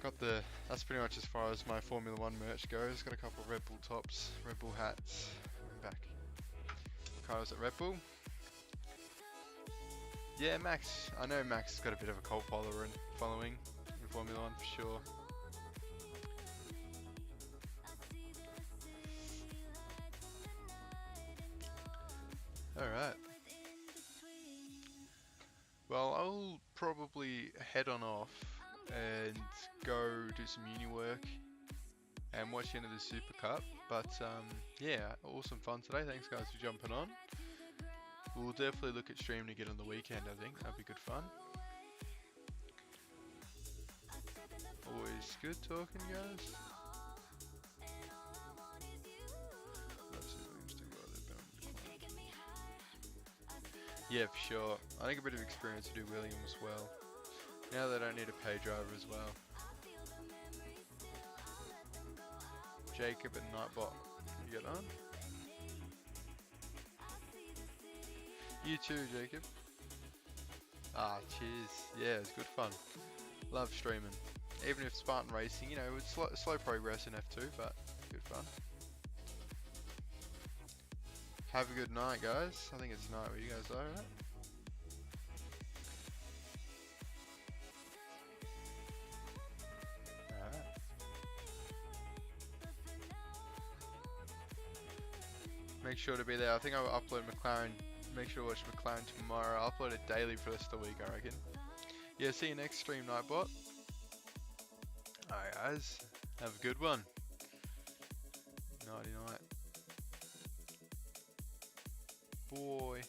Got the. That's pretty much as far as my Formula 1 merch goes. Got a couple of Red Bull tops, Red Bull hats. Back. Cars at Red Bull. Yeah, Max. I know Max has got a bit of a cult following in Formula 1 for sure. Alright. Well, I'll probably head on off and go do some uni work and watch the end of the Super Cup. But yeah, awesome fun today. Thanks guys for jumping on. We'll definitely look at streaming again on the weekend, I think. That'd be good fun. Always good talking, guys. Yeah, for sure. I think a bit of experience to do Williams as well. Now they don't need a pay driver as well. Jacob and Nightbot. Can you get on? You too, Jacob. Ah, cheers. Yeah, it's good fun. Love streaming. Even if Spartan Racing, you know, it's slow progress in F2, but good fun. Have a good night, guys. I think it's night where you guys are, right? Alright. Make sure to be there. I think I'll upload McLaren. Make sure to watch McLaren tomorrow. I'll upload it daily for the rest of the week, I reckon. Yeah, see you next stream, Nightbot. Alright, guys. Have a good one. Nighty night. Boy.